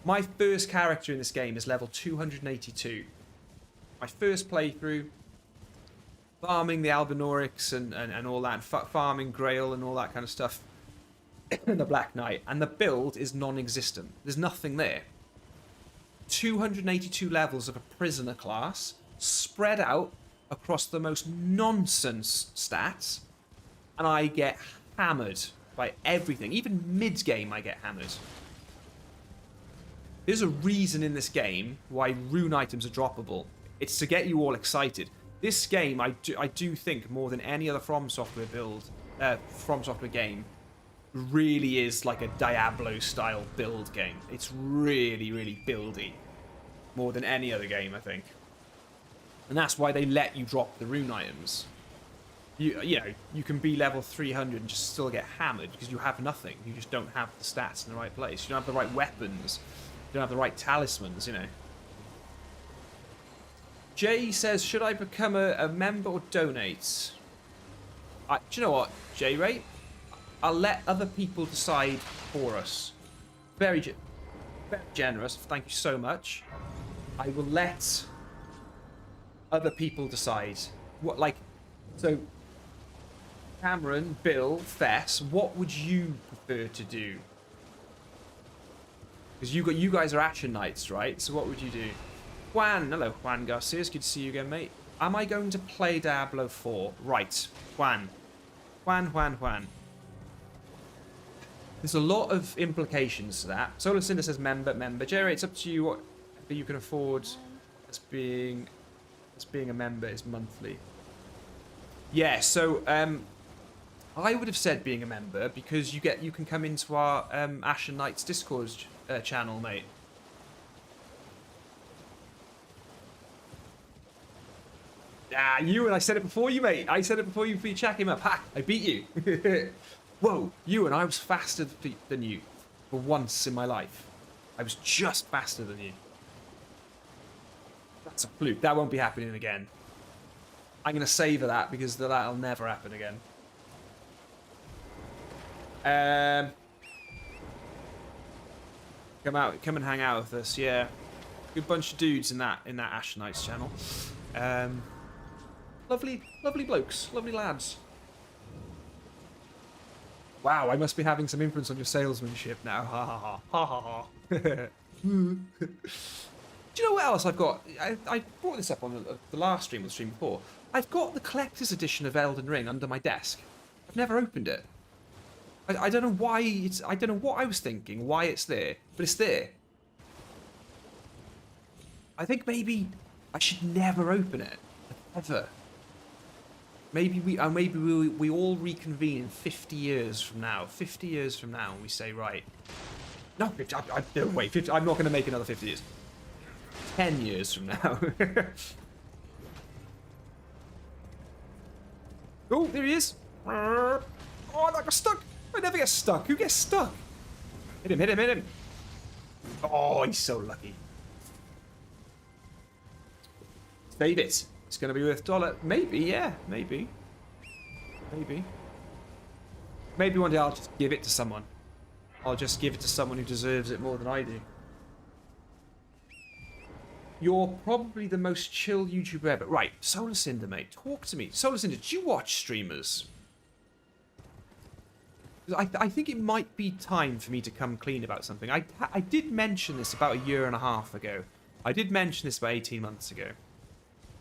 My first character in this game is level 282. My first playthrough, farming the Albinaurics and all that, farming Grail and all that kind of stuff, the Black Knight, and the build is non-existent. There's nothing there. 282 levels of a prisoner class spread out across the most nonsense stats, and I get hammered by everything. Even mid-game I get hammered. There's a reason in this game why rune items are droppable. It's to get you all excited. This game, I do think more than any other From Software game, really is like a Diablo-style build game. It's really, really buildy. More than any other game, I think. And that's why they let you drop the rune items. You can be level 300 and just still get hammered because you have nothing. You just don't have the stats in the right place. You don't have the right weapons. You don't have the right talismans, you know. Jay says, should I become a member or donate? Do you know what, J-Ray? I'll let other people decide for us. Very generous. Thank you so much. I will let other people decide. What, like, so Cameron, Bill, Fess, what would you prefer to do? Because you guys are Ashen Knights, right? So what would you do? Juan, hello, Juan Garcia. It's good to see you again, mate. Am I going to play Diablo 4? Right, Juan. Juan. There's a lot of implications to that. Solar Cinder says member. Jerry, it's up to you what you can afford as being a member is monthly. Yeah, so I would have said being a member because you can come into our Ashen Knights Discord channel, mate. Ah, I said it before you, mate. I said it before you chat him up. Ha! I beat you. Whoa, I was faster than you for once in my life. I was just faster than you. That's a fluke. That won't be happening again. I'm going to savour that because that'll never happen again. Come and hang out with us, yeah. Good bunch of dudes in that Ashen Knights channel. Lovely blokes, lovely lads. Wow, I must be having some influence on your salesmanship now. Ha ha ha. Ha ha ha. Do you know what else I've got? I brought this up on the last stream or the stream before. I've got the collector's edition of Elden Ring under my desk. I've never opened it. I don't know why I don't know what I was thinking, why it's there, but it's there. I think maybe I should never open it. Ever. Maybe we all reconvene in 50 years from now. 50 years from now, and we say, right. No, 50, no, wait, 50, I'm not going to make another 50 years. 10 years from now. Oh, there he is. Oh, I got stuck. I never get stuck. Who gets stuck? Hit him. Oh, he's so lucky. Save it. It's going to be worth $1. Maybe, yeah. Maybe. Maybe one day I'll just give it to someone. I'll just give it to someone who deserves it more than I do. You're probably the most chill YouTuber ever. Right, Solar Cinder, mate. Talk to me. Solar Cinder, do you watch streamers? I think it might be time for me to come clean about something. I did mention this about 1.5 years ago. I did mention this about 18 months ago.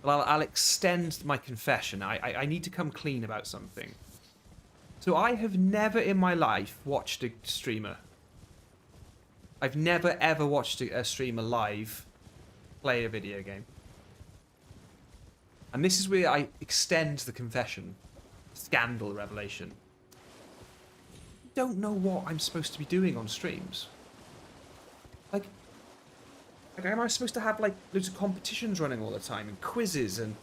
But I'll extend my confession. I need to come clean about something. So I have never in my life watched a streamer. I've never ever watched a streamer live play a video game. And this is where I extend the confession. Scandal revelation. I don't know what I'm supposed to be doing on streams. Like am I supposed to have like loads of competitions running all the time and quizzes and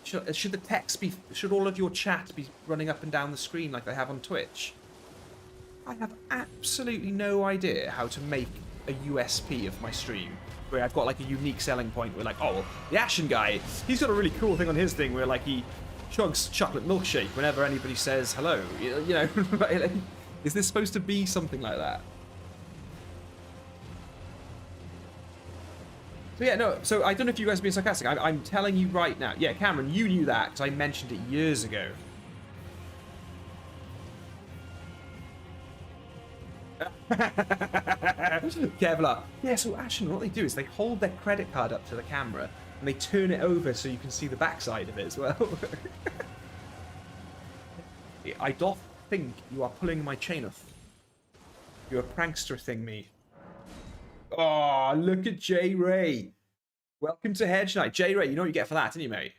should the text be, should all of your chat be running up and down the screen like they have on Twitch? I have absolutely no idea how to make a USP of my stream where I've got like a unique selling point where like, oh, well, the Ashen guy, he's got a really cool thing on his thing where like he chugs chocolate milkshake whenever anybody says hello. You know, is this supposed to be something like that? So yeah, no, so I don't know if you guys are being sarcastic. I'm telling you right now. Yeah, Cameron, you knew that because I mentioned it years ago. Kevlar. Yeah, so Ashen, what they do is they hold their credit card up to the camera and they turn it over so you can see the backside of it as well. I doth think you are pulling my chain off. You're a prankster thing, me. Oh, look at J Ray. Welcome to Hedge Night. J Ray, you know what you get for that, didn't you, mate?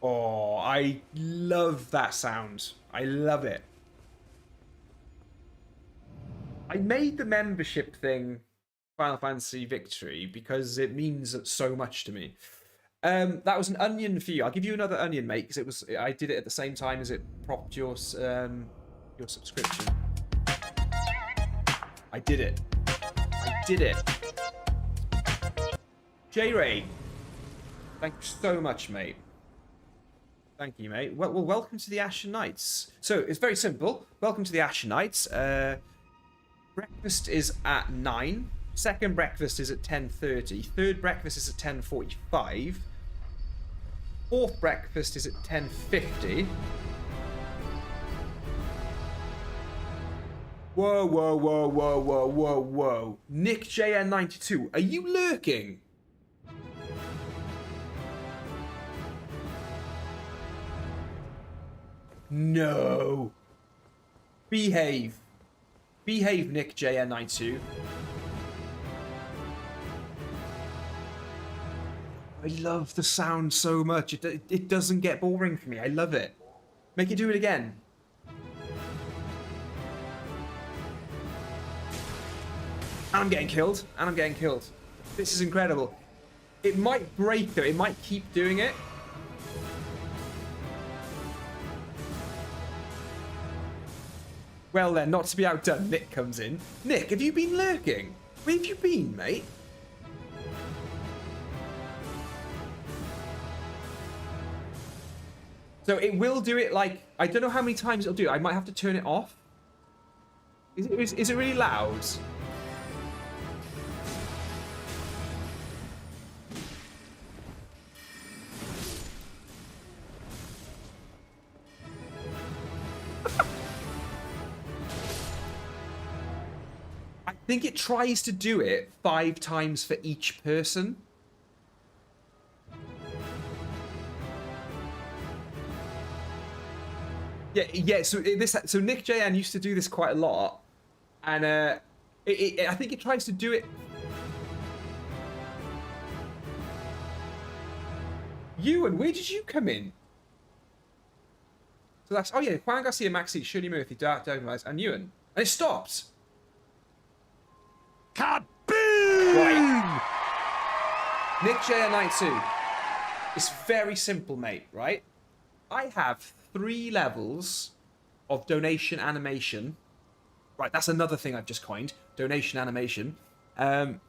Oh, I love that sound. I love it. I made the membership thing Final Fantasy victory because it means so much to me. That was an onion for you. I'll give you another onion, mate, because I did it at the same time as it propped your subscription. I did it. I did it. J-Ray, thank you so much, mate. Thank you, mate. Well, welcome to the Ashen Nights. So, it's very simple. Welcome to the Ashen Nights. Breakfast is at 9. Second breakfast is at 10:30. Third breakfast is at 10:45. Fourth breakfast is at 10:50. Whoa, whoa, whoa, whoa, whoa, whoa, whoa. Nick JN92, are you lurking? No. Behave. Behave, Nick JN92. I love the sound so much. It doesn't get boring for me. I love it. Make it do it again. And I'm getting killed. And I'm getting killed. This is incredible. It might break, though. It might keep doing it. Well then, not to be outdone, Nick comes in. Nick, have you been lurking? Where have you been, mate? So it will do it like, I don't know how many times it'll do it. I might have to turn it off. Is it really loud? I think it tries to do it 5 times for each person. Yeah. So Nick JN used to do this quite a lot, and I think it tries to do it. Ewan, where did you come in? So that's Juan Garcia, Maxi, Shirley Murphy, Dark Dogmas, and Ewan, and it stopped. Kaboom! Right. Nick JN92. It's very simple, mate. Right? I have 3 levels of donation animation. Right, that's another thing I've just coined. Donation animation. 4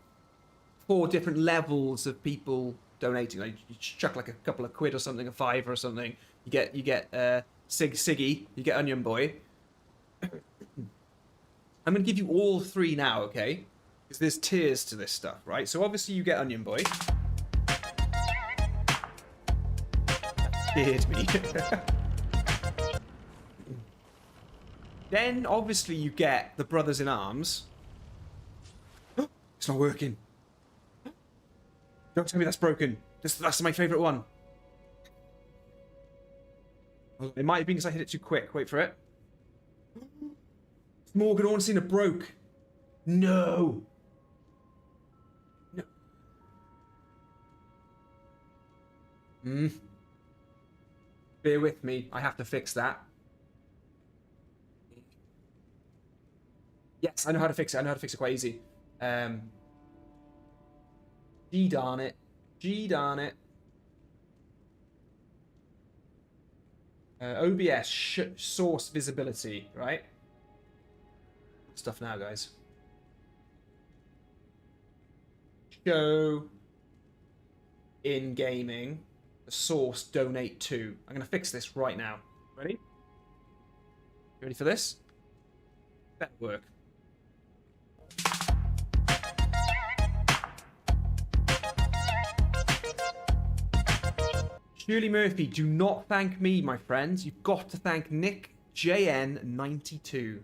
different levels of people donating. Like you chuck like a couple of quid or something, a $5 or something. You get Siggy, you get Onion Boy. I'm gonna give you all 3 now, okay? Because there's tiers to this stuff, right? So obviously you get Onion Boy. Scared me. Then, obviously, you get the Brothers in Arms. It's not working. Don't tell me that's broken. That's my favourite one. It might have been because I hit it too quick. Wait for it. Morgan Ornstein broke. No. No. Bear with me. I have to fix that. Yes, I know how to fix it. I know how to fix it quite easy. G darn it. G darn it. OBS source visibility, right? Stuff now, guys. Show in gaming. The source donate to. I'm going to fix this right now. Ready? You ready for this? Better work. Shirley Murphy, do not thank me, my friends. You've got to thank Nick JN92.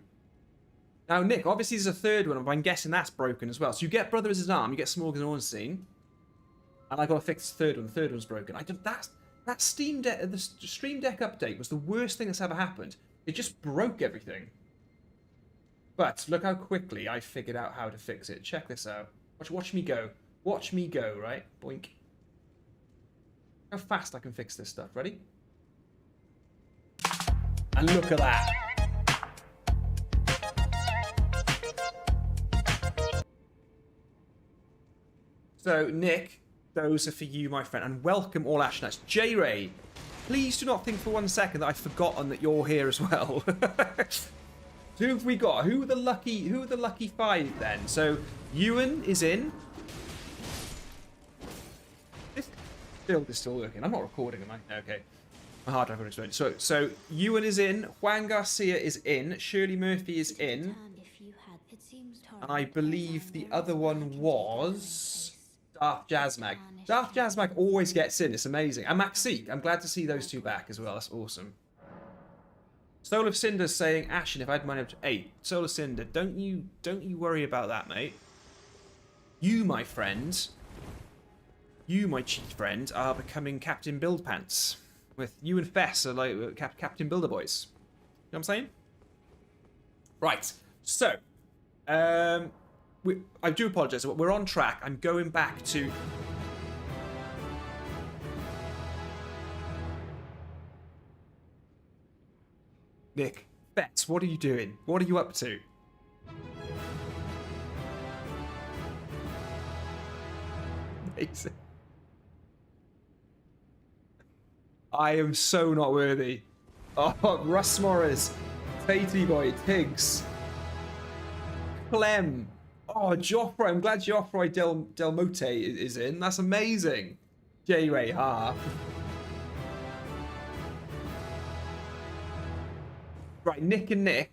Now, Nick, obviously there's a third one, but I'm guessing that's broken as well. So you get Brothers in Arm, you get Smorgan Ornstein, and I got to fix the third one. The third one's broken. That Steam Deck, the Stream Deck update was the worst thing that's ever happened. It just broke everything. But look how quickly I figured out how to fix it. Check this out. Watch me go. Watch me go, right? Boink. How fast I can fix this stuff. Ready? And look at that. So, Nick, those are for you, my friend. And welcome all Ashen Knights. J-Ray, please do not think for 1 second that I've forgotten that you're here as well. Who have we got? Who are the lucky 5 then? So, Ewan is in. This build is still working. I'm not recording, am I? Okay. My hard drive will explain. So Ewan is in. Juan Garcia is in. Shirley Murphy is in. And I believe the other one was Darth Jazmag. Darth Jazmag always gets in. It's amazing. And Maxine. I'm glad to see those two back as well. That's awesome. Soul of Cinder's saying, Ashen, if I had money up to 8. Soul of Cinder, don't you worry about that, mate. You, my friend, you, my cheat friend, are becoming Captain Build Pants. With you and Fess are like Captain Builder Boys. You know what I'm saying? Right. So, I do apologise. We're on track. I'm going back to... Nick, Fess, what are you doing? What are you up to? Amazing. I am so not worthy. Oh, Russ Morris, Tatey Boy, Tiggs, Clem. Oh, Joffrey. I'm glad Joffrey Del Mote is in. That's amazing. J-Ray, Right, Nick and Nick.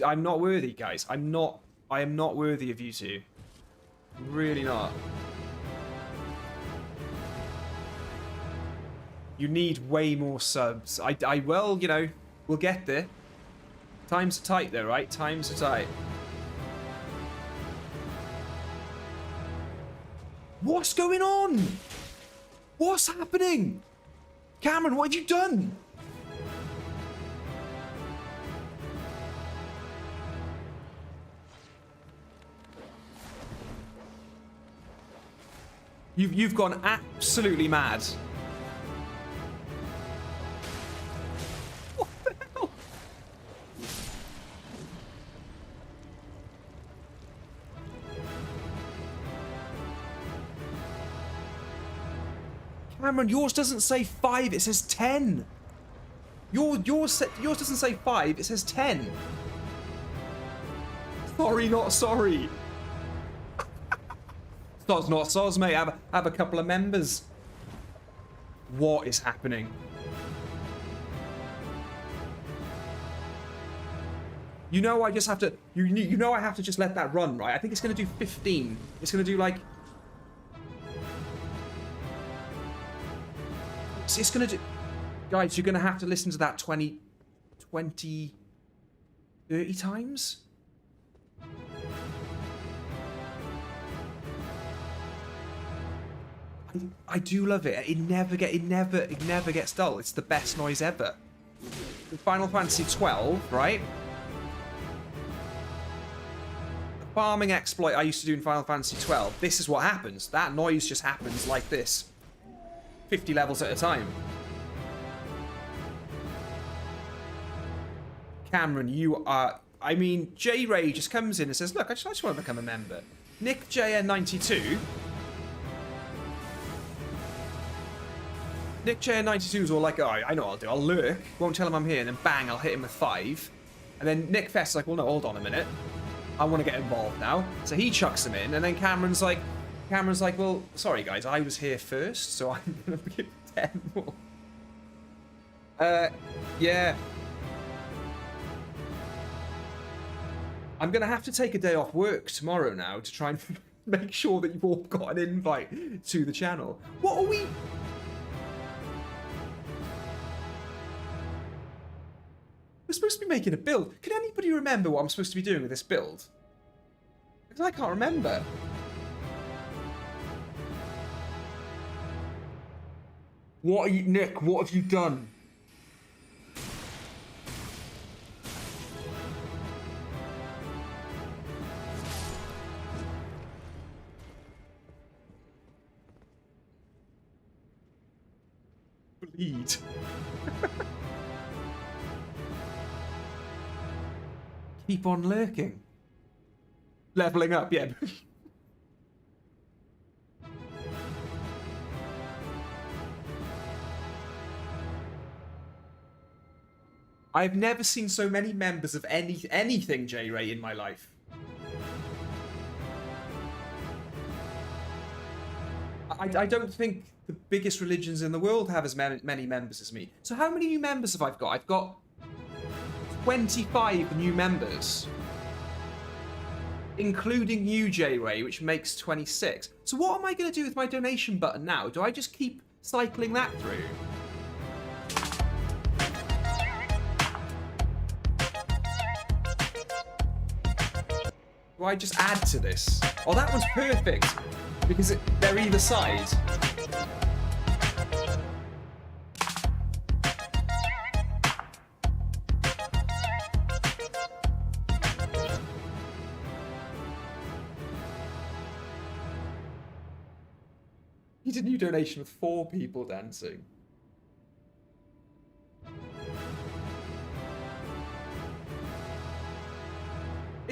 I'm not worthy, guys. I am not worthy of you two. Really not. You need way more subs. Well, you know, we'll get there. Times are tight though, right? Times are tight. What's going on? What's happening? Cameron, what have you done? You've gone absolutely mad. What the hell? Cameron, yours doesn't say 5, it says 10. Yours doesn't say 5, it says 10. Sorry, not sorry. Soz not soz, mate. Have a couple of members. What is happening? You know I just have to... You know I have to just let that run, right? I think it's going to do 15. It's going to do like... It's going to do... Guys, you're going to have to listen to that 20, 30 times? I do love it. It never gets dull. It's the best noise ever. In Final Fantasy 12, right? The farming exploit I used to do in Final Fantasy 12. This is what happens. That noise just happens like this. 50 levels at a time. Cameron, you are... I mean, J-Ray just comes in and says, look, I just want to become a member. Nick JN92... Nick JN92 is all like, oh, I know what I'll do. I'll lurk, won't tell him I'm here, and then bang, I'll hit him with 5. And then Nick Fest's like, well, no, hold on a minute. I want to get involved now. So he chucks him in, and then Cameron's like, well, sorry, guys, I was here first, so I'm going to give 10 more. Yeah. I'm going to have to take a day off work tomorrow now to try and make sure that you've all got an invite to the channel. What are we... We're supposed to be making a build. Can anybody remember what I'm supposed to be doing with this build? Because I can't remember. What are you, Nick? What have you done? Bleed. Keep on lurking. Leveling up, yeah. I've never seen so many members of anything J-Ray in my life. I don't think the biggest religions in the world have as many members as me. So how many new members have I got? I've got 25 new members. Including you, J-Ray, which makes 26. So what am I going to do with my donation button now? Do I just keep cycling that through? Do I just add to this? Oh, that one's perfect. Because they're either side. He did a new donation with 4 people dancing.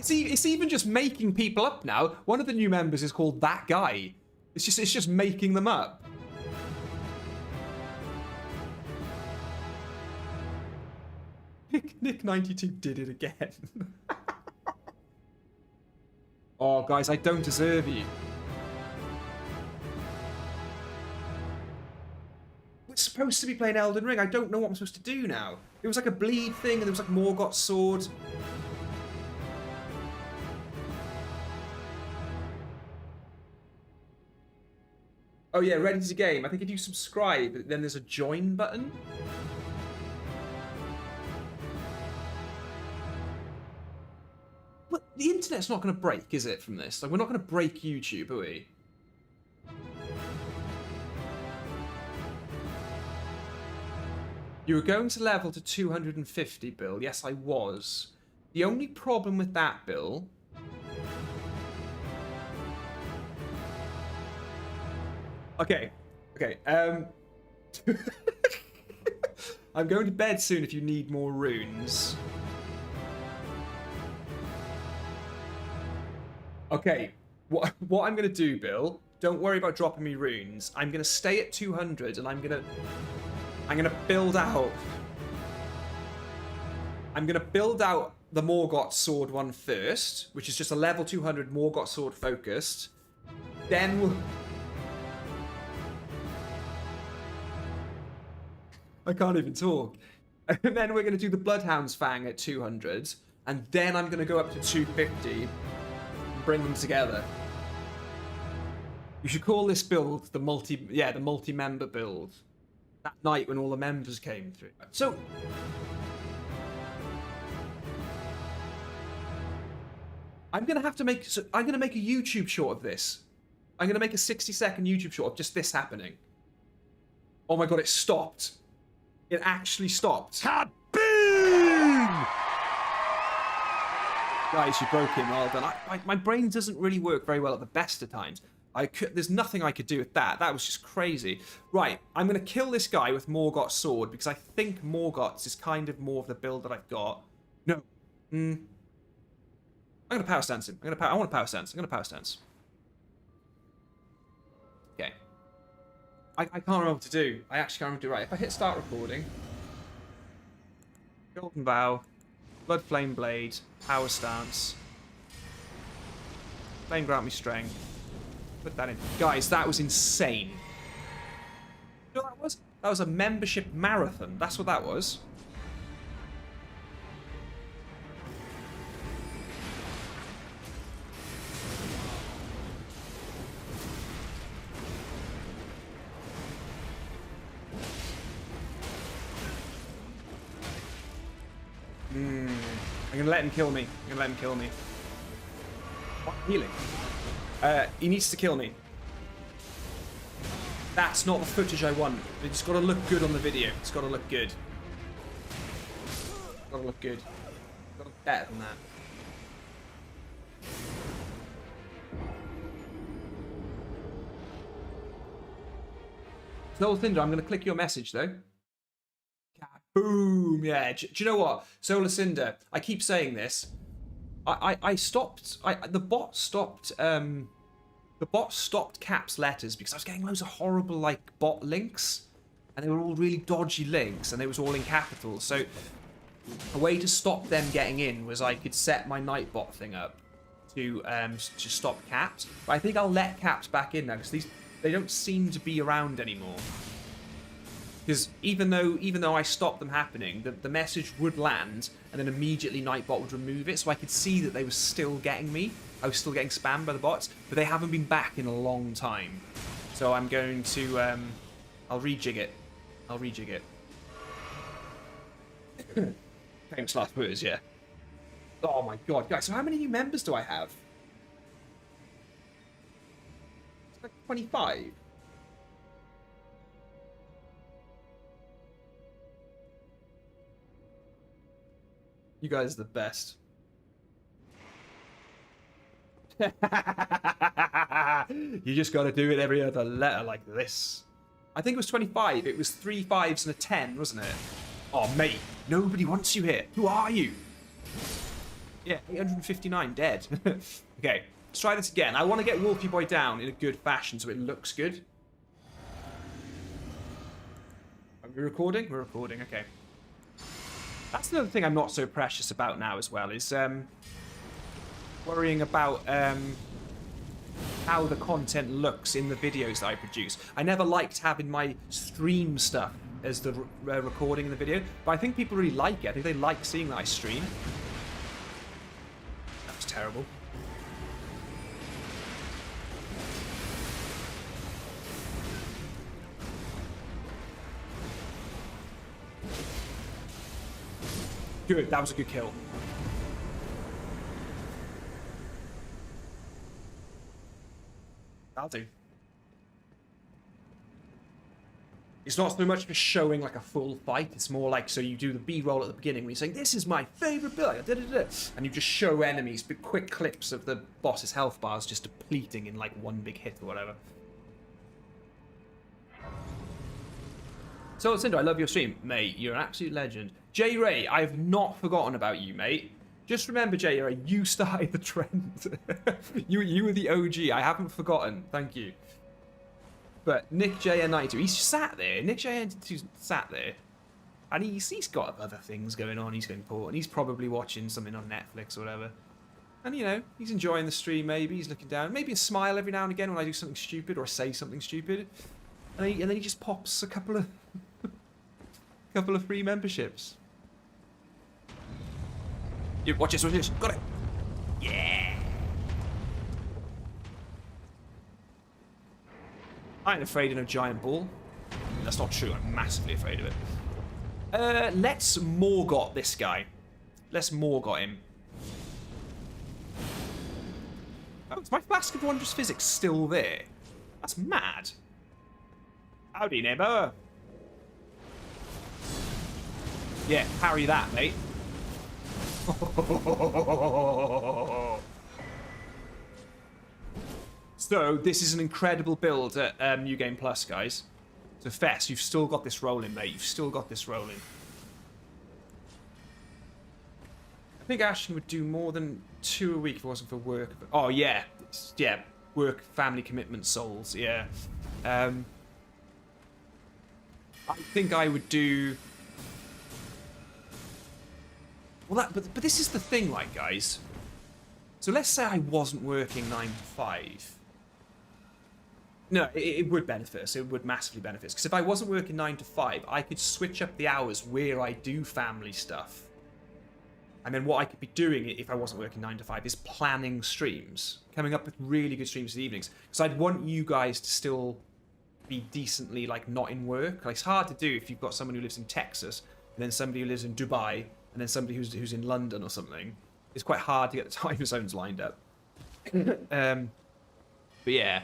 It's even just making people up now. One of the new members is called That Guy. It's just making them up. Nick92 did it again. Oh, guys, I don't deserve you. We're supposed to be playing Elden Ring. I don't know what I'm supposed to do now. It was like a bleed thing, and there was like Morgoth's sword. Oh yeah, ready to game. I think if you subscribe, then there's a join button. But the internet's not going to break, is it, from this? Like, we're not going to break YouTube, are we? You were going to level to 250, Bill. Yes, I was. The only problem with that, Bill... Okay. I'm going to bed soon if you need more runes. Okay, what I'm going to do, Bill, don't worry about dropping me runes. I'm going to stay at 200 and I'm going to build out... I'm going to build out the Morgoth sword one first, which is just a level 200 Morgoth sword focused. Then we'll... I can't even talk. And then we're going to do the Bloodhound's Fang at 200. And then I'm going to go up to 250 and bring them together. You should call this build the multi-member build. That night when all the members came through. So... I'm going to make a YouTube short of this. I'm going to make a 60-second YouTube short of just this happening. Oh my god, it stopped. It actually stopped. Kaboom! Guys, you broke him. Well done. My brain doesn't really work very well at the best of times. There's nothing I could do with that. That was just crazy. Right, I'm going to kill this guy with Morgoth's sword because I think Morgoth's is kind of more of the build that I've got. No. I'm going to power stance him. I want to power stance. I'm going to power stance. Okay. I can't remember what to do. I actually can't remember what to do. Right, if I hit start recording... Golden Vow, Blood Flame Blade, Power Stance, Flame Grant Me Strength. Put that in. Guys, that was insane. You know what that was? That was a membership marathon. That's what that was. I'm gonna let him kill me. What? Healing? He needs to kill me. That's not the footage I want. It's got to look good on the video. It's got to look good. Got to look good. Got to look better than that. Soul Cinder, I'm going to click your message though. Boom! Yeah. Do you know what? Solar Cinder. I keep saying this. I stopped. The bot stopped. The bot stopped caps letters because I was getting loads of horrible like bot links, and they were all really dodgy links, and they was all in capitals. So A way to stop them getting in was I could set my Nightbot thing up to stop caps. But I think I'll let caps back in now because they don't seem to be around anymore. Because even though I stopped them happening, the message would land and then immediately Nightbot would remove it, so I could see that they were still getting me. I was still getting spammed by the bots, but they haven't been back in a long time. So I'm going to I'll rejig it. I'll rejig it. Famous last words, yeah. Oh my god, guys, so how many new members do I have? It's like 25. You guys are the best. You just gotta do it every other letter like this. I think it was 25. It was 3 5s and a 10, wasn't it? Oh, mate, nobody wants you here. Who are you? Yeah, 859 dead. Okay, let's try this again. I want to get Wolfie Boy down in a good fashion so it looks good. Are we recording? We're recording, okay. That's another thing I'm not so precious about now as well, is worrying about how the content looks in the videos that I produce. I never liked having my stream stuff as the recording in the video, but I think people really like it. I think they like seeing that I stream. That was terrible. Good, that was a good kill. That'll do. It's not so much for showing like a full fight, it's more like so you do the B-roll at the beginning when you're saying, this is my favourite build, and you just show enemies, but quick clips of the boss's health bars just depleting in like one big hit or whatever. So, Cinder, I love your stream. Mate, you're an absolute legend. J Ray, I have not forgotten about you, mate. Just remember, J Ray, you started the trend. you were the OG. I haven't forgotten. Thank you. But Nick JN92, he's sat there. Nick JN92 sat there. And he's got other things going on. He's important. He's probably watching something on Netflix or whatever. And, you know, he's enjoying the stream maybe. He's looking down. Maybe a smile every now and again when I do something stupid or say something stupid. And then he just pops a couple of... couple of free memberships. Yeah, watch this, watch this. Got it. Yeah. I ain't afraid of no giant ball. That's not true. I'm massively afraid of it. Let's Morgot this guy. Let's Morgot him. Oh, is my flask of wondrous physics still there? That's mad. Howdy, neighbour. Yeah, parry that, mate. So, this is an incredible build at New Game Plus, guys. So, Fess, you've still got this rolling, mate. You've still got this rolling. I think Ashen would do more than 2 a week if it wasn't for work. Oh, yeah. Yeah, work, family commitment, souls, yeah. I think I would do... Well, but this is the thing, like, guys. So let's say I wasn't working 9 to 5. No, it would benefit us. It would massively benefit us. Because if I wasn't working 9 to 5, I could switch up the hours where I do family stuff. And then what I could be doing if I wasn't working 9 to 5 is planning streams. Coming up with really good streams in the evenings. Because I'd want you guys to still be decently, like, not in work. Like, it's hard to do if you've got someone who lives in Texas, and then somebody who lives in Dubai, and then somebody who's in London or something. It's quite hard to get the time zones lined up. But yeah.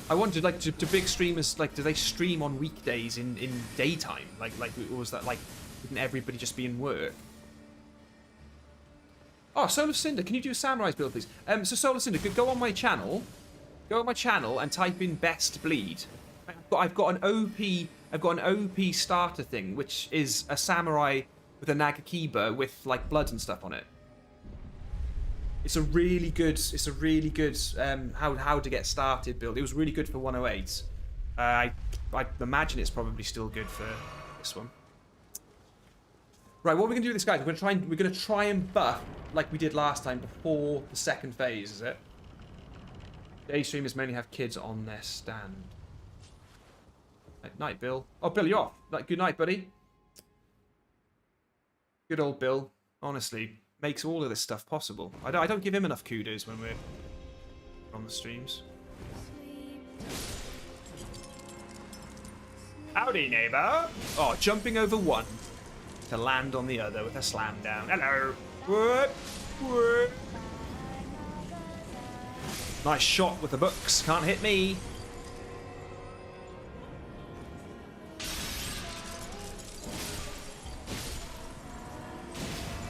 I wondered, like, do big streamers, like, do they stream on weekdays in daytime? Like, or was that, like, wouldn't everybody just be in work? Oh, Solar Cinder, can you do a Samurai's build, please? So Solar Cinder, go on my channel. Go on my channel and type in Best Bleed. I've got an OP starter thing, which is a samurai with a Nagakiba with like blood and stuff on it. It's a really good how to get started build. It was really good for 108. I imagine it's probably still good for this one. Right, what are we gonna do with this, guys? We're gonna try and buff like we did last time before the second phase, is it? Day streamers mainly have kids on their stand. Night, Bill. Oh, Bill, you're off. Like, good night, buddy. Good old Bill. Honestly, makes all of this stuff possible. I don't give him enough kudos when we're on the streams. Howdy, neighbor. Oh, jumping over one to land on the other with a slam down. Hello. What? What? Nice shot with the books. Can't hit me.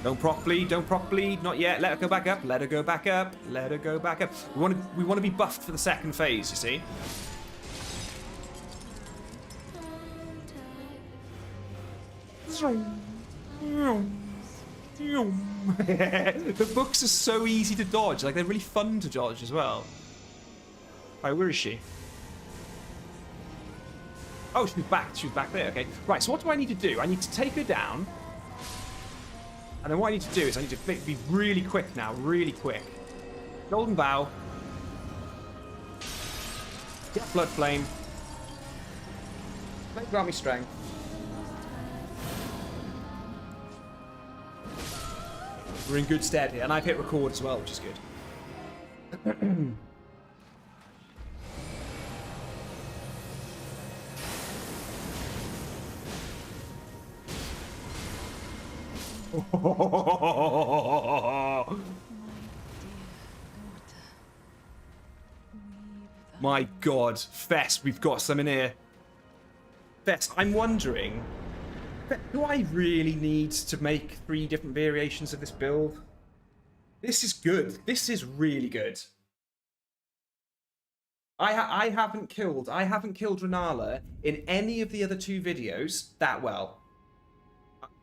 Don't proc bleed, don't proc bleed, not yet. Let her go back up, let her go back up, let her go back up. We want to be buffed for the second phase, you see. The books are so easy to dodge, like they're really fun to dodge as well. Alright, where is she? Oh, she's back there, okay. Right, so what do I need to do? I need to take her down. And then what I need to do is I need to be really quick now, really quick. Golden Bow. Get Blood Flame. Grant me strength. We're in good stead here, and I've hit record as well, which is good. My God, Fess, we've got some in here. Fess, I'm wondering, do I really need to make 3 different variations of this build? This is good. This is really good. I haven't killed Renala in any of the other 2 videos that well.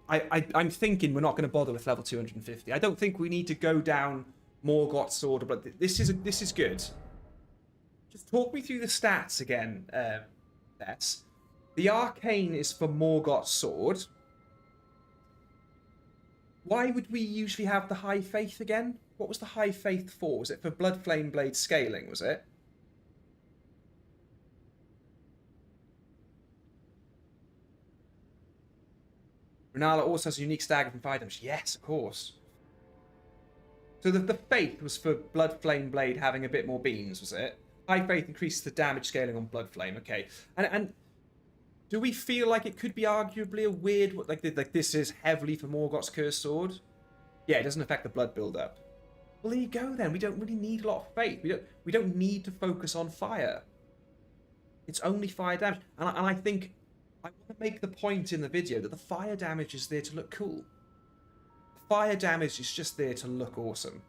I'm thinking we're not going to bother with level 250. I don't think we need to go down Morgoth's Sword, but this is good. Just talk me through the stats again, Bess. The Arcane is for Morgoth's Sword. Why would we usually have the High Faith again? What was the High Faith for? Was it for Blood Flame Blade scaling, was it? Renala also has a unique stagger from 5 damage. Yes, of course. So the Faith was for Blood Flame Blade having a bit more beams, was it? High Faith increases the damage scaling on Blood Flame. Okay. And do we feel like it could be arguably a weird... Like this is heavily for Morgoth's Cursed Sword? Yeah, it doesn't affect the blood build-up. Well, there you go then. We don't really need a lot of Faith. We don't need to focus on fire. It's only fire damage. And I think... I want to make the point in the video that the fire damage is there to look cool. The fire damage is just there to look awesome.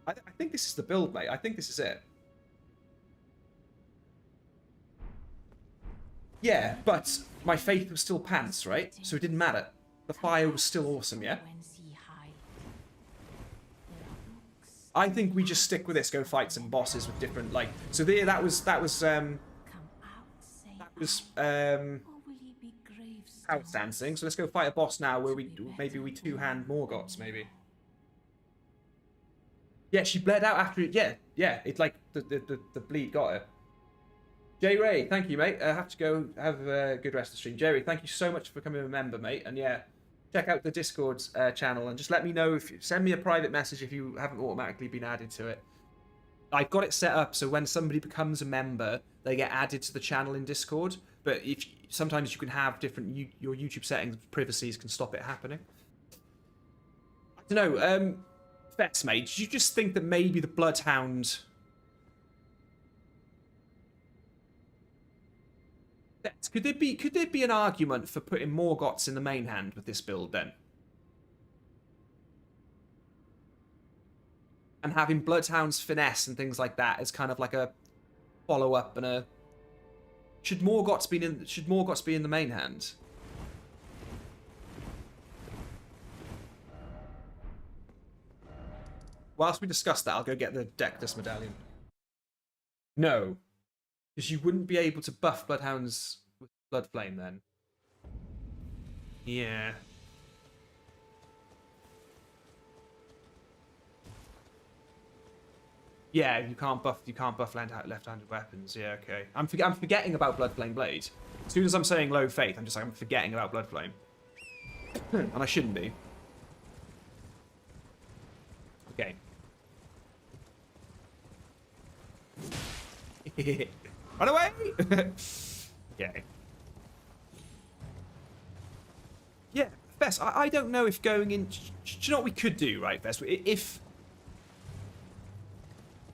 I think this is the build, mate. I think this is it. Yeah, but my faith was still pants, right? So it didn't matter. The fire was still awesome, yeah? I think we just stick with this, go fight some bosses with different, like... So there, that was house dancing. So let's go fight a boss now where maybe we two-hand Morgoths, maybe. Yeah, she bled out after it. Yeah. It's like the bleed got it. J Ray, thank you, mate. I have to go have a good rest of the stream. Jerry, thank you so much for becoming a member, mate. And yeah, check out the Discord channel and just let me know send me a private message if you haven't automatically been added to it. I've got it set up so when somebody becomes a member, they get added to the channel in Discord. But sometimes you can have different your YouTube settings, privacies can stop it happening. I don't know. Fets, mate, did you just think that maybe the Bloodhound? Could there be an argument for putting Morgoths in the main hand with this build then? And having Bloodhound's finesse and things like that as kind of like a follow-up and a... Should Morgoths be in the main hand? Whilst we discuss that, I'll go get the Dectus medallion. No. Because you wouldn't be able to buff Bloodhounds with Blood Flame then. Yeah. Yeah, you can't buff left-handed weapons. Yeah, okay. I'm forgetting about Bloodflame Blade. As soon as I'm saying low faith, I'm just like, I'm forgetting about Bloodflame. And I shouldn't be. Okay. Run away! Okay. Yeah, Fess, I don't know if going in... Do you know what we could do, right, Fess? If...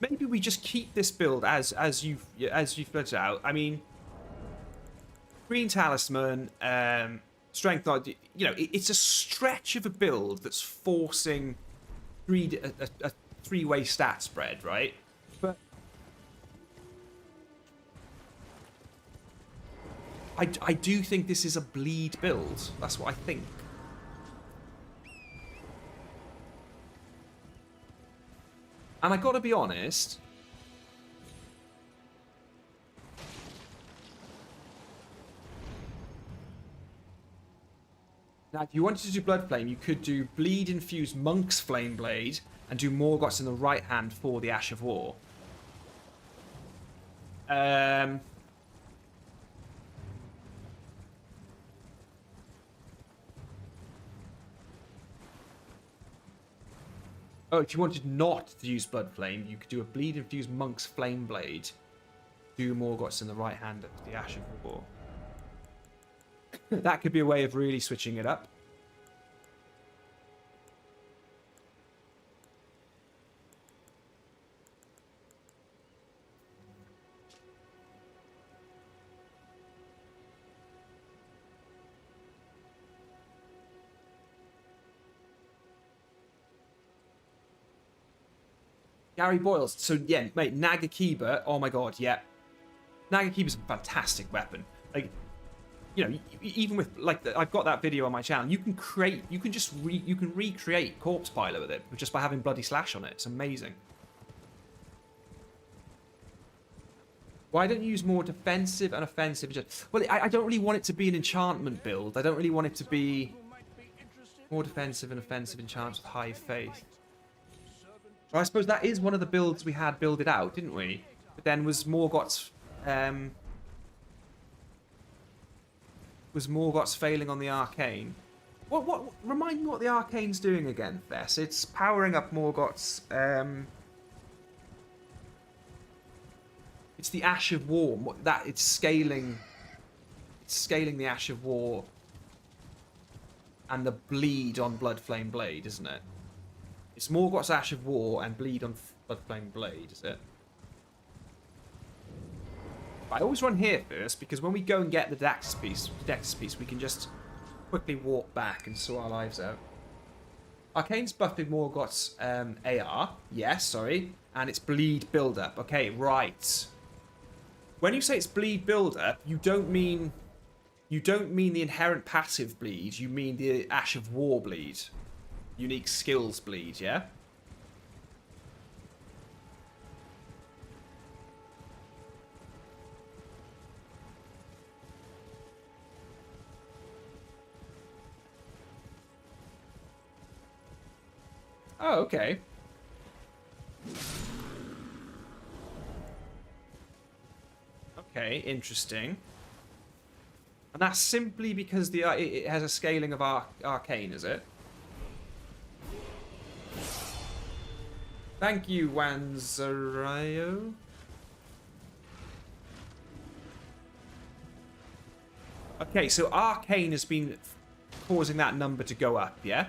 Maybe we just keep this build as you've put it out. I mean... Green Talisman, Strength... You know, it's a stretch of a build that's forcing a three-way stat spread, right? But... I do think this is a bleed build. That's what I think. And I gotta be honest. Now, if you wanted to do Bloodflame, you could do Bleed Infused Monk's Flame Blade and do Morgoth's in the right hand for the Ash of War. Oh, if you wanted not to use Bloodflame, you could do a Bleed Infused Monk's Flame Blade. Do Morgoth's in the right hand of the Ash of War. That could be a way of really switching it up. Gary Boyles. So, yeah, mate, Nagakiba. Oh, my God, yeah. Nagakiba's a fantastic weapon. Like, you know, even with, like, I've got that video on my channel. You can recreate Corpse Piler with it just by having Bloody Slash on it. It's amazing. Why don't you use more defensive and offensive? Well, I don't really want it to be an enchantment build. I don't really want it to be more defensive and offensive enchants with high faith. Well, I suppose that is one of the builds we had builded out, didn't we? But then was Morgoth's failing on the arcane? What? Remind me what the arcane's doing again, Fess. It's powering up Morgoth's. It's the Ash of War. It's scaling. It's scaling the Ash of War. And the bleed on Bloodflame Blade, isn't it? It's Morgoth's Ash of War and bleed on Bloodflame Blade, is it? I always run here first because when we go and get the Dexter piece, we can just quickly walk back and sort our lives out. Arcane's buffing Morgoth's AR. Yes, sorry. And it's bleed build-up. Okay, right. When you say it's bleed build-up, you don't mean the inherent passive bleed. You mean the Ash of War bleed. Unique skills bleed, yeah? Oh, okay. Okay, interesting. And that's simply because it has a scaling of arcane, is it? Thank you, Wanzarayo. Okay, so arcane has been causing that number to go up, yeah?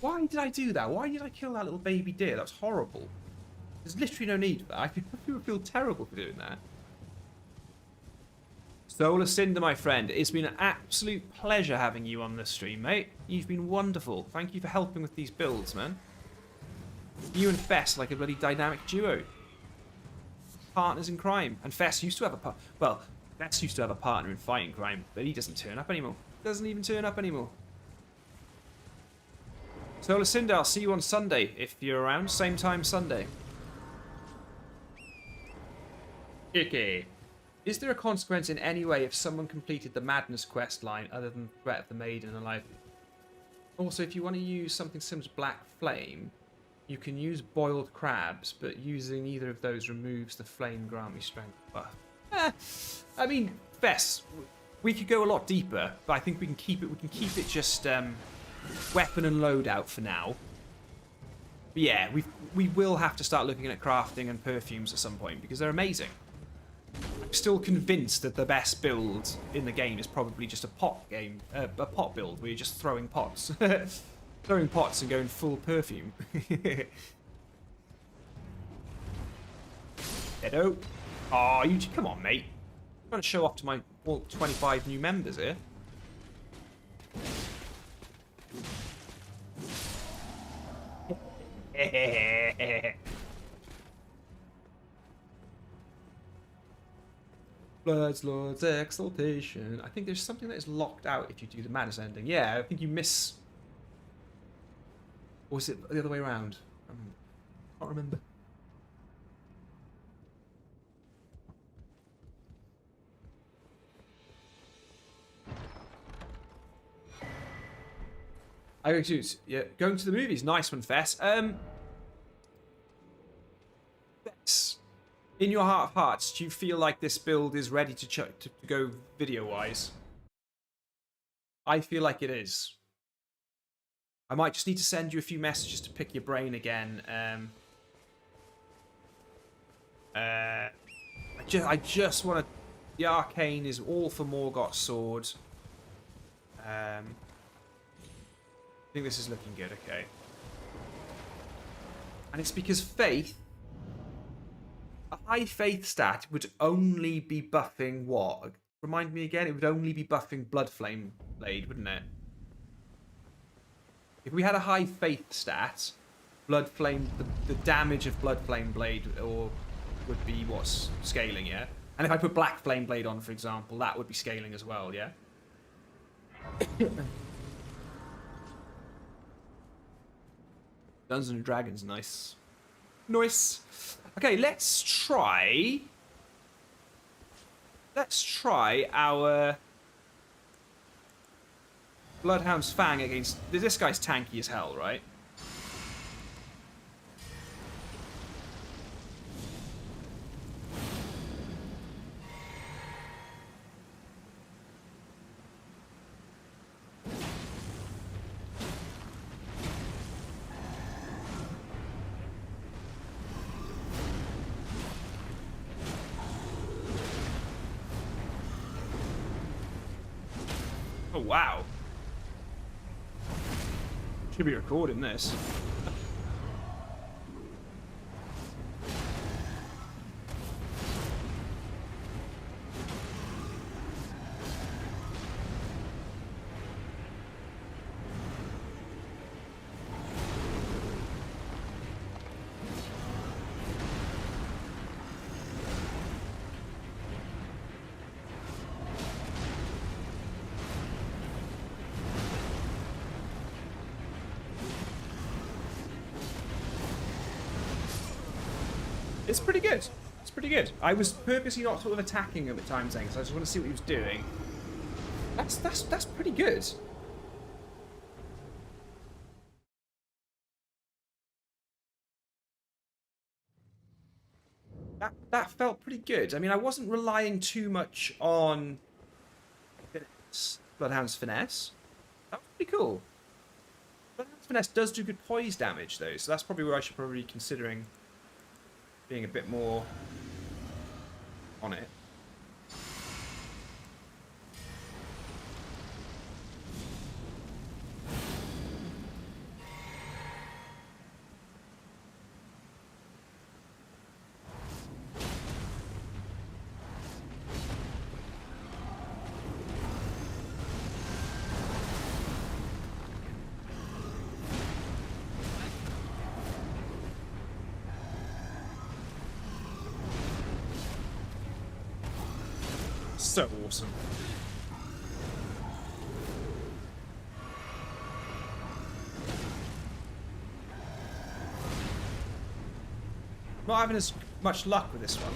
Why did I do that? Why did I kill that little baby deer? That was horrible. There's literally no need for that. I feel terrible for doing that. Solar Cinder, my friend, it's been an absolute pleasure having you on the stream, mate. You've been wonderful. Thank you for helping with these builds, man. You and Fess like a bloody dynamic duo. Partners in crime. And Fess used to have Fess used to have a partner in fighting crime, but he doesn't turn up anymore. Doesn't even turn up anymore. Solar Cinder, I'll see you on Sunday if you're around. Same time Sunday. Okay. Is there a consequence in any way if someone completed the Madness quest line other than Threat of the Maiden and Alive? Also, if you want to use something similar to Black Flame, you can use boiled crabs, but using either of those removes the flame grant me strength buff. I mean, Fess, we could go a lot deeper, but I think we can keep it. We can keep it just weapon and loadout for now. But yeah, we will have to start looking at crafting and perfumes at some point because they're amazing. I'm still convinced that the best build in the game is probably just a pot game, a pot build where you're just throwing pots, throwing pots and going full perfume. Edo, oh, you come on, mate. I'm trying to show off to my 25 new members here. Bloodlord's Exaltation. I think there's something that is locked out if you do the Madness ending. Yeah, I think you miss... Or was it the other way around? I can't remember. I go to... Yeah, going to the movies. Nice one, Fess. Fess. In your heart of hearts, do you feel like this build is ready to go video-wise? I feel like it is. I might just need to send you a few messages to pick your brain again. I just want to... The Arcane is all for Morgoth's sword. I think this is looking good, okay. And it's because Faith... A high Faith stat would only be buffing what? Remind me again, it would only be buffing Bloodflame Blade, wouldn't it? If we had a high Faith stat, Bloodflame, the damage of Bloodflame Blade would be what's scaling, yeah? And if I put Black Flame Blade on, for example, that would be scaling as well, yeah? Dungeons and Dragons, nice. Nice. Okay, let's try our Bloodhound's Fang against... This guy's tanky as hell, right? Oh, wow. Should be recording this. It's pretty good. It's pretty good. I was purposely not sort of attacking him at times then, because I just want to see what he was doing. That's pretty good. That felt pretty good. I mean, I wasn't relying too much on Bloodhound's Finesse. That was pretty cool. Bloodhound's Finesse does do good poise damage though, so that's probably where I should probably be considering being a bit more on it. So awesome. Not having as much luck with this one.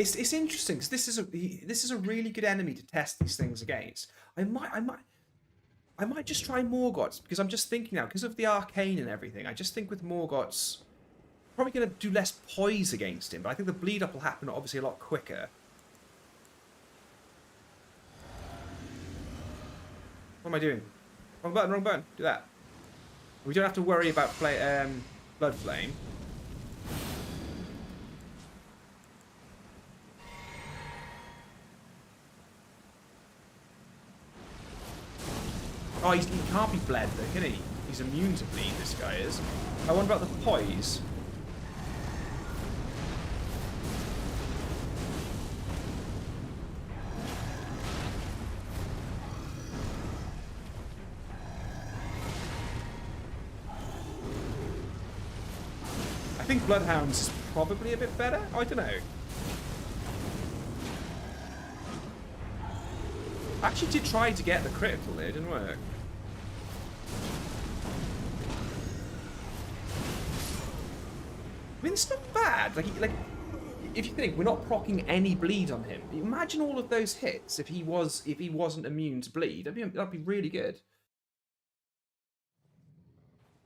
It's interesting because this is a really good enemy to test these things against. I might just try Morgoth's because I'm just thinking now because of the arcane and everything. I just think with Morgoth's, probably going to do less poise against him, but I think the bleed up will happen obviously a lot quicker. What am I doing? Wrong button, wrong button. Do that. We don't have to worry about Blood Flame. Oh, he can't be bled though, can he? He's immune to bleed, this guy is. I wonder about the poise. I think Bloodhound's is probably a bit better. I don't know. I actually did try to get the critical there, it didn't work. I mean, it's not bad. Like, if you think we're not proccing any bleed on him, imagine all of those hits if he wasn't immune to bleed. That'd be really good.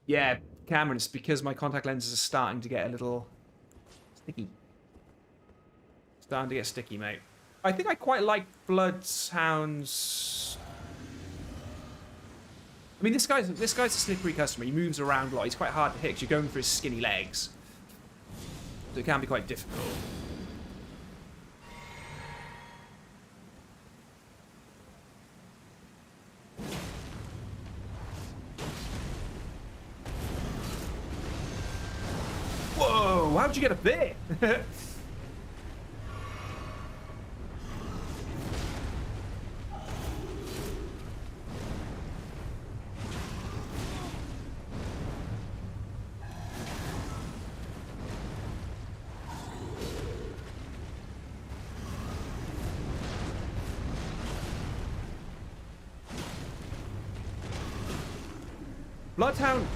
Yeah, Cameron, it's because my contact lenses are starting to get a little sticky. Starting to get sticky, mate. I think I quite like Bloodhound's. I mean, this guy's a slippery customer. He moves around a lot. He's quite hard to hit 'cause you're going for his skinny legs. So it can be quite difficult. Whoa, how'd you get up there?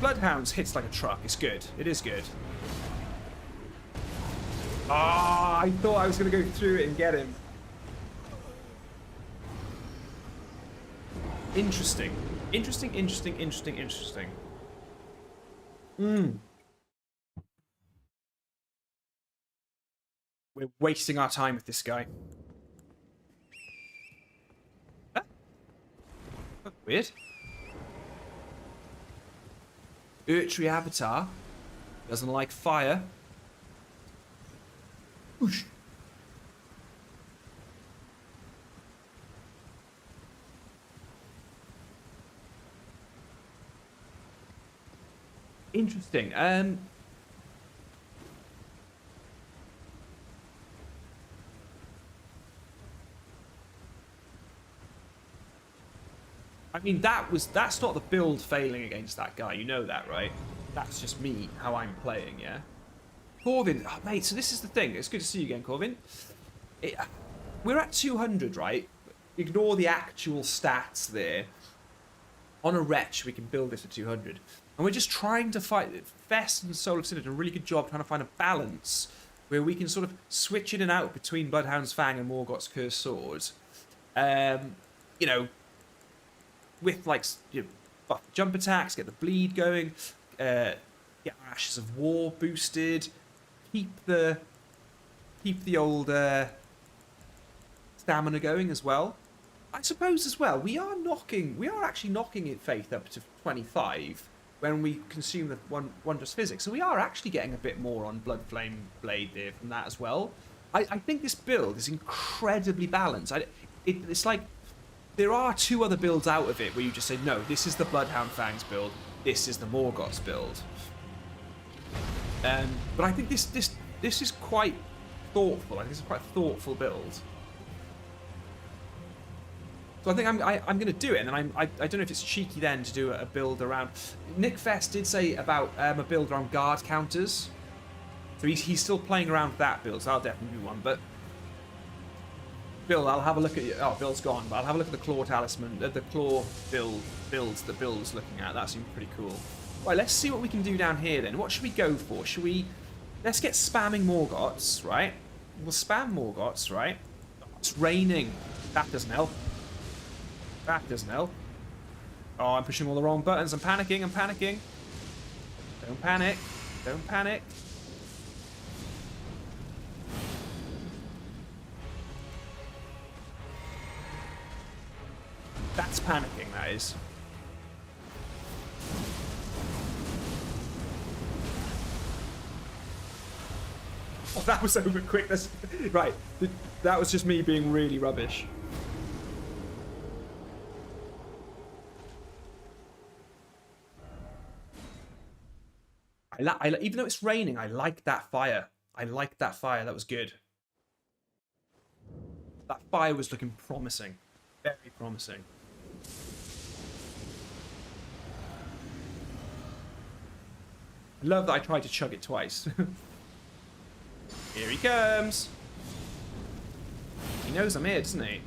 Bloodhounds hits like a truck. It's good. It is good. Ah, I thought I was going to go through it and get him. Interesting. Interesting. We're wasting our time with this guy. Huh? That's weird. Urtry Avatar doesn't like fire. Whoosh. Interesting. I mean, that's not the build failing against that guy. You know that, right? That's just me, how I'm playing, yeah? Corvin, oh, mate, so this is the thing. It's good to see you again, Corvin. We're at 200, right? Ignore the actual stats there. On a Wretch, we can build this at 200. And we're just trying to fight. Fest and Soul of Sin did a really good job trying to find a balance where we can sort of switch in and out between Bloodhound's Fang and Morgoth's Cursed Sword. You know, with like buff jump attacks, get the bleed going, get our Ashes of War boosted, keep the old stamina going as well. I suppose as well we are actually knocking it Faith up to 25 when we consume the Wondrous Physics, so we are actually getting a bit more on Blood Flame Blade there from that as well. I think this build is incredibly balanced. It's like there are two other builds out of it where you just say, no, this is the Bloodhound Fangs build, this is the Morgoth's build. But I think this is quite thoughtful. I think it's quite a thoughtful build. So I think I'm going to do it, and I don't know if it's cheeky then to do a build around. Nick Fest did say about a build around guard counters, so he's still playing around with that build. So I'll definitely do one. But Bill, I'll have a look at you. Oh, Bill's gone, but I'll have a look at the Claw Talisman, the Claw builds that Bill's looking at. That seems pretty cool. Right, let's see what we can do down here then. What should we go for? Let's get spamming Morgoths, right? We'll spam Morgoths, right? It's raining. That doesn't help. That doesn't help. Oh, I'm pushing all the wrong buttons. I'm panicking. I'm panicking. Don't panic. Don't panic. That's panicking, that is. Oh, that was over quick. That's right. That was just me being really rubbish. Even though it's raining, I like that fire. I like that fire. That was good. That fire was looking promising. Very promising. I love that I tried to chug it twice. Here he comes. He knows I'm here, doesn't he?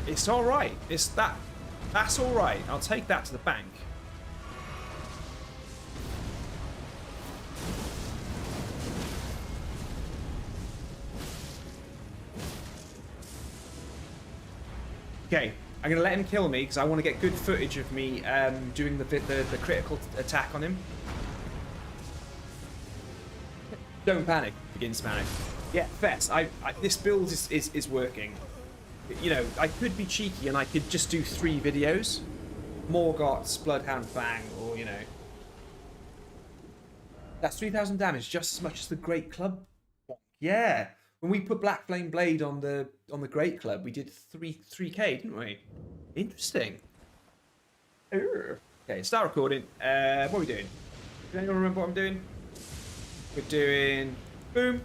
It's all right. That's all right. I'll take that to the bank. Okay, I'm gonna let him kill me because I want to get good footage of me doing the critical attack on him. Don't panic. Begins to panic. Yeah, Fess. This build is working. You know, I could be cheeky and I could just do 3 videos. Morgoth's, Bloodhound Fang, or, you know. That's 3,000 damage, just as much as the Great Club. Yeah. When we put Black Flame Blade on the Great Club, we did 3k, didn't we? Interesting. Okay, start recording. What are we doing? Does anyone remember what I'm doing? We're doing boom.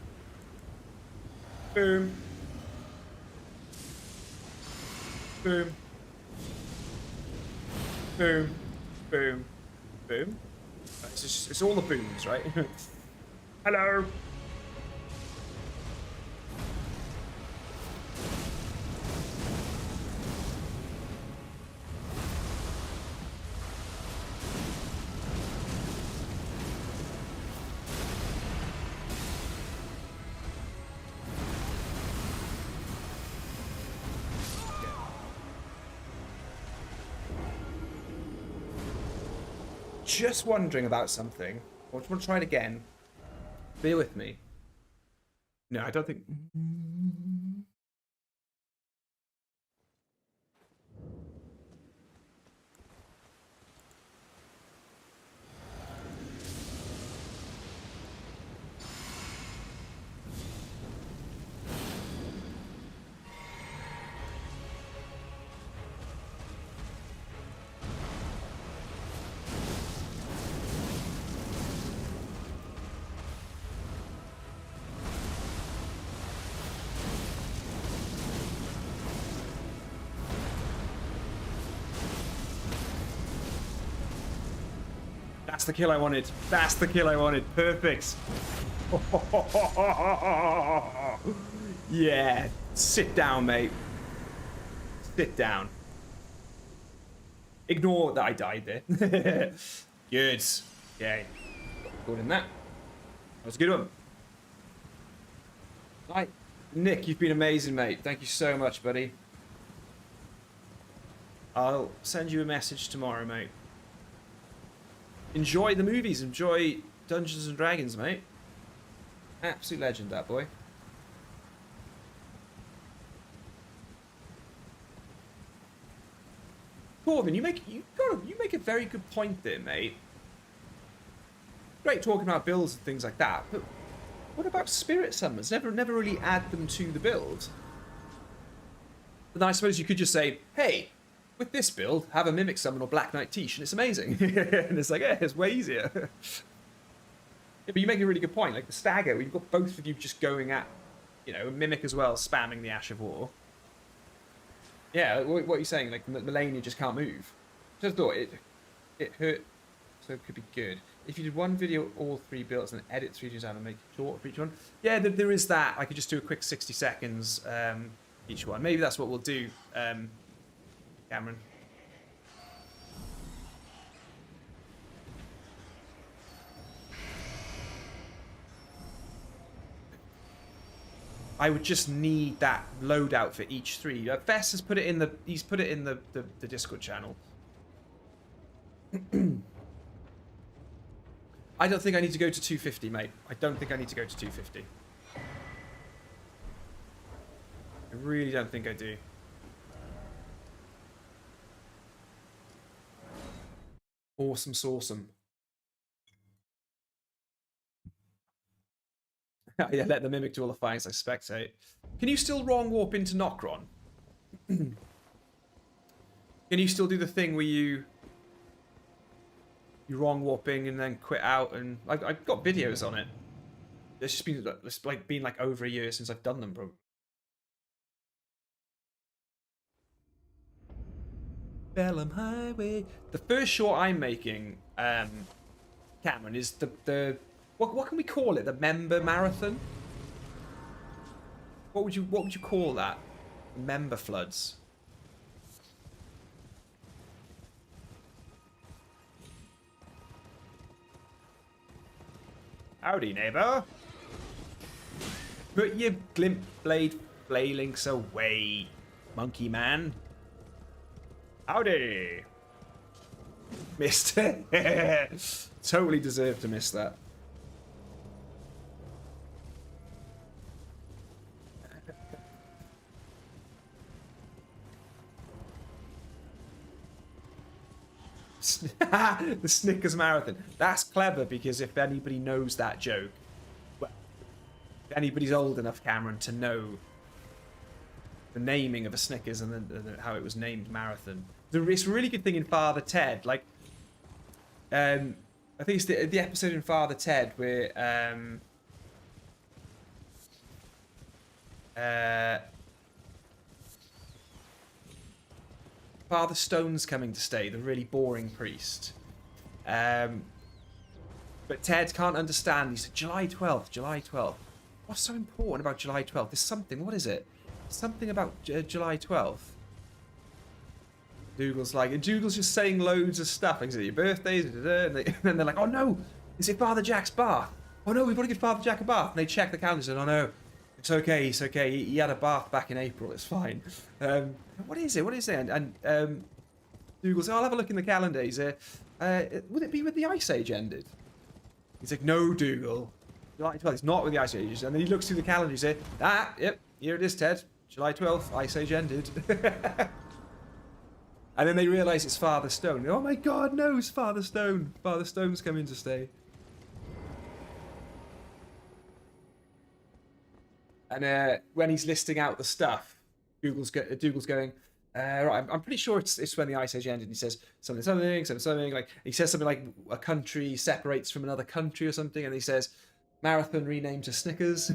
Boom. Boom. Boom. Boom. Boom. It's all the booms, right? Hello. Just wondering about something. I just want to try it again. Bear with me. No, I don't think... That's the kill I wanted. That's the kill I wanted. Perfect. Yeah. Sit down, mate. Sit down. Ignore that I died there. Good. Okay. Good in that. That was a good one. Right. Nick, you've been amazing, mate. Thank you so much, buddy. I'll send you a message tomorrow, mate. Enjoy the movies. Enjoy Dungeons and Dragons, mate. Absolute legend, that boy. Corbin, you make a very good point there, mate. Great talking about builds and things like that, but what about spirit summons? Never really add them to the build. But then I suppose you could just say, hey, with this build, have a Mimic Summon or Black Knight Tish, and it's amazing. And it's like, yeah, it's way easier. Yeah, but you make a really good point. Like the Stagger, we've got both of you just going at, you know, a Mimic as well, spamming the Ash of War. Yeah, what are you saying? Like, Melania just can't move. Just thought it hurt, so it could be good. If you did one video, all 3 builds, and edit 3 videos out and make it short for each one. Yeah, there is that. I could just do a quick 60 seconds each one. Maybe that's what we'll do, Cameron. I would just need that loadout for each 3. Fess has put it in the. He's put it in the Discord channel. I don't think I need to go to 250, mate. I don't think I need to go to 250. I really don't think I do. Awesome sauceum. Yeah, let the mimic do all the fights I spectate. Can you still wrong warp into Nokron? Can you still do the thing where you wrong warping and then quit out? And I've got videos on it. It's just been like over a year since I've done them, bro. Bellum Highway. The first short I'm making, Cameron, is the what can we call it? The member marathon? What would you call that? Member floods. Howdy, neighbor. Put your glint blade flaylinks away, monkey man. Howdy. Missed. Totally deserved to miss that. The Snickers Marathon. That's clever, because if anybody knows that joke, well, if anybody's old enough, Cameron, to know the naming of a Snickers and then how it was named Marathon. It's a really good thing in Father Ted. Like, I think it's the episode in Father Ted where Father Stone's coming to stay, the really boring priest. But Ted can't understand. He said, July 12th, July 12th. What's so important about July 12th? There's something, what is it? Something about July 12th. Dougal's like, and Dougal's just saying loads of stuff. Like, is it your birthday? And then they're like, oh no, is it Father Jack's bath? Oh no, we've got to give Father Jack a bath. And they check the calendar and, oh no, it's okay, it's okay. He had a bath back in April, it's fine. What is it? What is it? And Dougal says, I'll have a look in the calendar. He said, would it be when the Ice Age ended? He's like, no, Dougal. July 12th, it's not when the Ice Age. And then he looks through the calendar and he says, yep, here it is, Ted. July 12th, Ice Age ended. And then they realise it's Father Stone. Oh my god, no, it's Father Stone. Father Stone's coming to stay. And when he's listing out the stuff, Dougal's going, right, I'm pretty sure it's when the Ice Age ended. He says something, like, he says something like a country separates from another country or something, and he says, Marathon renamed to Snickers.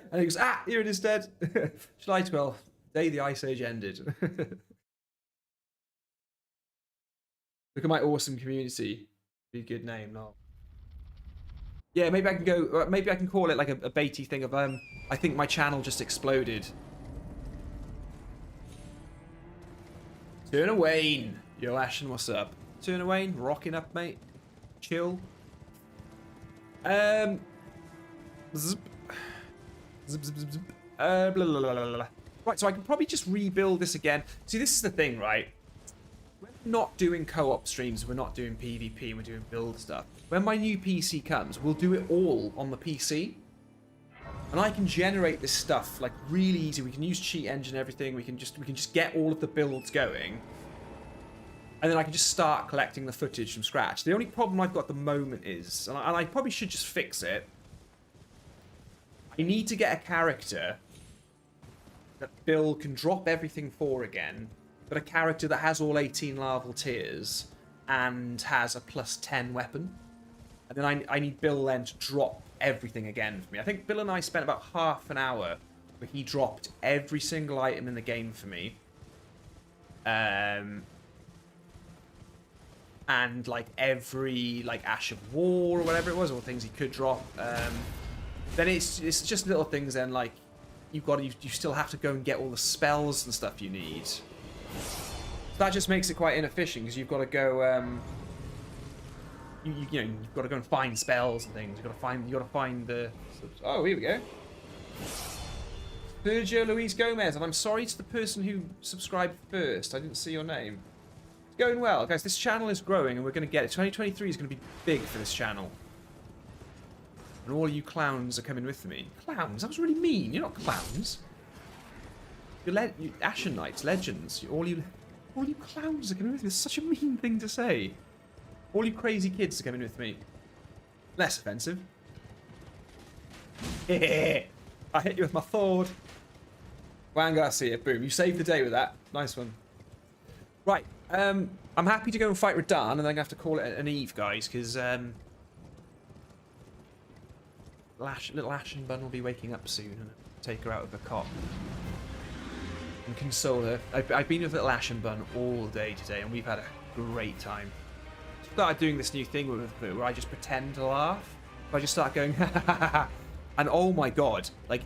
And he goes, here it is, Ted. July 12th, day the Ice Age ended. Look at my awesome community. Be a good name, no. Yeah, maybe I can go. Maybe I can call it like a baity thing of I think my channel just exploded. Turner Wayne, yo Ashen, what's up? Turner Wayne, rocking up, mate. Chill. Zip. Zip, zip, zip, zip. Blah, blah, blah, blah, blah. Right, so I can probably just rebuild this again. See, this is the thing, right? We're not doing co-op streams, we're not doing PvP, we're doing build stuff. When my new PC comes, we'll do it all on the PC. And I can generate this stuff like really easy. We can use cheat engine and everything. We can just get all of the builds going. And then I can just start collecting the footage from scratch. The only problem I've got at the moment is, and I probably should just fix it, I need to get a character that Bill can drop everything for again, but a character that has all 18 larval tiers and has a +10 weapon. And then I need Bill then to drop everything again for me. I think Bill and I spent about half an hour where he dropped every single item in the game for me. and like every like Ash of War or whatever it was, or things he could drop, then it's just little things. Then like you still have to go and get all the spells and stuff you need. So that just makes it quite inefficient because you've got to go. You know, you've got to go and find spells and things. You got to find the. Oh, here we go. Sergio Luis Gomez, and I'm sorry to the person who subscribed first. I didn't see your name. It's going well, guys. This channel is growing, and we're going to get it. 2023 is going to be big for this channel. And all you clowns are coming with me. Clowns? That was really mean. You're not clowns. You're Ashen Knights, legends. All you clowns are coming with me. It's such a mean thing to say. All you crazy kids are coming with me. Less offensive. I hit you with my sword. Juan Garcia, boom. You saved the day with that. Nice one. Right. I'm happy to go and fight Radahn, and then I'm going to have to call it an eve, guys, because little Ashen Bun will be waking up soon, and I'll take her out of the cot and console her. I've been with little Ashen Bun all day today, and we've had a great time. Started doing this new thing where I just pretend to laugh. I just start going, and oh my god, like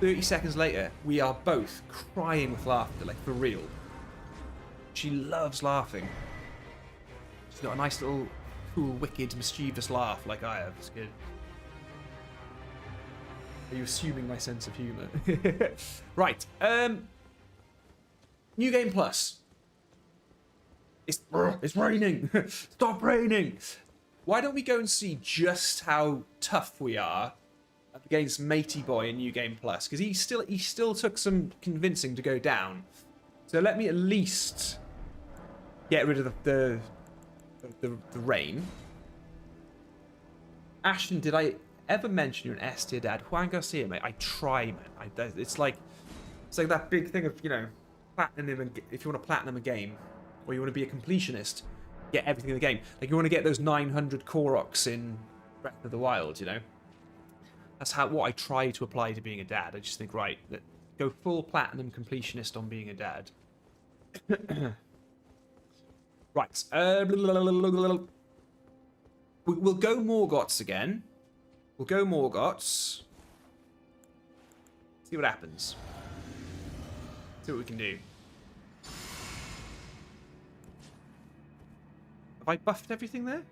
30 seconds later, we are both crying with laughter, like for real. She loves laughing. She's got a nice little, cool, wicked, mischievous laugh like I have. It's good. Are you assuming my sense of humour? Right. New Game Plus. It's raining. Stop raining. Why don't we go and see just how tough we are against Matey Boy in New Game Plus? Because he still took some convincing to go down. So let me at least get rid of the rain. Ashen, did I ever mention you're an S tier dad? Juan Garcia, mate. I try, man. It's like that big thing of, you know, platinum. If you want to platinum a game, or you want to be a completionist, get everything in the game. Like you want to get those 900 Koroks in Breath of the Wild, you know. That's what I try to apply to being a dad. I just think, right, go full platinum completionist on being a dad. Right. We'll go Morgoths again. We'll go Morgoths. See what happens. See what we can do. Have I buffed everything there?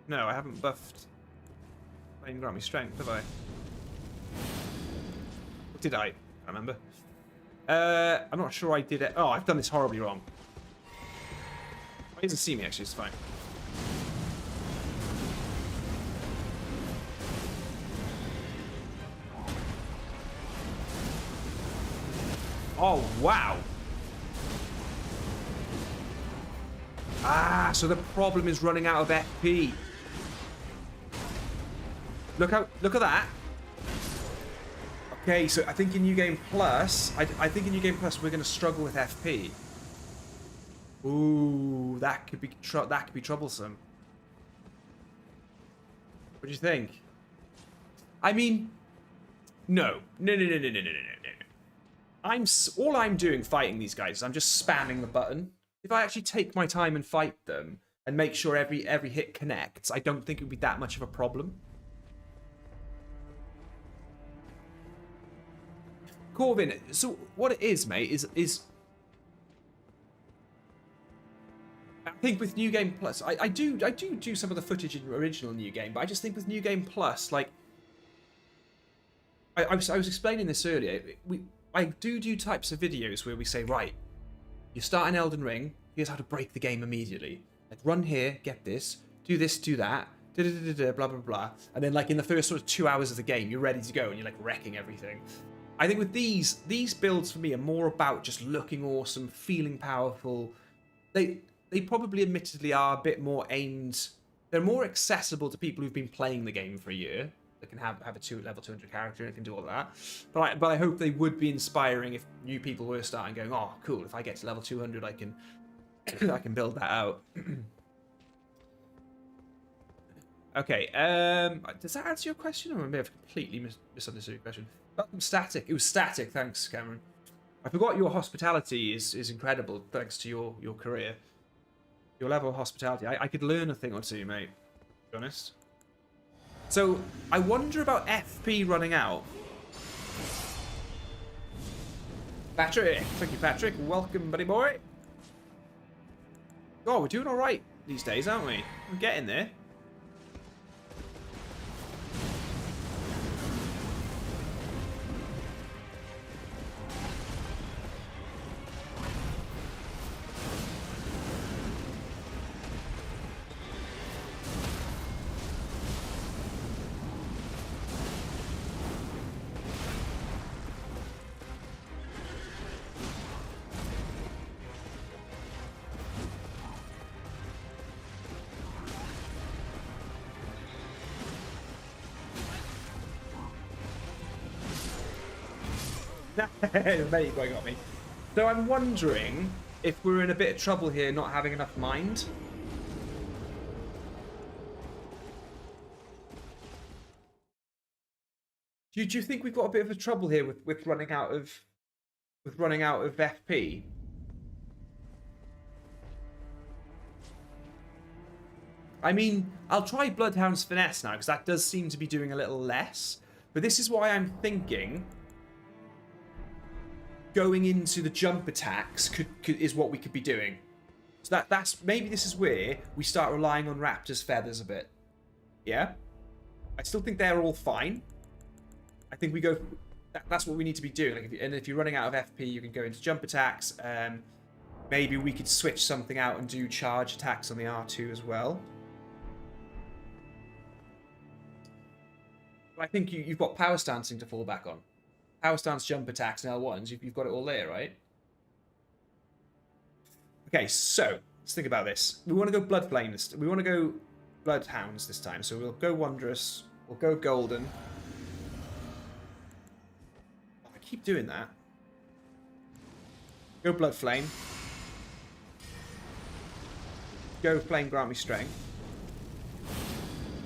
No, I haven't buffed. I didn't grant me strength, have I? Or did I? I remember. I'm not sure I did it. Oh, I've done this horribly wrong. He doesn't see me, actually. It's fine. Oh, wow. Ah, so the problem is running out of FP. Look at that. Okay, so I think in New Game Plus, I think in New Game Plus we're going to struggle with FP. Ooh, that could be troublesome. What do you think? I mean, no. All I'm doing fighting these guys is I'm just spamming the button. If I actually take my time and fight them and make sure every hit connects, I don't think it would be that much of a problem. Corvin, so what it is, mate, is I think with New Game Plus, I do some of the footage in original New Game, but I just think with New Game Plus, like I was explaining this earlier, I do types of videos where we say, right, you start an Elden Ring, here's how to break the game immediately. Like, run here, get this, do that, blah, blah, blah. And then, like, in the first sort of 2 hours of the game, you're ready to go and you're, like, wrecking everything. I think with these builds, for me, are more about just looking awesome, feeling powerful. They probably, admittedly, are a bit more aimed... They're more accessible to people who've been playing the game for a year. They can have a level 200 character and can do all that. But I hope they would be inspiring if new people were starting going, oh, cool, if I get to level 200, I can I can build that out. Okay, does that answer your question, or I may have completely misunderstood your question? Static. It was static, thanks, Cameron. I forgot your hospitality is incredible, thanks to your career. Your level of hospitality. I could learn a thing or two, mate. To be honest. So, I wonder about FP running out. Patrick. Thank you, Patrick. Welcome, buddy boy. Oh, we're doing alright these days, aren't we? We're getting there. There you go, got me. So I'm wondering if we're in a bit of trouble here not having enough mind. Do you think we've got a bit of a trouble here with running out of FP? I mean, I'll try Bloodhound's Finesse now because that does seem to be doing a little less. But this is why I'm thinking going into the jump attacks is what we could be doing. So that's maybe this is where we start relying on Raptor's feathers a bit. Yeah? I still think they're all fine. I think we go... That's what we need to be doing. Like if you're running out of FP, you can go into jump attacks. Maybe we could switch something out and do charge attacks on the R2 as well. But I think you've got power stancing to fall back on. Power stance, jump attacks, and L1s. You've got it all there, right? Okay, so let's think about this. We want to go Bloodflame. We want to go Bloodhounds this time. So we'll go Wondrous. We'll go Golden. I keep doing that. Go Bloodflame. Go Flame, grant me strength.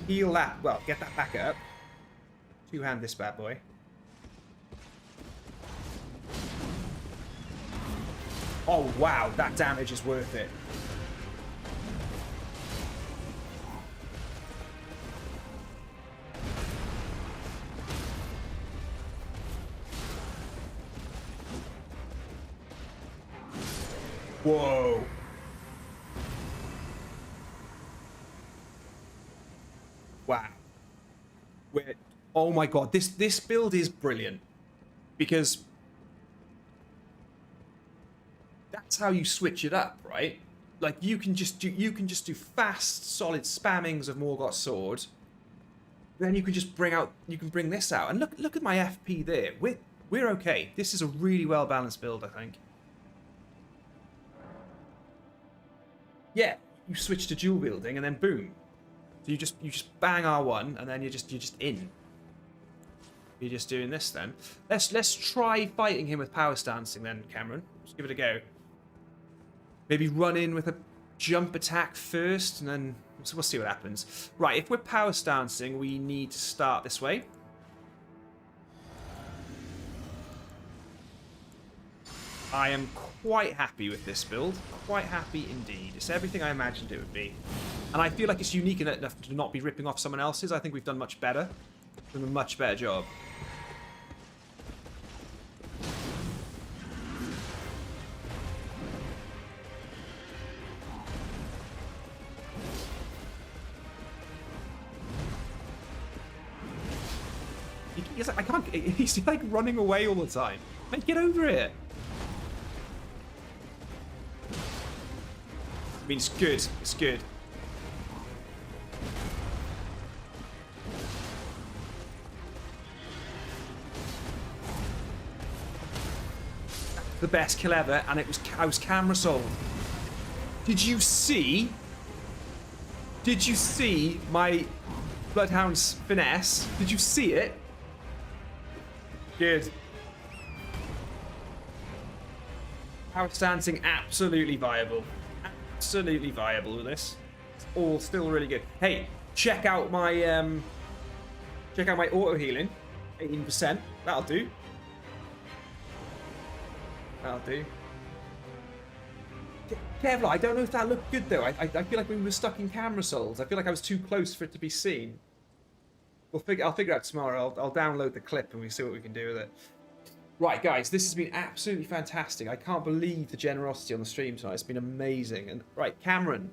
Heal that. Well, get that back up. Two-hand this bad boy. Oh, wow, that damage is worth it. Whoa. Wow. Oh my god, this build is brilliant. Because that's how you switch it up, right? Like you can just do fast, solid spammings of Morgoth's sword. Then you can just bring this out. And look at my FP there. We're okay. This is a really well balanced build, I think. Yeah, you switch to dual wielding and then boom. So you just bang R1 and then you're just in. You're just doing this then. Let's try fighting him with power stancing then, Cameron. Let's give it a go. Maybe run in with a jump attack first, and then we'll see what happens. Right, if we're power stancing, we need to start this way. I am quite happy with this build. Quite happy indeed. It's everything I imagined it would be. And I feel like it's unique enough to not be ripping off someone else's. I think we've done much better. Done a much better job. He's like, I can't. He's like running away all the time. Mate, get over it. I mean, it's good. It's good. The best kill ever, and I was camera sold. Did you see? Did you see my Bloodhound's Finesse? Did you see it? Good. Power stancing, absolutely viable. Absolutely viable with this. It's all still really good. Hey, check out my auto healing. 18%. That'll do. That'll do. Kevlar, I don't know if that looked good though. I feel like we were stuck in camera souls. I feel like I was too close for it to be seen. I'll figure out tomorrow. I'll download the clip and we see what we can do with it. Right, guys, this has been absolutely fantastic. I can't believe the generosity on the stream tonight. It's been amazing. And right, Cameron,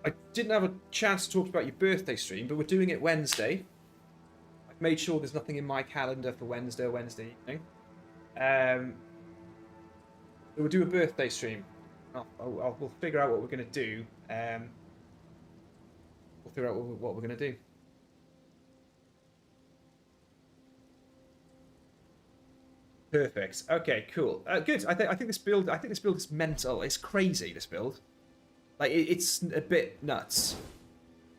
I didn't have a chance to talk about your birthday stream, but we're doing it Wednesday. I've made sure there's nothing in my calendar for Wednesday or Wednesday evening. So we'll do a birthday stream. We'll figure out what we're going to do. We'll figure out what we're going to do. Perfect. Okay, cool. Good. I think this build is mental. It's crazy. This build, like it's a bit nuts.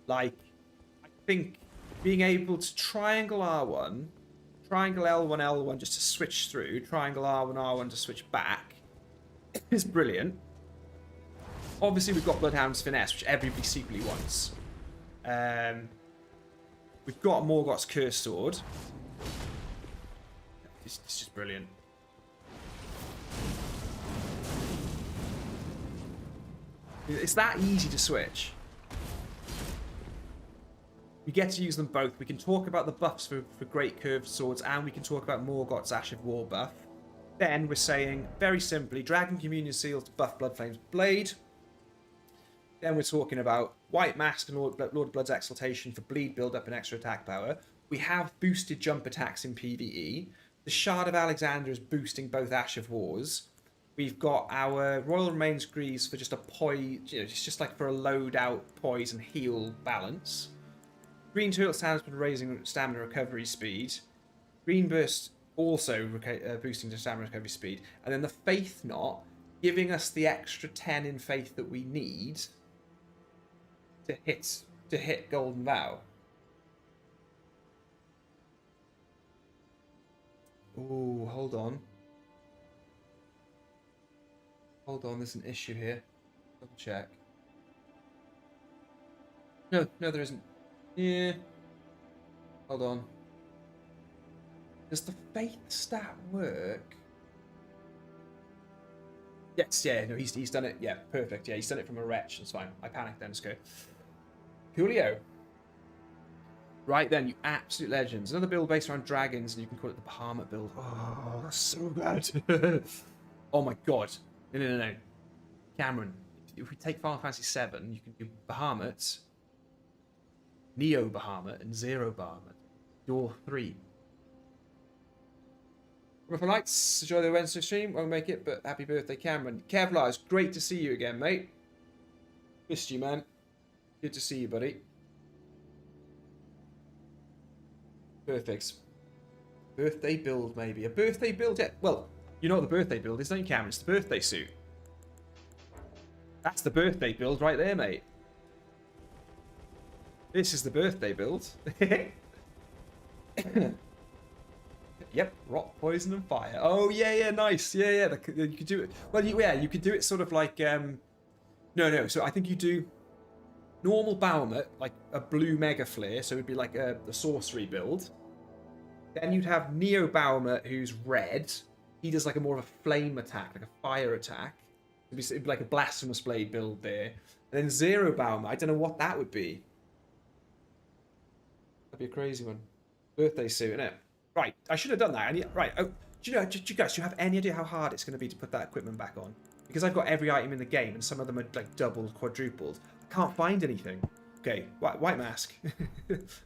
Like I think being able to triangle R1, triangle L1, L1 just to switch through, triangle R1, R1 to switch back is brilliant. Obviously, we've got Bloodhound's Finesse, which everybody secretly wants. We've got Morgoth's Curse Sword. It's just brilliant. It's that easy to switch. We get to use them both. We can talk about the buffs for Great Curved Swords, and we can talk about Morgoth's Ash of War buff. Then we're saying, very simply, Dragon Communion Seals to buff Bloodflame's Blade. Then we're talking about White Mask and Lord of Blood's Exaltation for bleed build-up and extra attack power. We have boosted jump attacks in PvE. The Shard of Alexander is boosting both Ash of Wars. We've got our Royal Remains Greaves for just a poise, it's just like for a load-out poise and heal balance. Green Turtle Talisman raising stamina recovery speed. Green Burst also boosting the stamina recovery speed. And then the Faith Knot giving us the extra 10 in Faith that we need to hit Golden Vow. Oh, hold on. Hold on, there's an issue here. Double check. No, there isn't. Yeah. Hold on. Does the Faith stat work? Yes, yeah, no, he's done it. Yeah, perfect. Yeah, he's done it from a wretch. That's fine. I panicked then. Let's go. Coolio. Right then, you absolute legends. Another build based around dragons, and you can call it the Bahamut build. Oh, that's so bad. Oh my god. No. Cameron, if we take Final Fantasy VII, you can do Bahamut, Neo Bahamut, and Zero Bahamut. Door 3. Remember for lights, enjoy the Wednesday stream. Won't make it, but happy birthday, Cameron. Kevlar, it's great to see you again, mate. Missed you, man. Good to see you, buddy. Perfect. Birthday build, maybe. A birthday build? Yeah. Well, you know what the birthday build is, don't you, Cameron? It's the birthday suit. That's the birthday build right there, mate. This is the birthday build. Yep, rock, poison, and fire. Oh, yeah, nice. Yeah. You could do it. Well, you could do it sort of like... No. So I think you do normal Bahamut, like a blue Mega Flare, so it would be like a sorcery build. Then you'd have Neo Bahamut, who's red. He does like a more of a flame attack, like a fire attack. It'd be like a Blasphemous Blade build there. And then Zero Bahamut, I don't know what that would be. That'd be a crazy one. Birthday suit, innit? Right, I should have done that. Right, do you guys, do you have any idea how hard it's going to be to put that equipment back on? Because I've got every item in the game, and some of them are like doubled, quadrupled. I can't find anything. Okay, white mask.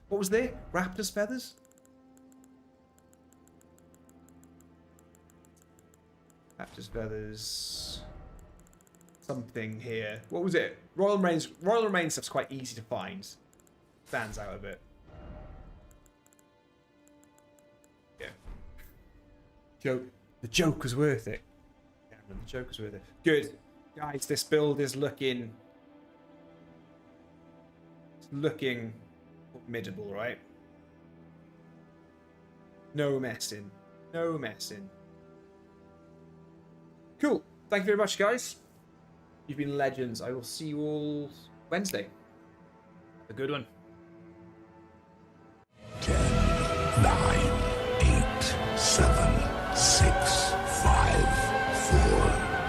What was there? Raptor's feathers? Raptor's feathers. Something here. What was it? Royal Remains stuff's quite easy to find. Stands out a bit. Yeah. The joke was worth it. Cameron, the joke was worth it. Good. Guys, this build is looking... It's looking formidable, right? No messing. No messing. Cool. Thank you very much, guys. You've been legends. I will see you all Wednesday. Have a good one. 10, 9, 8, 7, 6, 5, 4,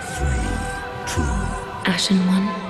3, Ashen One.